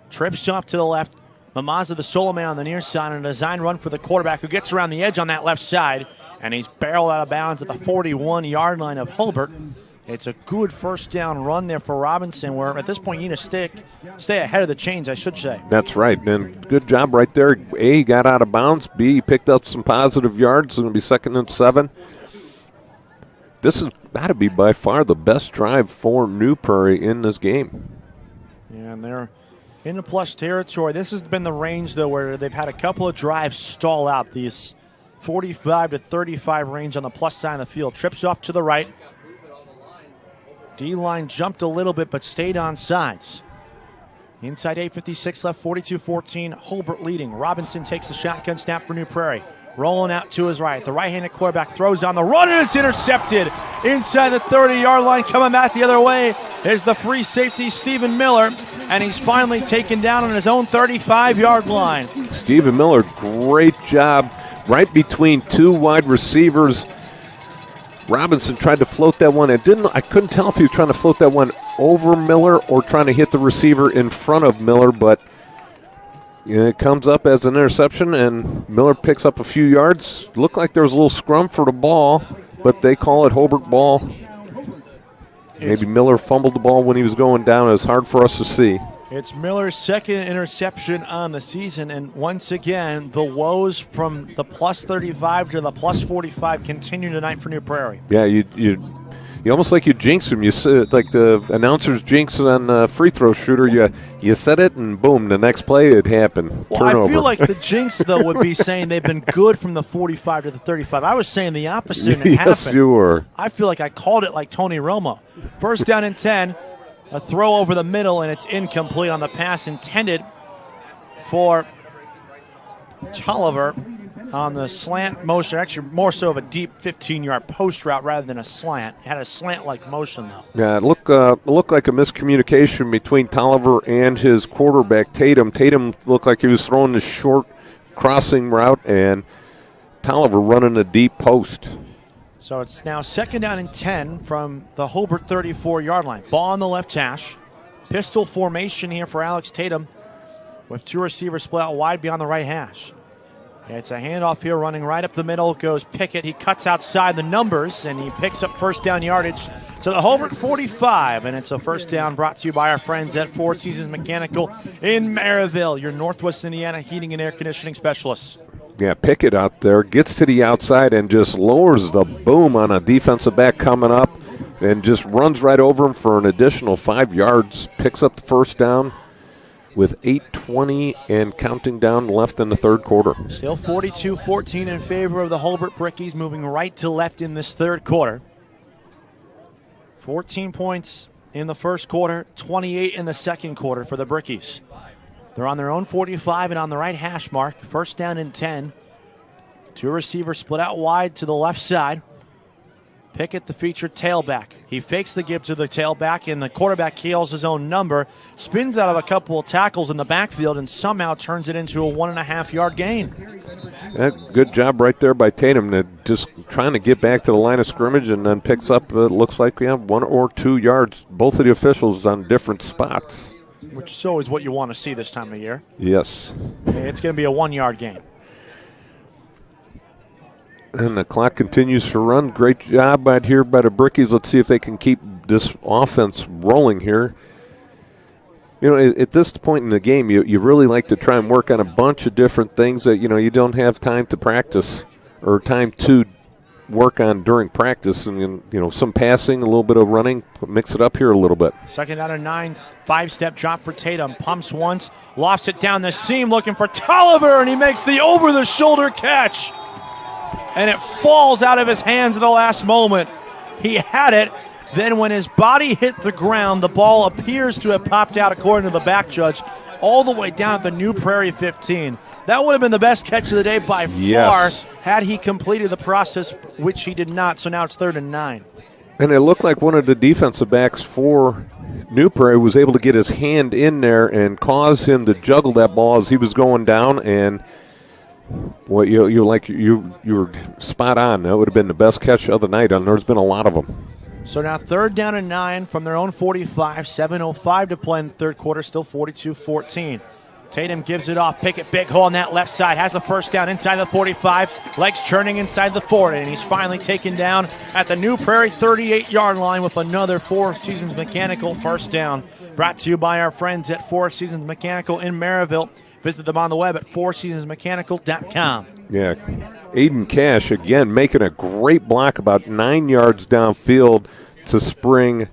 Trips off to the left. Mamaza, the solo man on the near side, and a design run for the quarterback who gets around the edge on that left side, and he's barreled out of bounds at the 41-yard line of Hobart. It's a good first down run there for Robinson, where at this point you need to stay ahead of the chains, I should say. That's right. And good job right there. A, he got out of bounds. B, he picked up some positive yards. It's going to be 2nd and 7. This has got to be by far the best drive for New Prairie in this game. Yeah, and they're in the plus territory. This has been the range, though, where they've had a couple of drives stall out. These 45 to 35 range on the plus side of the field. Trips off to the right. D-line jumped a little bit but stayed on sides. Inside 8:56 left, 42-14. Hobart leading. Robinson takes the shotgun snap for New Prairie. Rolling out to his right. The right-handed quarterback throws on the run, and it's intercepted inside the 30-yard line. Coming back the other way is the free safety, Stephen Miller, and he's finally taken down on his own 35-yard line. Stephen Miller, great job right between two wide receivers. Robinson tried to float that one. I couldn't tell if he was trying to float that one over Miller or trying to hit the receiver in front of Miller, but it comes up as an interception, and Miller picks up a few yards. Looked like there was a little scrum for the ball, but they call it Hobart ball. Maybe Miller fumbled the ball when he was going down. It's hard for us to see. It's Miller's second interception on the season, and once again, the woes from the plus 35 to the plus 45 continue tonight for New Prairie. Yeah, you almost like you jinx him. You like the announcers jinx on a free throw shooter. You said it, and boom, the next play it happened. Well, Turnover. I feel like the jinx, though, would be saying they've been good from the 45 to the 35. I was saying the opposite, and it Yes, happened. you were. I feel like I called it like Tony Romo. First down and 10, a throw over the middle, and it's incomplete on the pass intended for Tolliver on the slant motion. Actually, more so of a deep 15-yard post route rather than a slant. It had a slant-like motion, though. Yeah, it looked like a miscommunication between Tolliver and his quarterback, Tatum. Tatum looked like he was throwing the short crossing route, and Tolliver running a deep post. So it's now second down and 10 from the Hobart 34-yard line. Ball on the left hash. Pistol formation here for Alex Tatum with two receivers split out wide beyond the right hash. It's a handoff here running right up the middle. Goes Pickett. He cuts outside the numbers, and he picks up first down yardage to the Hobart 45. And it's a first down brought to you by our friends at Four Seasons Mechanical in Maryville, your Northwest Indiana heating and air conditioning specialists. Yeah, Pickett out there gets to the outside and just lowers the boom on a defensive back coming up and just runs right over him for an additional 5 yards. Picks up the first down with 8:20 and counting down left in the third quarter. Still 42-14 in favor of the Hobart Brickies, moving right to left in this third quarter. 14 points in the first quarter, 28 in the second quarter for the Brickies. They're on their own 45 and on the right hash mark. First down and 10. Two receivers split out wide to the left side. Pickett, the featured tailback. He fakes the give to the tailback, and the quarterback keels his own number, spins out of a couple of tackles in the backfield, and somehow turns it into a 1.5-yard gain. Yeah, good job right there by Tatum, just trying to get back to the line of scrimmage, and then picks up, it looks like we have 1 or 2 yards. Both of the officials on different spots. Which is always what you want to see this time of year. Yes. It's going to be a 1-yard gain. And the clock continues to run. Great job out here by the Brickies. Let's see if they can keep this offense rolling here. You know, at this point in the game, you really like to try and work on a bunch of different things that, you don't have time to practice or time to work on during practice. And, some passing, a little bit of running, mix it up here a little bit. Second down and 9, 5-step drop for Tatum. Pumps once, lofts it down the seam looking for Tolliver, and he makes the over-the-shoulder catch. And it falls out of his hands at the last moment. He had it. Then when his body hit the ground, the ball appears to have popped out, according to the back judge, all the way down at the New Prairie 15. That would have been the best catch of the day by far had he completed the process, which he did not. So now it's 3rd and 9. And it looked like one of the defensive backs for New Prairie was able to get his hand in there and cause him to juggle that ball as he was going down. And you were spot on. That would have been the best catch of the night, and there's been a lot of them. So now 3rd down and 9 from their own 45, 7:05 to play in the third quarter, still 42-14. Tatum gives it off. Pickett, big hole on that left side, has a first down inside the 45, legs churning inside the 40, and he's finally taken down at the New Prairie 38-yard line with another Four Seasons Mechanical first down. Brought to you by our friends at Four Seasons Mechanical in Maryville. Visit them on the web at fourseasonsmechanical.com. Yeah, Aiden Cash, again, making a great block about 9 yards downfield to spring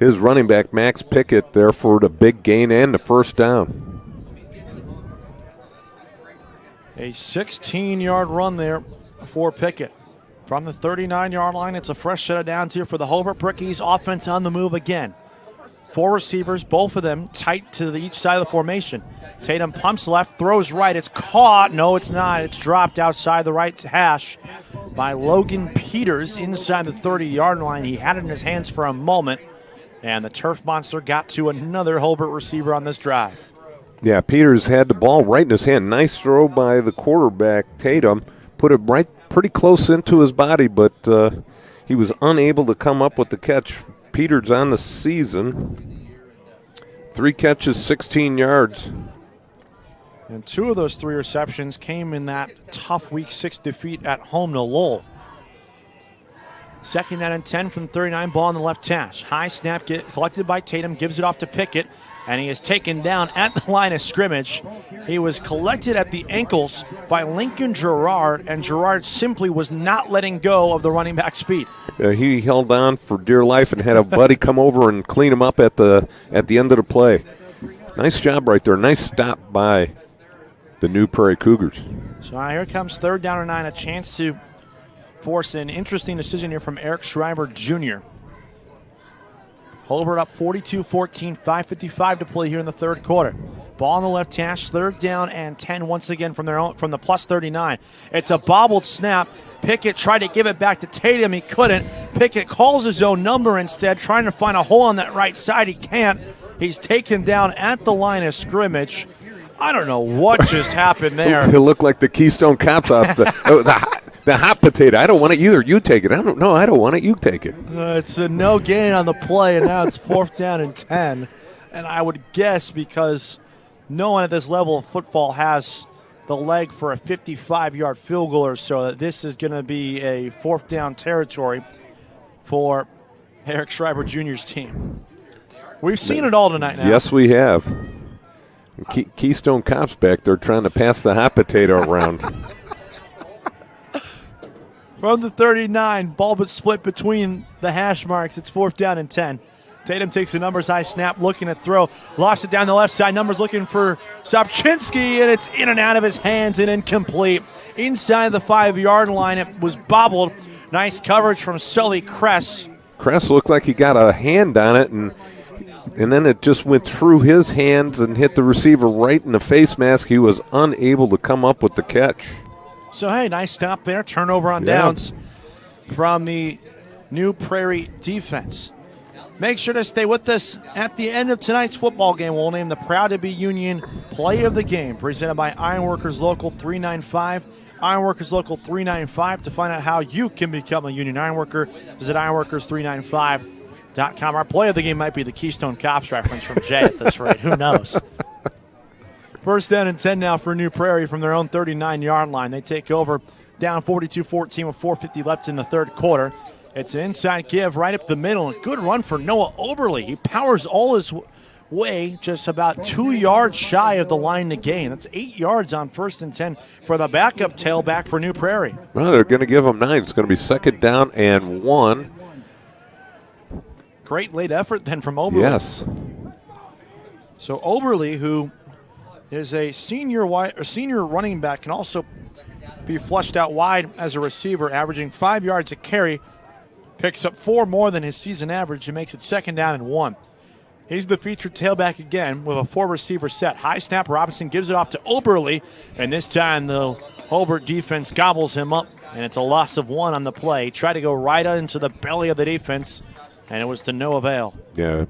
his running back, Max Pickett, there for the big gain and the first down. A 16-yard run there for Pickett. From the 39-yard line, it's a fresh set of downs here for the Hobart Brickies. Offense on the move again. 4 receivers, both of them tight to each side of the formation. Tatum pumps left, throws right. It's caught. No, it's not. It's dropped outside the right hash by Logan Peters inside the 30-yard line. He had it in his hands for a moment, and the Turf Monster got to another Hobart receiver on this drive. Yeah, Peters had the ball right in his hand. Nice throw by the quarterback, Tatum. Put it right pretty close into his body, but he was unable to come up with the catch. Peters on the season. 3 catches, 16 yards. And 2 of those 3 receptions came in that tough Week 6 defeat at home to Lowell. 2nd down and 10 from 39, ball on the left hash. High snap collected by Tatum, gives it off to Pickett, and he is taken down at the line of scrimmage. He was collected at the ankles by Lincoln Gerard, and Gerard simply was not letting go of the running back's feet. He held on for dear life and had a buddy come over and clean him up at the end of the play. Nice job right there. Nice stop by the New Prairie Cougars. So now here comes 3rd down and 9, a chance to force an interesting decision here from Eric Schreiber Jr. Hobart up 42-14, 5:55 to play here in the 3rd quarter. Ball on the left hash, 3rd down and 10 once again from the plus 39. It's a bobbled snap. Pickett tried to give it back to Tatum. He couldn't. Pickett calls his own number instead, trying to find a hole on that right side. He can't. He's taken down at the line of scrimmage. I don't know what just happened there. It looked like the Keystone Cops off the hot potato. I don't want it either. You take it. I don't want it. You take it. It's a no gain on the play, and now it's 4th down and 10. And I would guess because no one at this level of football has the leg for a 55-yard field goal or so, that this is going to be a 4th down territory for Eric Schreiber Jr.'s team. We've seen it all tonight now. Yes, we have. Keystone Cops back there trying to pass the hot potato around. From the 39, ball but split between the hash marks. It's 4th down and 10. Tatum takes the numbers high snap, looking to throw. Lost it down the left side. Numbers looking for Sobczynski, and it's in and out of his hands and incomplete. Inside the 5-yard line, it was bobbled. Nice coverage from Sully Kress. Kress looked like he got a hand on it, and then it just went through his hands and hit the receiver right in the face mask. He was unable to come up with the catch. So, hey, nice stop there. Turnover on downs from the New Prairie defense. Make sure to stay with us at the end of tonight's football game. We'll name the Proud to Be Union Play of the Game, presented by Ironworkers Local 395. Ironworkers Local 395. To find out how you can become a Union Ironworker, visit ironworkers395.com. Our play of the game might be the Keystone Cops reference from Jay at this rate. Who knows? 1st down and 10 now for New Prairie from their own 39-yard line. They take over down 42-14 with 4:50 left in the 3rd quarter. It's an inside give right up the middle. A good run for Noah Oberle. He powers all his way, just about 2 yards shy of the line to gain. That's 8 yards on 1st and 10 for the backup tailback for New Prairie. Well, they're going to give him 9. It's going to be 2nd down and 1. Great late effort then from Oberle. Yes. So Oberle, who is a senior running back, can also be flushed out wide as a receiver, averaging 5 yards a carry. Picks up 4 more than his season average and makes it 2nd down and 1. He's the featured tailback again with a 4-receiver set. High snap, Robinson gives it off to Oberle, and this time the Hobart defense gobbles him up, and it's a loss of 1 on the play. Tried to go right into the belly of the defense, and it was to no avail. Yeah,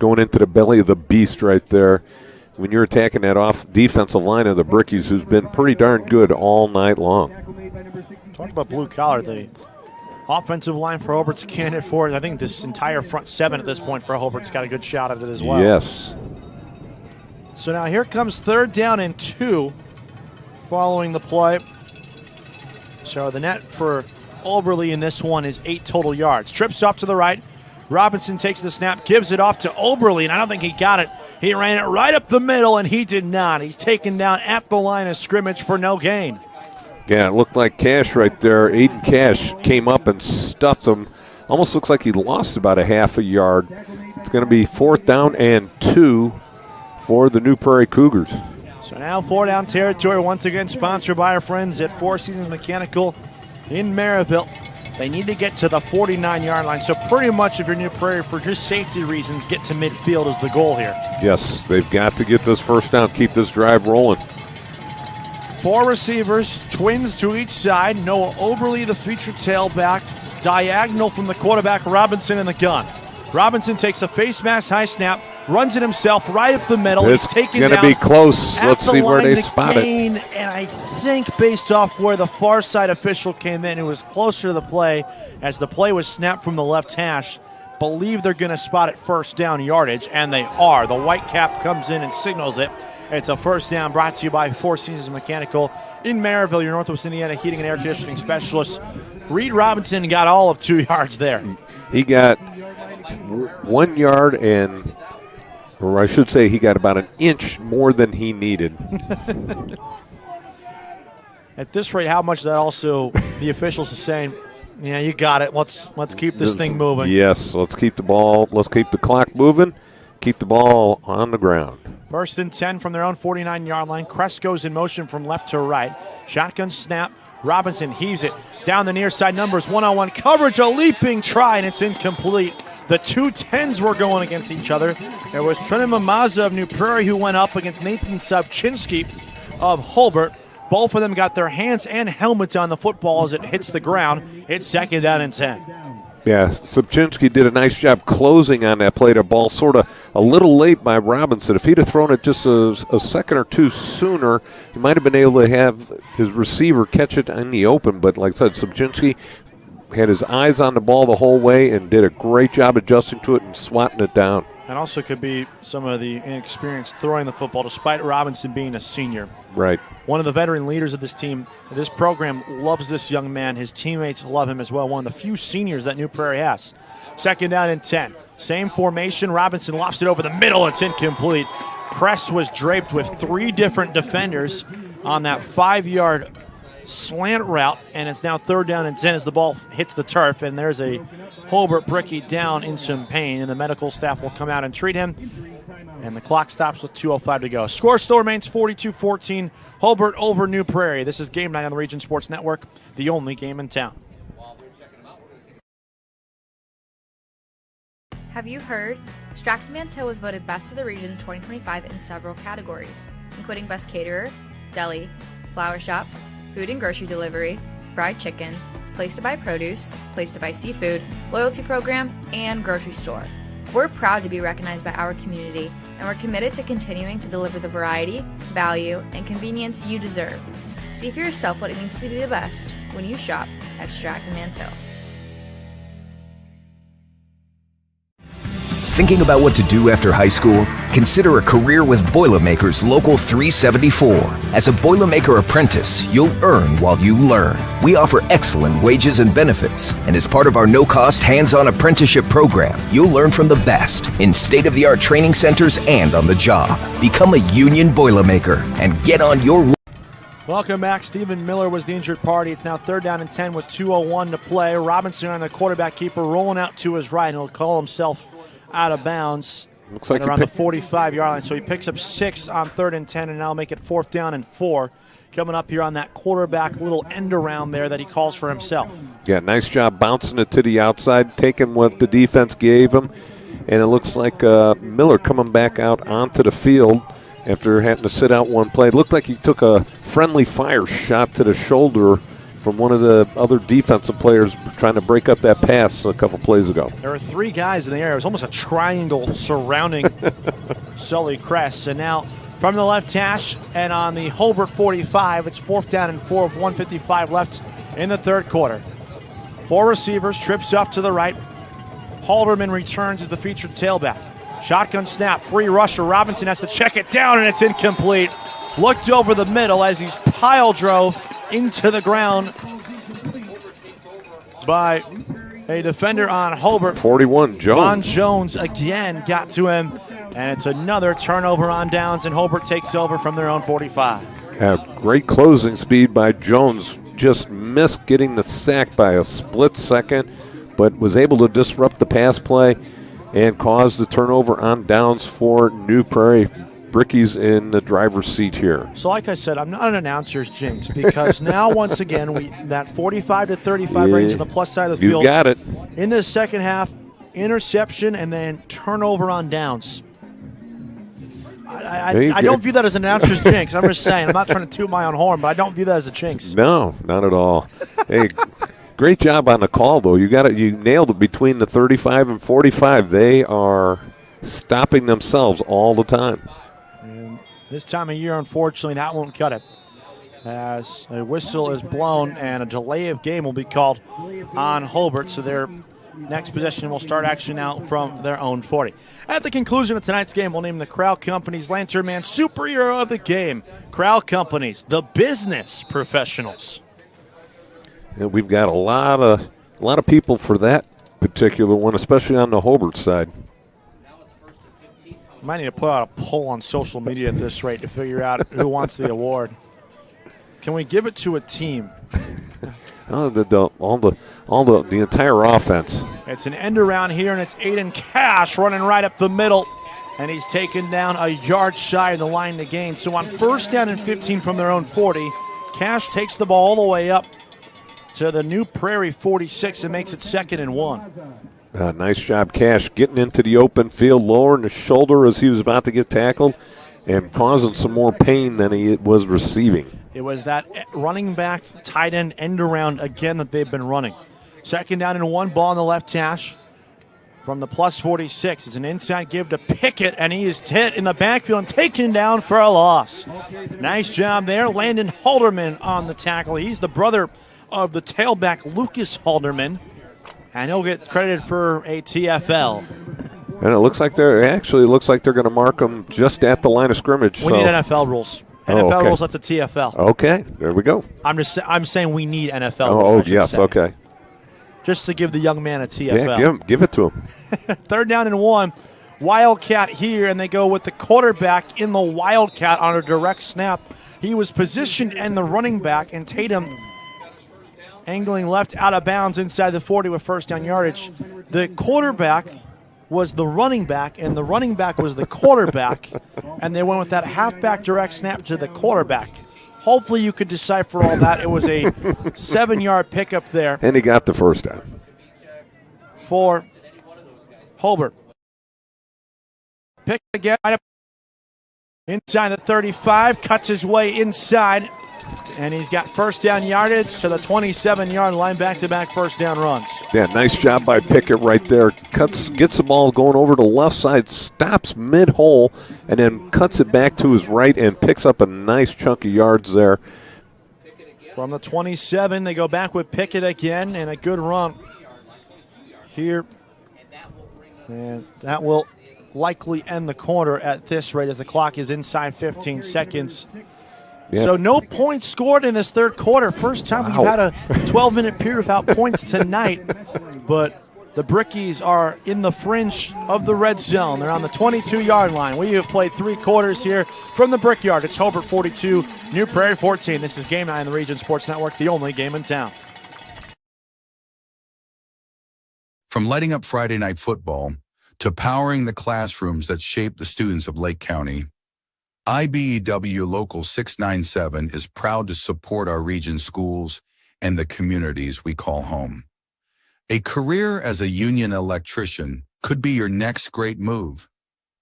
going into the belly of the beast right there. When you're attacking that off defensive line of the Brickies, who's been pretty darn good all night long. Talk about blue collar. The offensive line for Hobart's a candidate for it. I think this entire front 7 at this point for Hobart's got a good shot at it as well. Yes. So now here comes 3rd down and 2 following the play. So the net for Oberle in this one is 8 total yards. Trips off to the right. Robinson takes the snap, gives it off to Oberle, and I don't think he got it. He ran it right up the middle, and he did not. He's taken down at the line of scrimmage for no gain. Yeah, it looked like Cash right there. Aiden Cash came up and stuffed him. Almost looks like he lost about a half a yard. It's going to be 4th down and 2 for the New Prairie Cougars. So now 4 down territory, once again sponsored by our friends at Four Seasons Mechanical in Maryville. They need to get to the 49-yard line. So pretty much if you're New Prairie, for just safety reasons, get to midfield is the goal here. Yes, they've got to get this first down, keep this drive rolling. 4 receivers, twins to each side. Noah Oberly, the featured tailback, diagonal from the quarterback, Robinson in the gun. Robinson takes a face mask high snap, runs it himself right up the middle. It's He's taken going to down be close. at Let's the see where line they to spot gain, it. And I think based off where the far side official came in, who was closer to the play, as the play was snapped from the left hash, believe they're going to spot it first down yardage, and they are. The white cap comes in and signals it. It's a first down brought to you by Four Seasons Mechanical in Maryville, your Northwest Indiana heating and air conditioning specialist. Reed Robinson got all of 2 yards there. He got 1 yard and, or I should say, he got about an inch more than he needed. At this rate, how much that also the officials are saying, yeah, you got it. Let's keep this thing moving. Yes, let's keep the ball. Let's keep the clock moving. Keep the ball on the ground. First and 10 from their own 49-yard line. Crest goes in motion from left to right. Shotgun snap. Robinson heaves it down the near side. Numbers one-on-one coverage. A leaping try, and it's incomplete. The 2 10s were going against each other. It was Trenton Mamaza of New Prairie who went up against Nathan Subchinski of Hobart. Both of them got their hands and helmets on the football as it hits the ground. It's second down and 10. Yeah, Subchinski did a nice job closing on that play. The ball sort of a little late by Robinson. If he'd have thrown it just a second or two sooner, he might have been able to have his receiver catch it in the open. But like I said, Subchinski had his eyes on the ball the whole way and did a great job adjusting to it and swatting it down. And also could be some of the inexperience throwing the football, despite Robinson being a senior. Right. One of the veteran leaders of this team. This program loves this young man. His teammates love him as well. One of the few seniors that New Prairie has. Second down and 10. Same formation. Robinson lofts it over the middle. It's incomplete. Crest was draped with 3 different defenders on that 5-yard slant route, and it's now third down and 10 as the ball hits the turf, and there's a Hobart Bricky down in some pain, and the medical staff will come out and treat him, and the clock stops with 2:05 to go. Score still remains 42-14, Hobart over New Prairie. This is Game Night on the Region Sports Network, the only game in town. Have you heard? Stratford-Manteau was voted Best of the Region 2025 in several categories, including Best Caterer, Deli, Flower Shop, Food and Grocery Delivery, Fried Chicken, Place to Buy Produce, Place to Buy Seafood, Loyalty Program, and Grocery Store. We're proud to be recognized by our community, and we're committed to continuing to deliver the variety, value, and convenience you deserve. See for yourself what it means to be the best when you shop at Stratford-Manteau. Thinking about what to do after high school? Consider a career with Boilermakers Local 374. As a Boilermaker apprentice, you'll earn while you learn. We offer excellent wages and benefits, and as part of our no-cost hands-on apprenticeship program, you'll learn from the best in state-of-the-art training centers and on the job. Become a union Boilermaker and get on your Welcome back. Stephen Miller was the injured party. It's now third down and 10 with 2:01 to play. Robinson on the quarterback keeper rolling out to his right, and he'll call himself out of bounds. Looks like around the 45-yard line. So he picks up 6 on third and 10, and now make it fourth down and 4. Coming up here on that quarterback little end around there that he calls for himself. Yeah, nice job bouncing it to the outside, taking what the defense gave him. And it looks like Miller coming back out onto the field after having to sit out one play. It looked like he took a friendly fire shot to the shoulder from one of the other defensive players trying to break up that pass a couple plays ago. There are 3 guys in the air. It was almost a triangle surrounding Sully Crest. And now from the left hash and on the Hobart 45, it's fourth down and 4 with 1:55 left in the third quarter. 4 receivers, trips up to the right. Halderman returns as the featured tailback. Shotgun snap, free rusher. Robinson has to check it down, and it's incomplete. Looked over the middle as he's pile drove into the ground by a defender on Hobart. 41, Jones. Ron Jones again got to him, and it's another turnover on downs, and Hobart takes over from their own 45. Great closing speed by Jones. Just missed getting the sack by a split second, but was able to disrupt the pass play and cause the turnover on downs for New Prairie. Bricky's in the driver's seat here. So like I said, I'm not an announcer's jinx because now once again that 45 to 35 range on the plus side of the field. You got it. In the second half, interception and then turnover on downs. I don't view that as an announcer's jinx. I'm just saying. I'm not trying to toot my own horn, but I don't view that as a jinx. No, not at all. Hey, great job on the call, though. You nailed it between the 35 and 45. They are stopping themselves all the time. And this time of year, unfortunately, that won't cut it. As a whistle is blown and a delay of game will be called on Hobart, so their next possession will start action out from their own 40. At the conclusion of tonight's game, we'll name the Crowell Companies Lantern Man Superhero of the Game. Crowell Companies, the business professionals. And we've got a lot of people for that particular one, especially on the Hobart side. Might need to put out a poll on social media at this rate to figure out who wants the award. Can we give it to a team? The entire offense. It's an end around here, and it's Aiden Cash running right up the middle, and he's taken down a yard shy of the line to gain. So on first down and 15 from their own 40, Cash takes the ball all the way up to the New Prairie 46 and makes it 2nd and 1. Nice job, Cash, getting into the open field, lowering the shoulder as he was about to get tackled, and causing some more pain than he was receiving. It was that running back, tight end around again that they've been running. 2nd down and 1, ball on the left hash from the plus 46. It's an inside give to Pickett, and he is hit in the backfield and taken down for a loss. Nice job there. Landon Halderman on the tackle. He's the brother of the tailback, Lucas Halderman, and he'll get credited for a TFL. And it looks like they're going to mark him just at the line of scrimmage. We need NFL rules. NFL rules, that's a TFL. Okay, there we go. I'm saying we need NFL rules. Yes, okay. Just to give the young man a TFL. Yeah, give it to him. 3rd down and 1. Wildcat here, and they go with the quarterback in the Wildcat on a direct snap. He was positioned in the running back, and Tatum angling left out of bounds inside the 40 with first down yardage. The quarterback was the running back, and the running back was the quarterback, and they went with that halfback direct snap to the quarterback. Hopefully you could decipher all that. It was a 7-yard pickup there. And he got the first down. For Hobart. Pick again inside the 35, cuts his way inside, and he's got first down yardage to the 27-yard line, back-to-back first down runs. Yeah, nice job by Pickett right there. Gets the ball going over to the left side, stops mid-hole, and then cuts it back to his right and picks up a nice chunk of yards there. From the 27, they go back with Pickett again, and a good run here. And that will likely end the quarter at this rate as the clock is inside 15 seconds. Yeah. So no points scored in this third quarter. First time we've had a 12-minute period without points tonight. But the Brickies are in the fringe of the red zone. They're on the 22-yard line. We have played 3 quarters here from the Brickyard. It's Hobart 42, New Prairie 14. This is Game Night on the Region Sports Network, the only game in town. From lighting up Friday night football to powering the classrooms that shape the students of Lake County, IBEW Local 697 is proud to support our region's schools and the communities we call home. A career as a union electrician could be your next great move.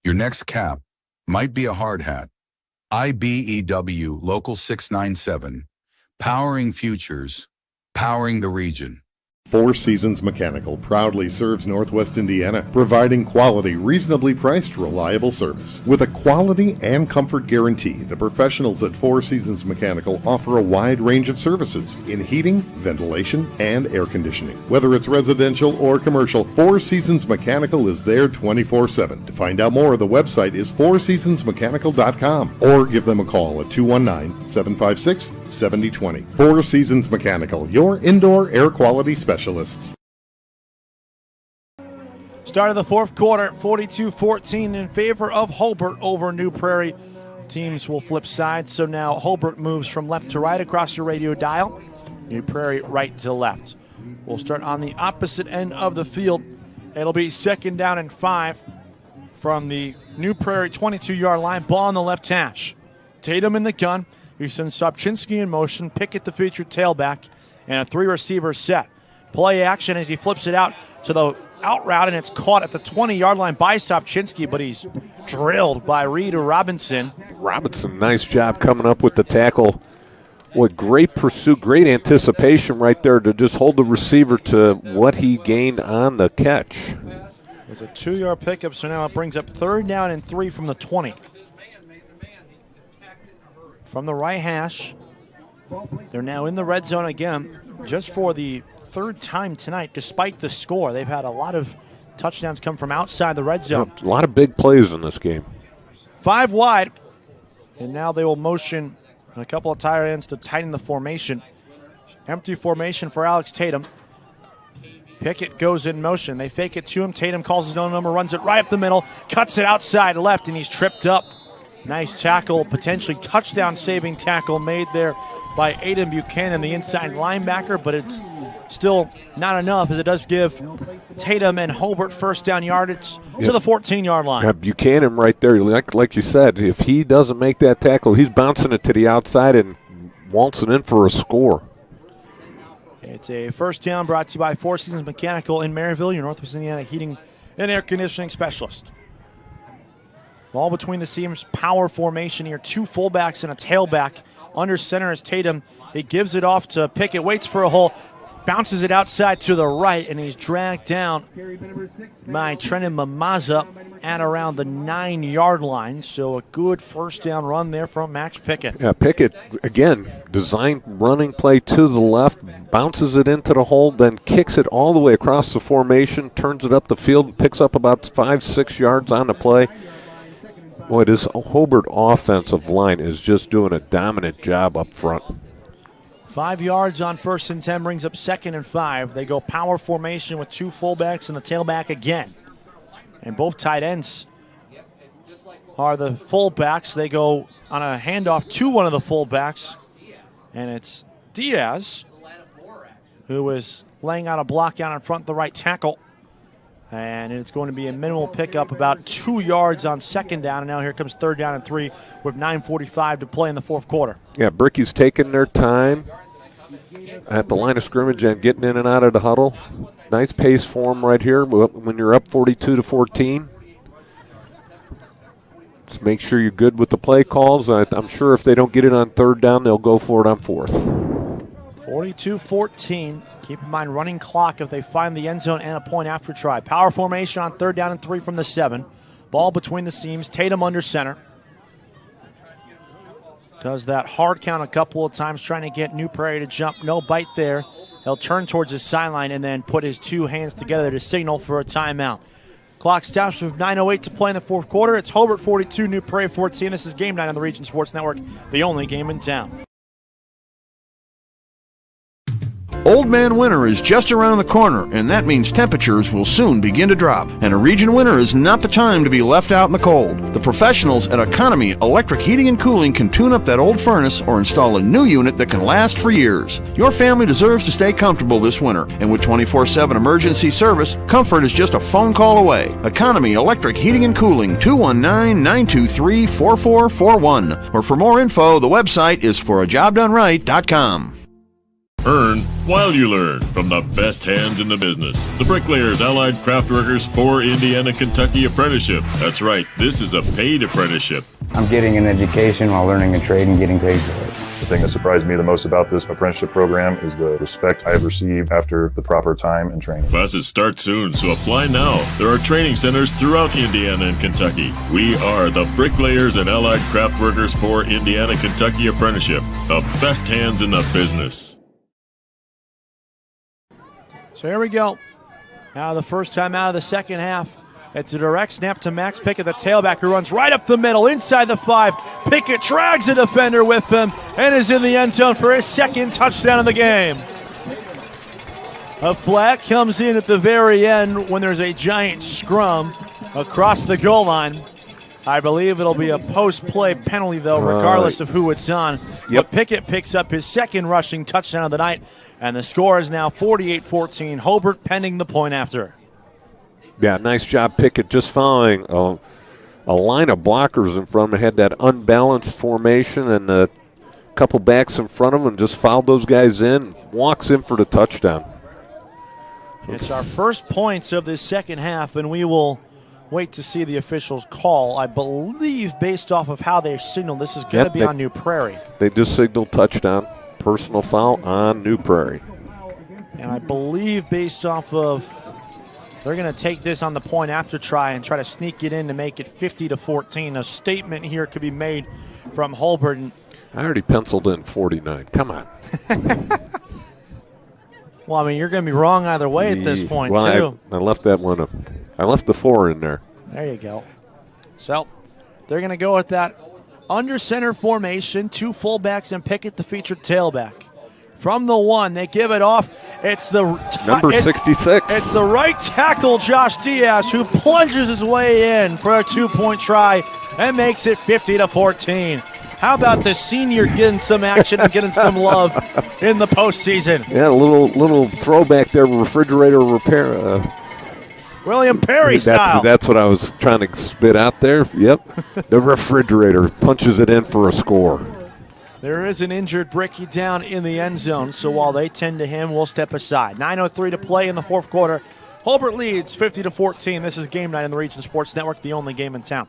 Your next cap might be a hard hat. IBEW Local 697, powering futures, powering the region. Four Seasons Mechanical proudly serves Northwest Indiana, providing quality, reasonably priced, reliable service. With a quality and comfort guarantee, the professionals at Four Seasons Mechanical offer a wide range of services in heating, ventilation, and air conditioning. Whether it's residential or commercial, Four Seasons Mechanical is there 24/7. To find out more, the website is fourseasonsmechanical.com or give them a call at 219-756-7020. Four Seasons Mechanical, your indoor air quality specialist. Start of the fourth quarter, 42-14 in favor of Hobart over New Prairie. Teams will flip sides, so now Hobart moves from left to right across your radio dial. New Prairie right to left. We'll start on the opposite end of the field. It'll be 2nd down and 5 from the New Prairie 22-yard line. Ball on the left hash. Tatum in the gun. He sends Sobczynski in motion. Pickett the featured tailback. And a 3-receiver set. Play action as he flips it out to the out route, and it's caught at the 20-yard line by Sobczynski, but he's drilled by Reed Robinson. Robinson, nice job coming up with the tackle. What great pursuit, great anticipation right there to just hold the receiver to what he gained on the catch. It's a 2-yard pickup, so now it brings up 3rd down and 3 from the 20. From the right hash, they're now in the red zone again, just for the 3rd time tonight, despite the score. They've had a lot of touchdowns come from outside the red zone. A lot of big plays in this game. 5 wide, and now they will motion a couple of tight ends to tighten the formation. Empty formation for Alex Tatum. Pickett goes in motion. They fake it to him. Tatum calls his own number, runs it right up the middle, cuts it outside left, and he's tripped up. Nice tackle, potentially touchdown-saving tackle made there by Aiden Buchanan, the inside linebacker, but it's still not enough, as it does give Tatum and Hobart first down yardage to the 14-yard line. Yeah, Buchanan right there, like you said, if he doesn't make that tackle, he's bouncing it to the outside and waltzing in for a score. It's a first down brought to you by Four Seasons Mechanical in Maryville, your Northwest Indiana heating and air conditioning specialist. Ball between the seams, power formation here, 2 fullbacks and a tailback. Under center is Tatum. He gives it off to Pickett, waits for a hole, bounces it outside to the right, and he's dragged down by Trenton Mamaza at around the 9-yard line. So a good first down run there from Max Pickett. Yeah, Pickett, again, designed running play to the left, bounces it into the hole, then kicks it all the way across the formation, turns it up the field, picks up about 5-6 yards on the play. Boy, this Hobart offensive line is just doing a dominant job up front. 5 yards on 1st and 10 brings up 2nd and 5. They go power formation with 2 fullbacks and the tailback again. And both tight ends are the fullbacks. They go on a handoff to one of the fullbacks, and it's Diaz who is laying out a block out in front of the right tackle. And it's going to be a minimal pickup, about 2 yards on 2nd down. And now here comes 3rd down and 3 with 9:45 to play in the 4th quarter. Yeah, Bricky's taking their time at the line of scrimmage and getting in and out of the huddle. Nice pace for them right here when you're up 42-14. Just make sure you're good with the play calls. I'm sure if they don't get it on 3rd down, they'll go for it on 4th. 42-14. Keep in mind, running clock if they find the end zone and a point after try. Power formation on 3rd down and 3 from the 7. Ball between the seams. Tatum under center. Does that hard count a couple of times, trying to get New Prairie to jump. No bite there. He'll turn towards his sideline and then put his 2 hands together to signal for a timeout. Clock stops with 9:08 to play in the 4th quarter. It's Hobart 42, New Prairie 14. This is Game Night on the Region Sports Network, the only game in town. Old Man Winter is just around the corner, and that means temperatures will soon begin to drop. And a region winter is not the time to be left out in the cold. The professionals at Economy Electric Heating and Cooling can tune up that old furnace or install a new unit that can last for years. Your family deserves to stay comfortable this winter, and with 24/7 emergency service, comfort is just a phone call away. Economy Electric Heating and Cooling, 219-923-4441. Or for more info, the website is forajobdoneright.com. Earn while you learn from the best hands in the business. The Bricklayers Allied Craft Workers for Indiana, Kentucky Apprenticeship. That's right, this is a paid apprenticeship. I'm getting an education while learning a trade and getting paid for it. The thing that surprised me the most about this apprenticeship program is the respect I've received after the proper time and training. Classes start soon, so apply now. There are training centers throughout Indiana and Kentucky. We are the Bricklayers and Allied Craft Workers for Indiana, Kentucky Apprenticeship. The best hands in the business. So here we go. Now the first time out of the 2nd half. It's a direct snap to Max Pickett, the tailback, who runs right up the middle, inside the 5. Pickett drags a defender with him and is in the end zone for his 2nd touchdown of the game. A flag comes in at the very end when there's a giant scrum across the goal line. I believe it'll be a post-play penalty, though, regardless of who it's on. But Pickett picks up his 2nd rushing touchdown of the night, and the score is now 48-14. Hobart pending the point after. Yeah, nice job, Pickett, just following a line of blockers in front of him. Had that unbalanced formation and a couple backs in front of him, just fouled those guys in, walks in for the touchdown. It's our first points of this second half, and we will wait to see the officials call. I believe, based off of how they signaled, this is going to be on New Prairie. They just signaled touchdown, personal foul on New Prairie. And I believe based off of, they're going to take this on the point after try and try to sneak it in to make it 50-14. A statement here could be made from Hobart. I already penciled in 49. Come on. Well, I mean, you're going to be wrong either way at this point, too. I left that one up. I left the 4 in there. There you go. So they're going to go with that under center formation, 2 fullbacks and Pickett, the featured tailback. From the 1, they give it off. It's the number 66. It's the right tackle, Josh Diaz, who plunges his way in for a 2-point try and makes it 50-14. How about the senior getting some action and getting some love in the postseason? Yeah, a little throwback there, refrigerator repair. William Perry style. That's what I was trying to spit out there. Yep. The refrigerator punches it in for a score. There is an injured Bricky down in the end zone, so while they tend to him, we'll step aside. 9:03 to play in the fourth quarter. Hobart leads 50-14. This is Game Night on the Region Sports Network, the only game in town.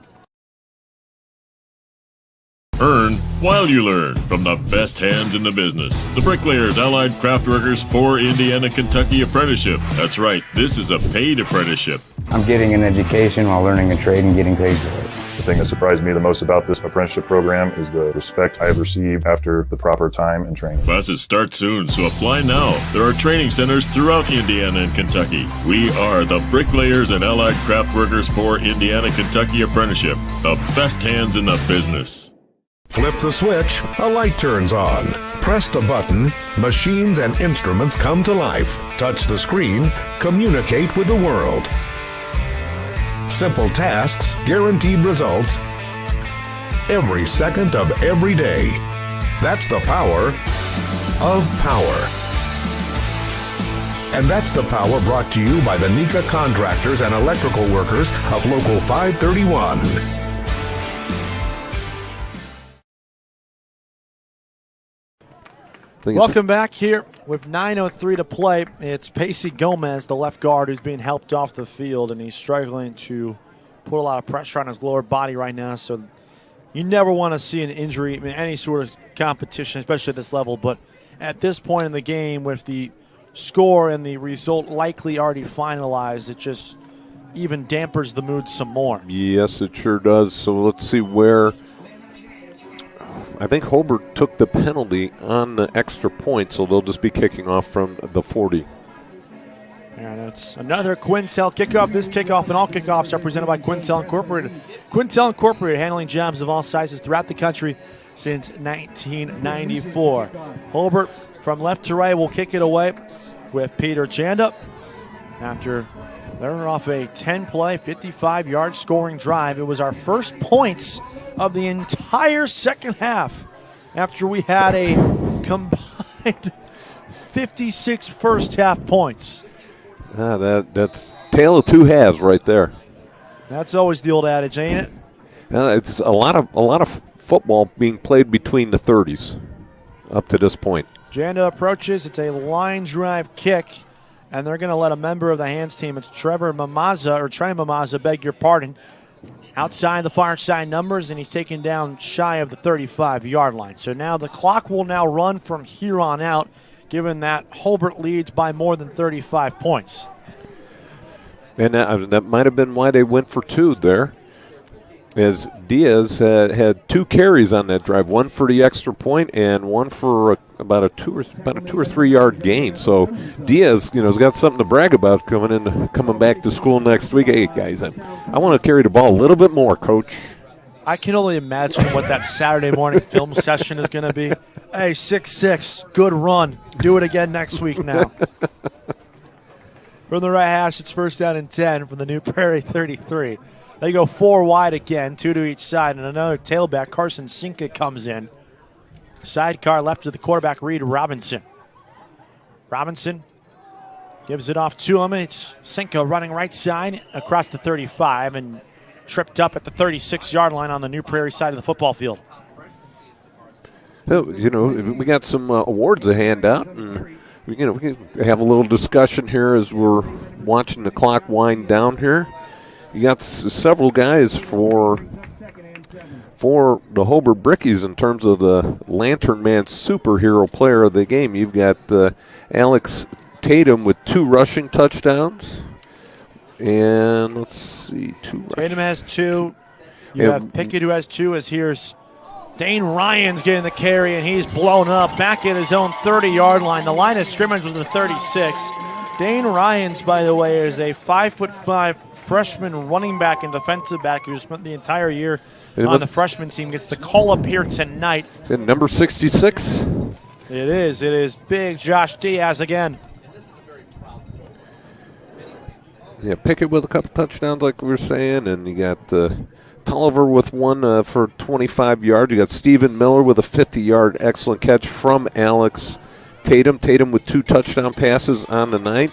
Earn while you learn from the best hands in the business. The Bricklayers Allied Craft Workers for Indiana, Kentucky Apprenticeship. That's right, this is a paid apprenticeship. I'm getting an education while learning a trade and getting paid for it. The thing that surprised me the most about this apprenticeship program is the respect I have received after the proper time and training. Classes start soon, so apply now. There are training centers throughout Indiana and Kentucky. We are the Bricklayers and Allied Craft Workers for Indiana, Kentucky Apprenticeship. The best hands in the business. Flip the switch, a light turns on. Press the button, machines and instruments come to life. Touch the screen, communicate with the world. Simple tasks, guaranteed results, every second of every day. That's the power of power. And that's the power brought to you by the NECA contractors and electrical workers of Local 531. Welcome back here with 9:03 to play. It's Pacey Gomez, the left guard, who's being helped off the field, and he's struggling to put a lot of pressure on his lower body right now. So you never want to see an injury in any sort of competition, especially at this level. But at this point in the game, with the score and the result likely already finalized, it just even dampers the mood some more. Yes, it sure does. So let's see where. I think Hobart took the penalty on the extra point, so they'll just be kicking off from the 40. And it's another Quintel kickoff. This kickoff and all kickoffs are presented by Quintel Incorporated. Quintel Incorporated, handling jobs of all sizes throughout the country since 1994. Hobart from left to right will kick it away with Peter Janda after they're off a 10-play, 55-yard scoring drive. It was our first points of the entire second half after we had a combined 56 first half points. That's tale of two halves right there. That's always the old adage, ain't it? It's a lot of football being played between the 30s up to this point. Janda approaches. It's a line drive kick, and they're going to let a member of the hands team, it's Trey Mamaza, beg your pardon, outside the far side numbers, and he's taken down shy of the 35-yard line. So now the clock will now run from here on out, given that Hobart leads by more than 35 points. And that might have been why they went for 2 there, as Diaz had 2 carries on that drive, one for the extra point and one for about a 2 or 3 yard gain. So Diaz, has got something to brag about coming back to school next week. Hey guys, I want to carry the ball a little bit more, Coach. I can only imagine what that Saturday morning film session is going to be. Hey, 6'6", good run. Do it again next week now. From the right hash, it's first down and 10 from the New Prairie 33. They go 4 wide again, 2 to each side, and another tailback, Carson Sinka, comes in. Sidecar left to the quarterback, Reed Robinson. Robinson Gives it off to him. It's Cinco running right side across the 35 and tripped up at the 36-yard line on the New Prairie side of the football field. You know, we got some awards to hand out, and we can have a little discussion here as we're watching the clock wind down here. You got several guys for the Hobart Brickies in terms of the Lantern Man superhero player of the game. You've got Alex Tatum with 2 rushing touchdowns. And let's see, 2 Tatum has 2. You have Pickett who has 2, as here's Dane Ryan's getting the carry, and he's blown up back at his own 30-yard line. The line of scrimmage was the 36. Dane Ryan's, by the way, is a 5'5" freshman running back and defensive back who spent the entire year on the freshman team. Gets the call up here tonight. Number 66. It is big Josh Diaz again. Yeah, Pickett with a couple touchdowns like we were saying, and you got Tolliver with 1 for 25 yards. You got Stephen Miller with a 50-yard excellent catch from Alex Tatum. Tatum with 2 touchdown passes on the night.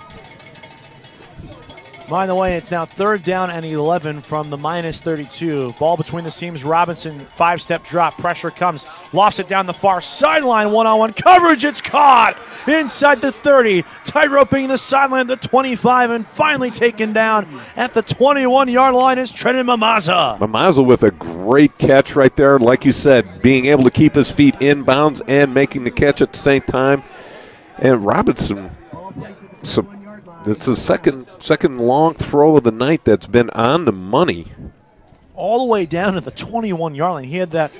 By the way, it's now 3rd down and 11 from the minus 32. Ball between the seams. Robinson, 5-step drop. Pressure comes. Lofts it down the far sideline. One-on-one coverage. It's caught inside the 30. Tight-roping the sideline at the 25 and finally taken down at the 21-yard line is Trenton Mamaza. Mamaza with a great catch right there. Like you said, being able to keep his feet in bounds and making the catch at the same time. And Robinson, it's the second long throw of the night that's been on the money. All the way down to the 21-yard line. He had that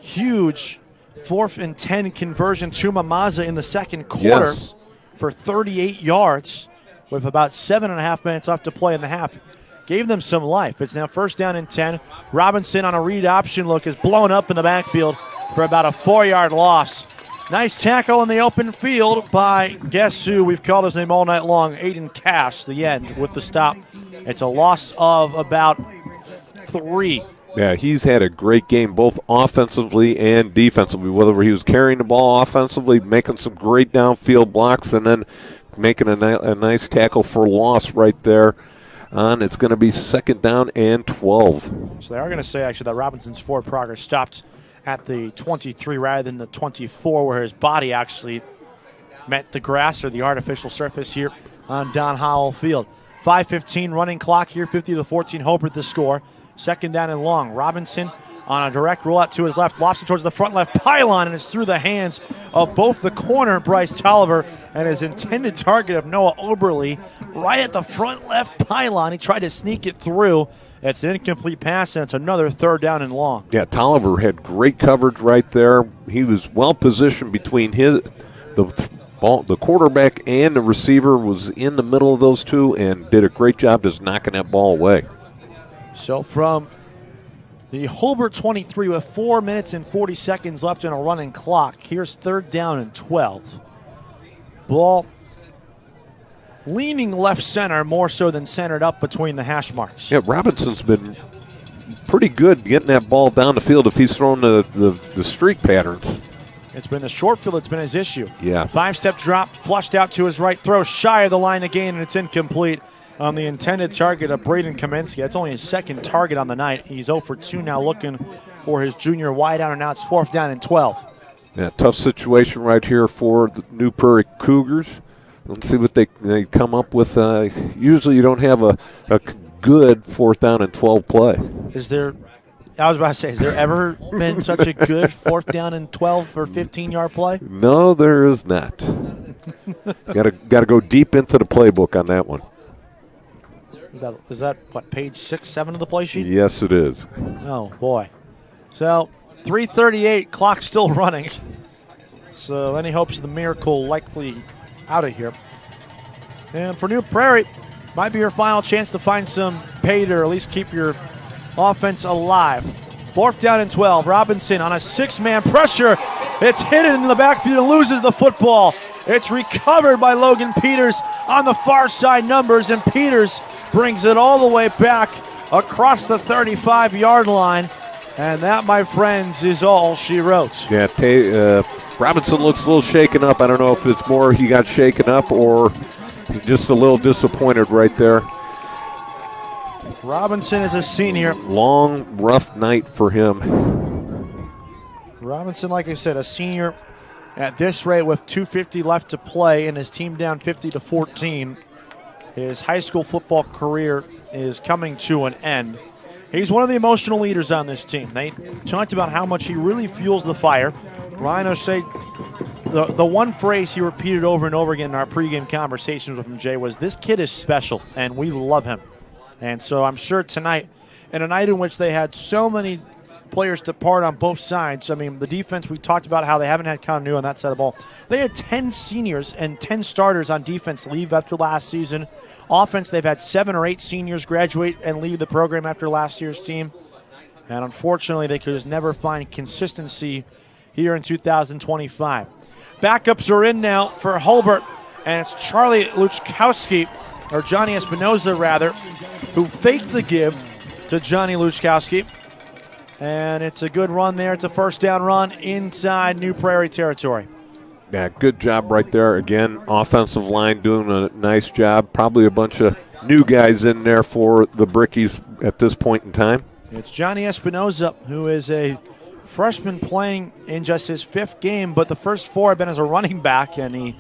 huge 4th and 10 conversion to Mamaza in the second quarter for 38 yards with about 7.5 minutes left to play in the half. Gave them some life. It's now 1st down and 10. Robinson on a read option look is blown up in the backfield for about a 4-yard loss. Nice tackle in the open field by, guess who? We've called his name all night long, Aiden Cash, the end with the stop. It's a loss of about 3. Yeah, he's had a great game both offensively and defensively, whether he was carrying the ball offensively, making some great downfield blocks, and then making a nice tackle for loss right there. It's going to be 2nd down and 12. So they are going to say, actually, that Robinson's forward progress stopped at the 23 rather than the 24, where his body actually met the grass or the artificial surface here on Don Howell Field. 5:15 running clock here, 50-14 Hobart the score. 2nd down and long. Robinson on a direct rollout to his left, lofts it towards the front left pylon, and it's through the hands of both the corner, Bryce Tolliver, and his intended target of Noah Oberle right at the front left pylon. He tried to sneak it through. It's an incomplete pass, and it's another 3rd down and long. Yeah, Tolliver had great coverage right there. He was well positioned between the quarterback and the receiver, was in the middle of those two and did a great job just knocking that ball away. So from the Hobart 23 with 4 minutes and 40 seconds left in a running clock, here's 3rd down and 12. Ball leaning left center more so than centered up between the hash marks. Yeah, Robinson's been pretty good getting that ball down the field if he's thrown the streak patterns. It's been the short field that's been his issue. Yeah. 5-step drop, flushed out to his right, throw shy of the line again, and it's incomplete on the intended target of Braden Kaminsky. That's only his 2nd target on the night. He's 0 for 2 now, looking for his junior wideout, and now it's 4th down and 12. Yeah, tough situation right here for the New Prairie Cougars. Let's see what they come up with. Usually you don't have a good 4th down and 12 play. I was about to say, has there ever been such a good 4th down and 12 or 15-yard play? No, there is not. Got to go deep into the playbook on that one. Is that what, page 6, 7 of the play sheet? Yes, it is. Oh, boy. So, 3:38, clock still running. So, any hopes of the miracle likely out of here. And for New Prairie, might be your final chance to find some pay to or at least keep your offense alive. 4th down and 12. Robinson on a 6-man pressure. It's hidden in the backfield and loses the football. It's recovered by Logan Peters on the far side numbers, and Peters brings it all the way back across the 35-yard line. And that, my friends, is all she wrote. Yeah, Robinson looks a little shaken up. I don't know if it's more he got shaken up or just a little disappointed right there. Robinson is a senior. Long, rough night for him. Robinson, like I said, a senior at this rate with 2:50 left to play and his team down 50-14. His high school football career is coming to an end. He's one of the emotional leaders on this team. They talked about how much he really fuels the fire. Ryan O'Shea, the one phrase he repeated over and over again in our pregame conversations with him, Jay, was this kid is special and we love him. And so I'm sure tonight, in a night in which they had so many players depart on both sides, I mean, the defense, we talked about how they haven't had continuity on that side of the ball. They had 10 seniors and 10 starters on defense leave after last season. Offense, they've had 7 or 8 seniors graduate and leave the program after last year's team. And unfortunately, they could just never find consistency here in 2025. Backups are in now for Hobart, and it's Charlie Luchkowski, or Johnny Espinoza rather, who faked the give to Johnny Luchkowski. And it's a good run there. It's a first down run inside New Prairie territory. Yeah, good job right there. Again, offensive line doing a nice job. Probably a bunch of new guys in there for the Brickies at this point in time. It's Johnny Espinoza, who is a freshman playing in just his 5th game, but the first 4 have been as a running back, and he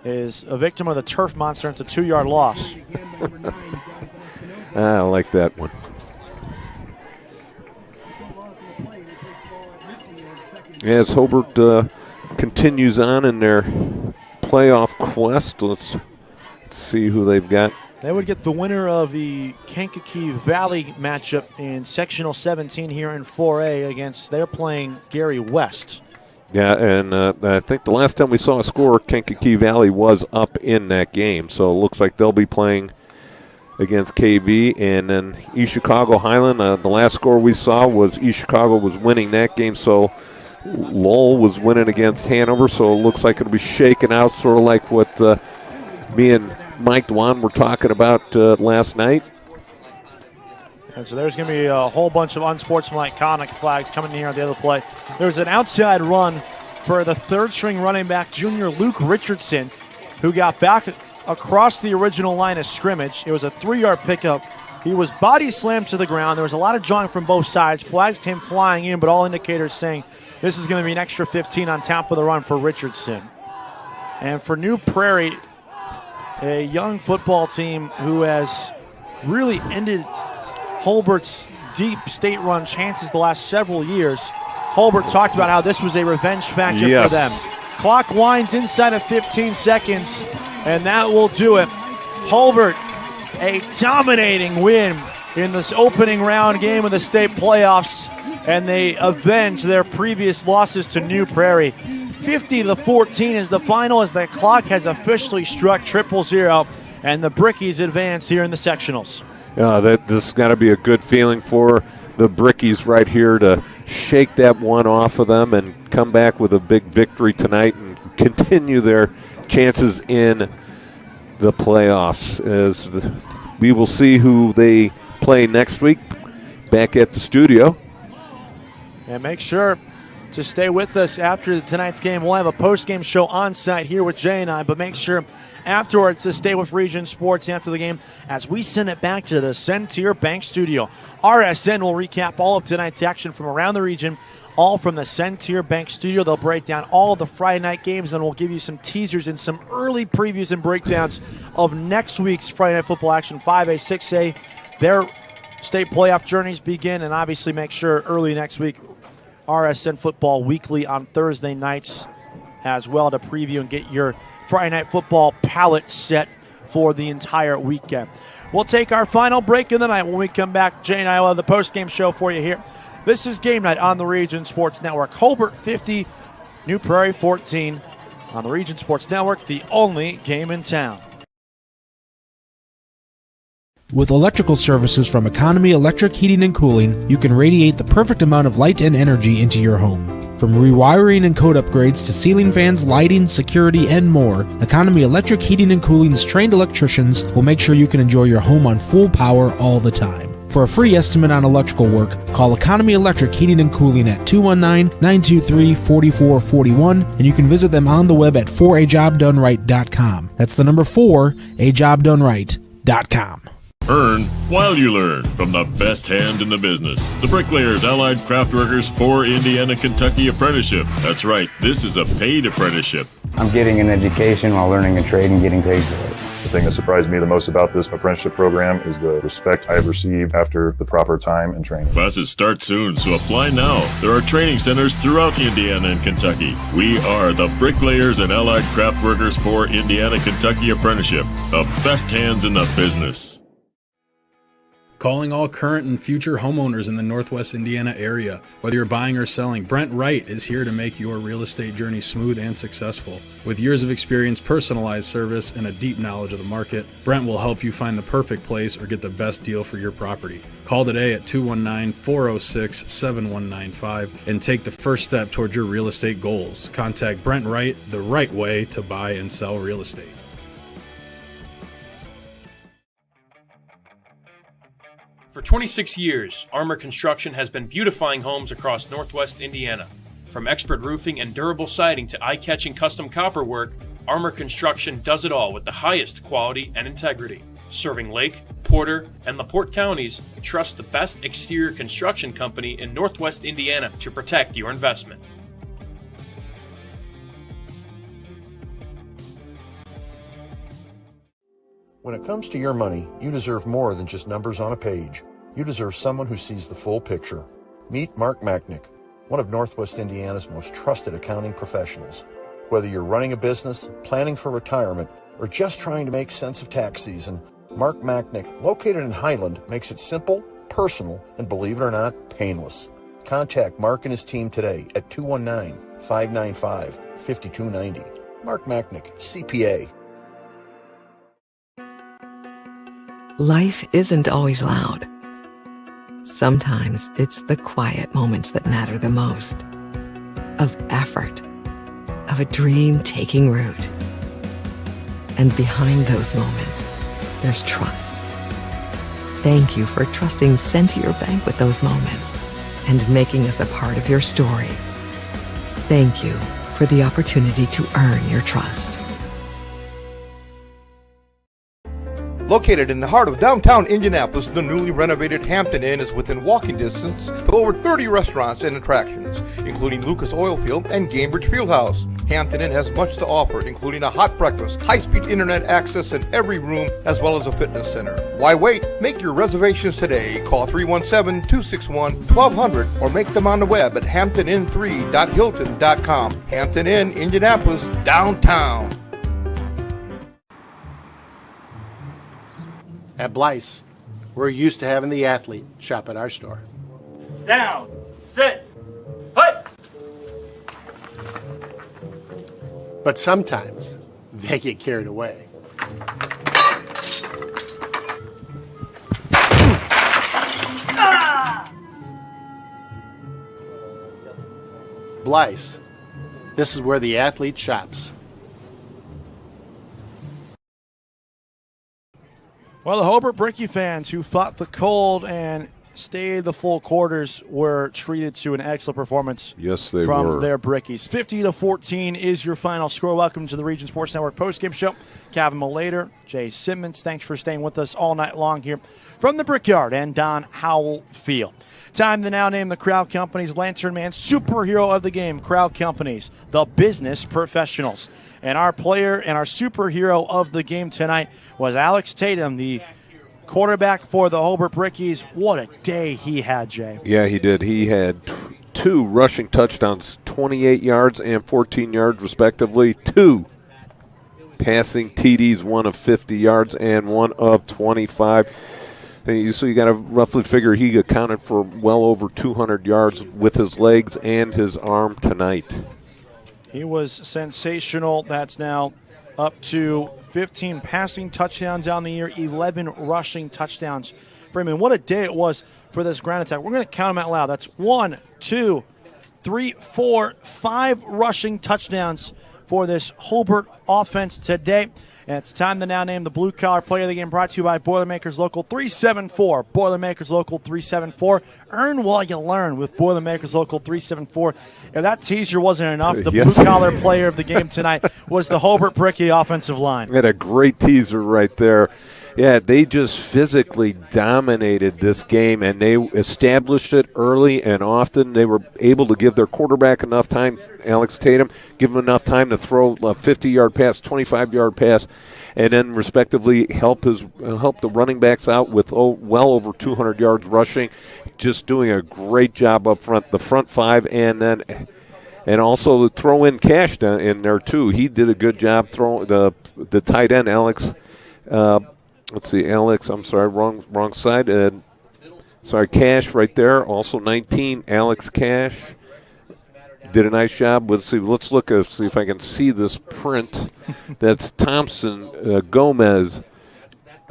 is a victim of the turf monster. It's a 2-yard loss. I like that one. As Hobart continues on in their playoff quest, let's see who they've got. They would get the winner of the Kankakee Valley matchup in Sectional 17 here in 4A against, they're playing Gary West. Yeah, and I think the last time we saw a score, Kankakee Valley was up in that game. So it looks like they'll be playing against KV. And then East Chicago Highland, the last score we saw was East Chicago was winning that game. So Lowell was winning against Hanover. So it looks like it'll be shaken out, sort of like what me and Mike Dwan were talking about last night. And so there's going to be a whole bunch of unsportsmanlike conduct flags coming here on the other play. There's an outside run for the third-string running back, junior Luke Richardson, who got back across the original line of scrimmage. It was a 3-yard pickup. He was body slammed to the ground. There was a lot of jawing from both sides. Flags came flying in, but all indicators saying this is going to be an extra 15 on top of the run for Richardson. And for New Prairie, a young football team who has really ended Hobart's deep state-run chances the last several years. Hobart talked about how this was a revenge factor for them. Clock winds inside of 15 seconds, and that will do it. Hobart, a dominating win in this opening round game of the state playoffs, and they avenge their previous losses to New Prairie. 50-14 is the final as the clock has officially struck 000, and the Brickies advance here in the sectionals. This has got to be a good feeling for the Brickies right here to shake that one off of them and come back with a big victory tonight and continue their chances in the playoffs. As we will see who they play next week back at the studio. And make sure to stay with us after tonight's game. We'll have a post-game show on site here with Jay and I, but make sure afterwards to stay with Region Sports after the game as we send it back to the Centier Bank Studio. RSN will recap all of tonight's action from around the region, all from the Centier Bank Studio. They'll break down all of the Friday night games, and we'll give you some teasers and some early previews and breakdowns of next week's Friday night football action, 5A, 6A. Their state playoff journeys begin, and obviously make sure early next week, RSN Football Weekly on Thursday nights as well to preview and get your Friday night football palette set for the entire weekend. We'll take our final break of the night. When we come back, Jay and I will have the post-game show for you here. This is Game Night on the Region Sports Network. Hobart 50, New Prairie 14 on the Region Sports Network, the only game in town. With electrical services from Economy Electric Heating and Cooling, you can radiate the perfect amount of light and energy into your home. From rewiring and code upgrades to ceiling fans, lighting, security, and more, Economy Electric Heating and Cooling's trained electricians will make sure you can enjoy your home on full power all the time. For a free estimate on electrical work, call Economy Electric Heating and Cooling at 219-923-4441, and you can visit them on the web at 4ajobdoneright.com. That's the number 4ajobdoneright.com. Earn while you learn from the best hand in the business. The Bricklayers Allied Craftworkers for Indiana Kentucky Apprenticeship. That's right, this is a paid apprenticeship. I'm getting an education while learning a trade and getting paid for it. The thing that surprised me the most about this apprenticeship program is the respect I have received after the proper time and training. Classes start soon, so apply now. There are training centers throughout Indiana and Kentucky. We are the Bricklayers and Allied Craftworkers for Indiana Kentucky Apprenticeship. The best hands in the business. Calling all current and future homeowners in the Northwest Indiana area. Whether you're buying or selling, Brent Wright is here to make your real estate journey smooth and successful. With years of experience, personalized service, and a deep knowledge of the market, Brent will help you find the perfect place or get the best deal for your property. Call today at 219-406-7195 and take the first step towards your real estate goals. Contact Brent Wright the right way to buy and sell real estate. For 26 years, Armor Construction has been beautifying homes across Northwest Indiana. From expert roofing and durable siding to eye-catching custom copper work, Armor Construction does it all with the highest quality and integrity. Serving Lake, Porter, and LaPorte counties, trust the best exterior construction company in Northwest Indiana to protect your investment. When it comes to your money, you deserve more than just numbers on a page. You deserve someone who sees the full picture. Meet Mark Machnick, one of Northwest Indiana's most trusted accounting professionals. Whether you're running a business, planning for retirement, or just trying to make sense of tax season, Mark Machnick, located in Highland, makes it simple, personal, and believe it or not, painless. Contact Mark and his team today at 219-595-5290. Mark Machnick, CPA. Life isn't always loud. Sometimes it's the quiet moments that matter the most. Of effort, of a dream taking root. And behind those moments, there's trust. Thank you for trusting Centier Bank with those moments and making us a part of your story. Thank you for the opportunity to earn your trust. Located in the heart of downtown Indianapolis, the newly renovated Hampton Inn is within walking distance of over 30 restaurants and attractions, including Lucas Oilfield and Cambridge Fieldhouse. Hampton Inn has much to offer, including a hot breakfast, high-speed internet access in every room, as well as a fitness center. Why wait? Make your reservations today. Call 317-261-1200 or make them on the web at hamptonin3.hilton.com. Hampton Inn, Indianapolis, downtown. At Blyce, we're used to having the athlete shop at our store. Down, sit, put. But sometimes they get carried away. Blyce, this is where the athlete shops. Well, the Hobart Bricky fans who fought the cold and stayed the full quarters were treated to an excellent performance. Yes, they from were. their Brickies. 50-14 is your final score. Welcome to the Region Sports Network postgame show. Kevin Malater, Jay Simmons, thanks for staying with us all night long here from the Brickyard and Don Howell Field. Time to now name the Crowd Companies Lantern Man superhero of the game. Crowd Companies, the business professionals. And our player and our superhero of the game tonight was Alex Tatum, the quarterback for the Hobart Brickies. What a day he had, Jay. Yeah, he did. He had two rushing touchdowns, 28 yards and 14 yards respectively. Two passing TDs, one of 50 yards and one of 25. So you got to roughly figure he accounted for well over 200 yards with his legs and his arm tonight. He was sensational. That's now up to 15 passing touchdowns on the year, 11 rushing touchdowns for him. And what a day it was for this ground attack. We're going to count them out loud. That's 1, 2, 3, 4, 5 rushing touchdowns for this Hobart offense today. And it's time to now name the blue-collar player of the game, brought to you by Boilermakers Local 374. Boilermakers Local 374. Earn while you learn with Boilermakers Local 374. If that teaser wasn't enough, the blue-collar player of the game tonight was the Hobart Prairie offensive line. Had a great teaser right there. Yeah, they just physically dominated this game, and they established it early and often. They were able to give their quarterback enough time, Alex Tatum, give him enough time to throw a 50-yard pass, 25-yard pass, and then respectively help the running backs out with well over 200 yards rushing, just doing a great job up front, the front five, and also throw in Cash in there too. He did a good job throwing the tight end, Alex. Let's see, Alex, I'm sorry, wrong side. Cash right there, also 19, Alex Cash. Did a nice job. Let's look at see if I can see this print. That's Thompson, Gomez,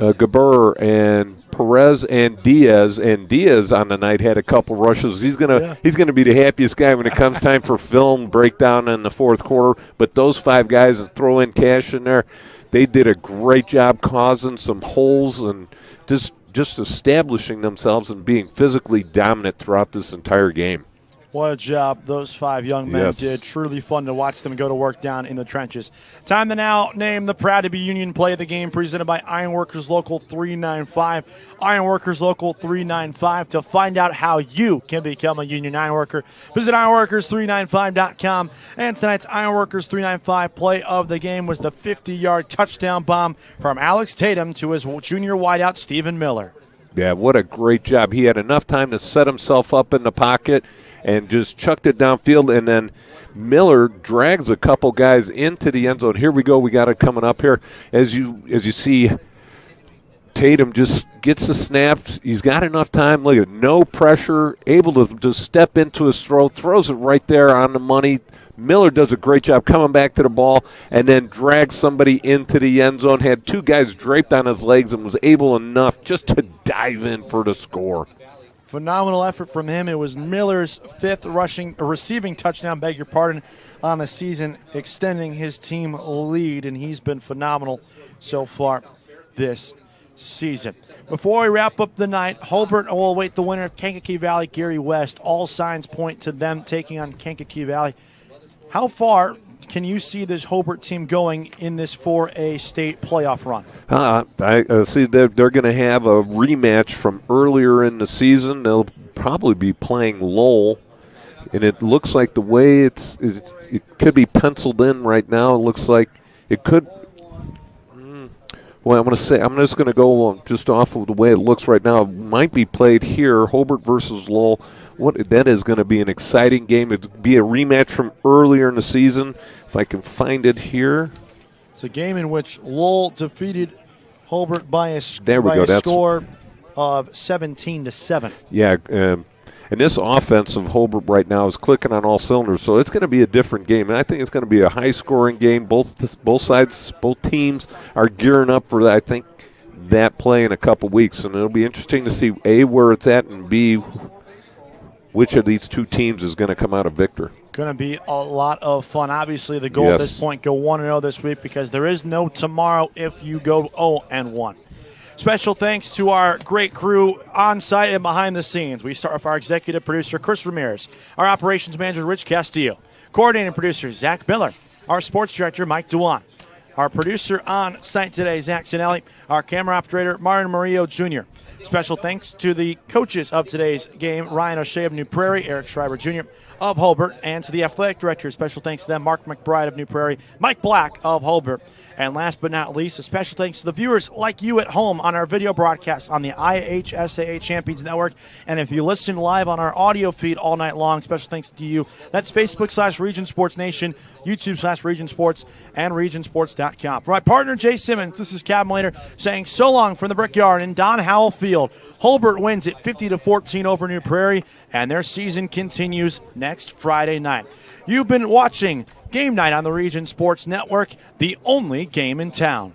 Gabur, and Perez and Diaz. And Diaz on the night had a couple rushes. He's gonna be the happiest guy when it comes time for film breakdown in the fourth quarter. But those five guys that throw in Cash in there, they did a great job causing some holes and just establishing themselves and being physically dominant throughout this entire game. What a job those five young men did. Truly fun to watch them go to work down in the trenches. Time to now name the Proud to be Union play of the game, presented by Ironworkers Local 395. Ironworkers Local 395. To find out how you can become a Union Ironworker, visit ironworkers395.com. And tonight's Ironworkers 395 play of the game was the 50-yard touchdown bomb from Alex Tatum to his junior wideout, Stephen Miller. Yeah, what a great job. He had enough time to set himself up in the pocket and just chucked it downfield, and then Miller drags a couple guys into the end zone. Here we go. We got it coming up here. As you see, Tatum just gets the snaps. He's got enough time. Look at it. No pressure, able to just step into his throw, throws it right there on the money. Miller does a great job coming back to the ball and then drags somebody into the end zone, had two guys draped on his legs and was able enough just to dive in for the score. Phenomenal effort from him. It was Miller's fifth receiving touchdown, on the season, extending his team lead, and he's been phenomenal so far this season. Before we wrap up the night, Hobart will await the winner of Kankakee Valley, Gary West. All signs point to them taking on Kankakee Valley. How far can you see this Hobart team going in this 4A state playoff run? I see they're going to have a rematch from earlier in the season. They'll probably be playing Lowell, and it looks like the way it could be penciled in right now. It looks like it could. Well, I'm just going to go just off of the way it looks right now. It might be played here, Hobart versus Lowell. That is going to be an exciting game. It'd be a rematch from earlier in the season. If I can find it here. It's a game in which Lowell defeated Hobart by a score of 17-7. Yeah, and this offense of Hobart right now is clicking on all cylinders, so it's going to be a different game. And I think it's going to be a high-scoring game. Both sides, both teams are gearing up for that. I think that play in a couple weeks, and it'll be interesting to see A, where it's at, and B, which of these two teams is going to come out a victor. Going to be a lot of fun. Obviously, the goal at this point, go 1-0 this week, because there is no tomorrow if you go 0-1. Special thanks to our great crew on site and behind the scenes. We start with our executive producer, Chris Ramirez, our operations manager, Rich Castillo, coordinating producer, Zach Miller, our sports director, Mike Dewan, our producer on site today, Zach Sinelli, our camera operator, Martin Murillo Jr. Special thanks to the coaches of today's game, Ryan O'Shea of New Prairie, Eric Schreiber Jr. of Hobart, and to the athletic director. Special thanks to them, Mark McBride of New Prairie, Mike Black of Hobart. And last but not least, a special thanks to the viewers like you at home on our video broadcast on the IHSAA Champions Network. And if you listen live on our audio feed all night long, special thanks to you. That's Facebook/Region Sports Nation, YouTube/Region Sports, and regionsports.com. For my partner, Jay Simmons, this is Cab Later saying so long from the Brickyard in Don Howell Field. Hobart wins it 50-14 over New Prairie, and their season continues next Friday night. You've been watching Game Night on the Region Sports Network, the only game in town.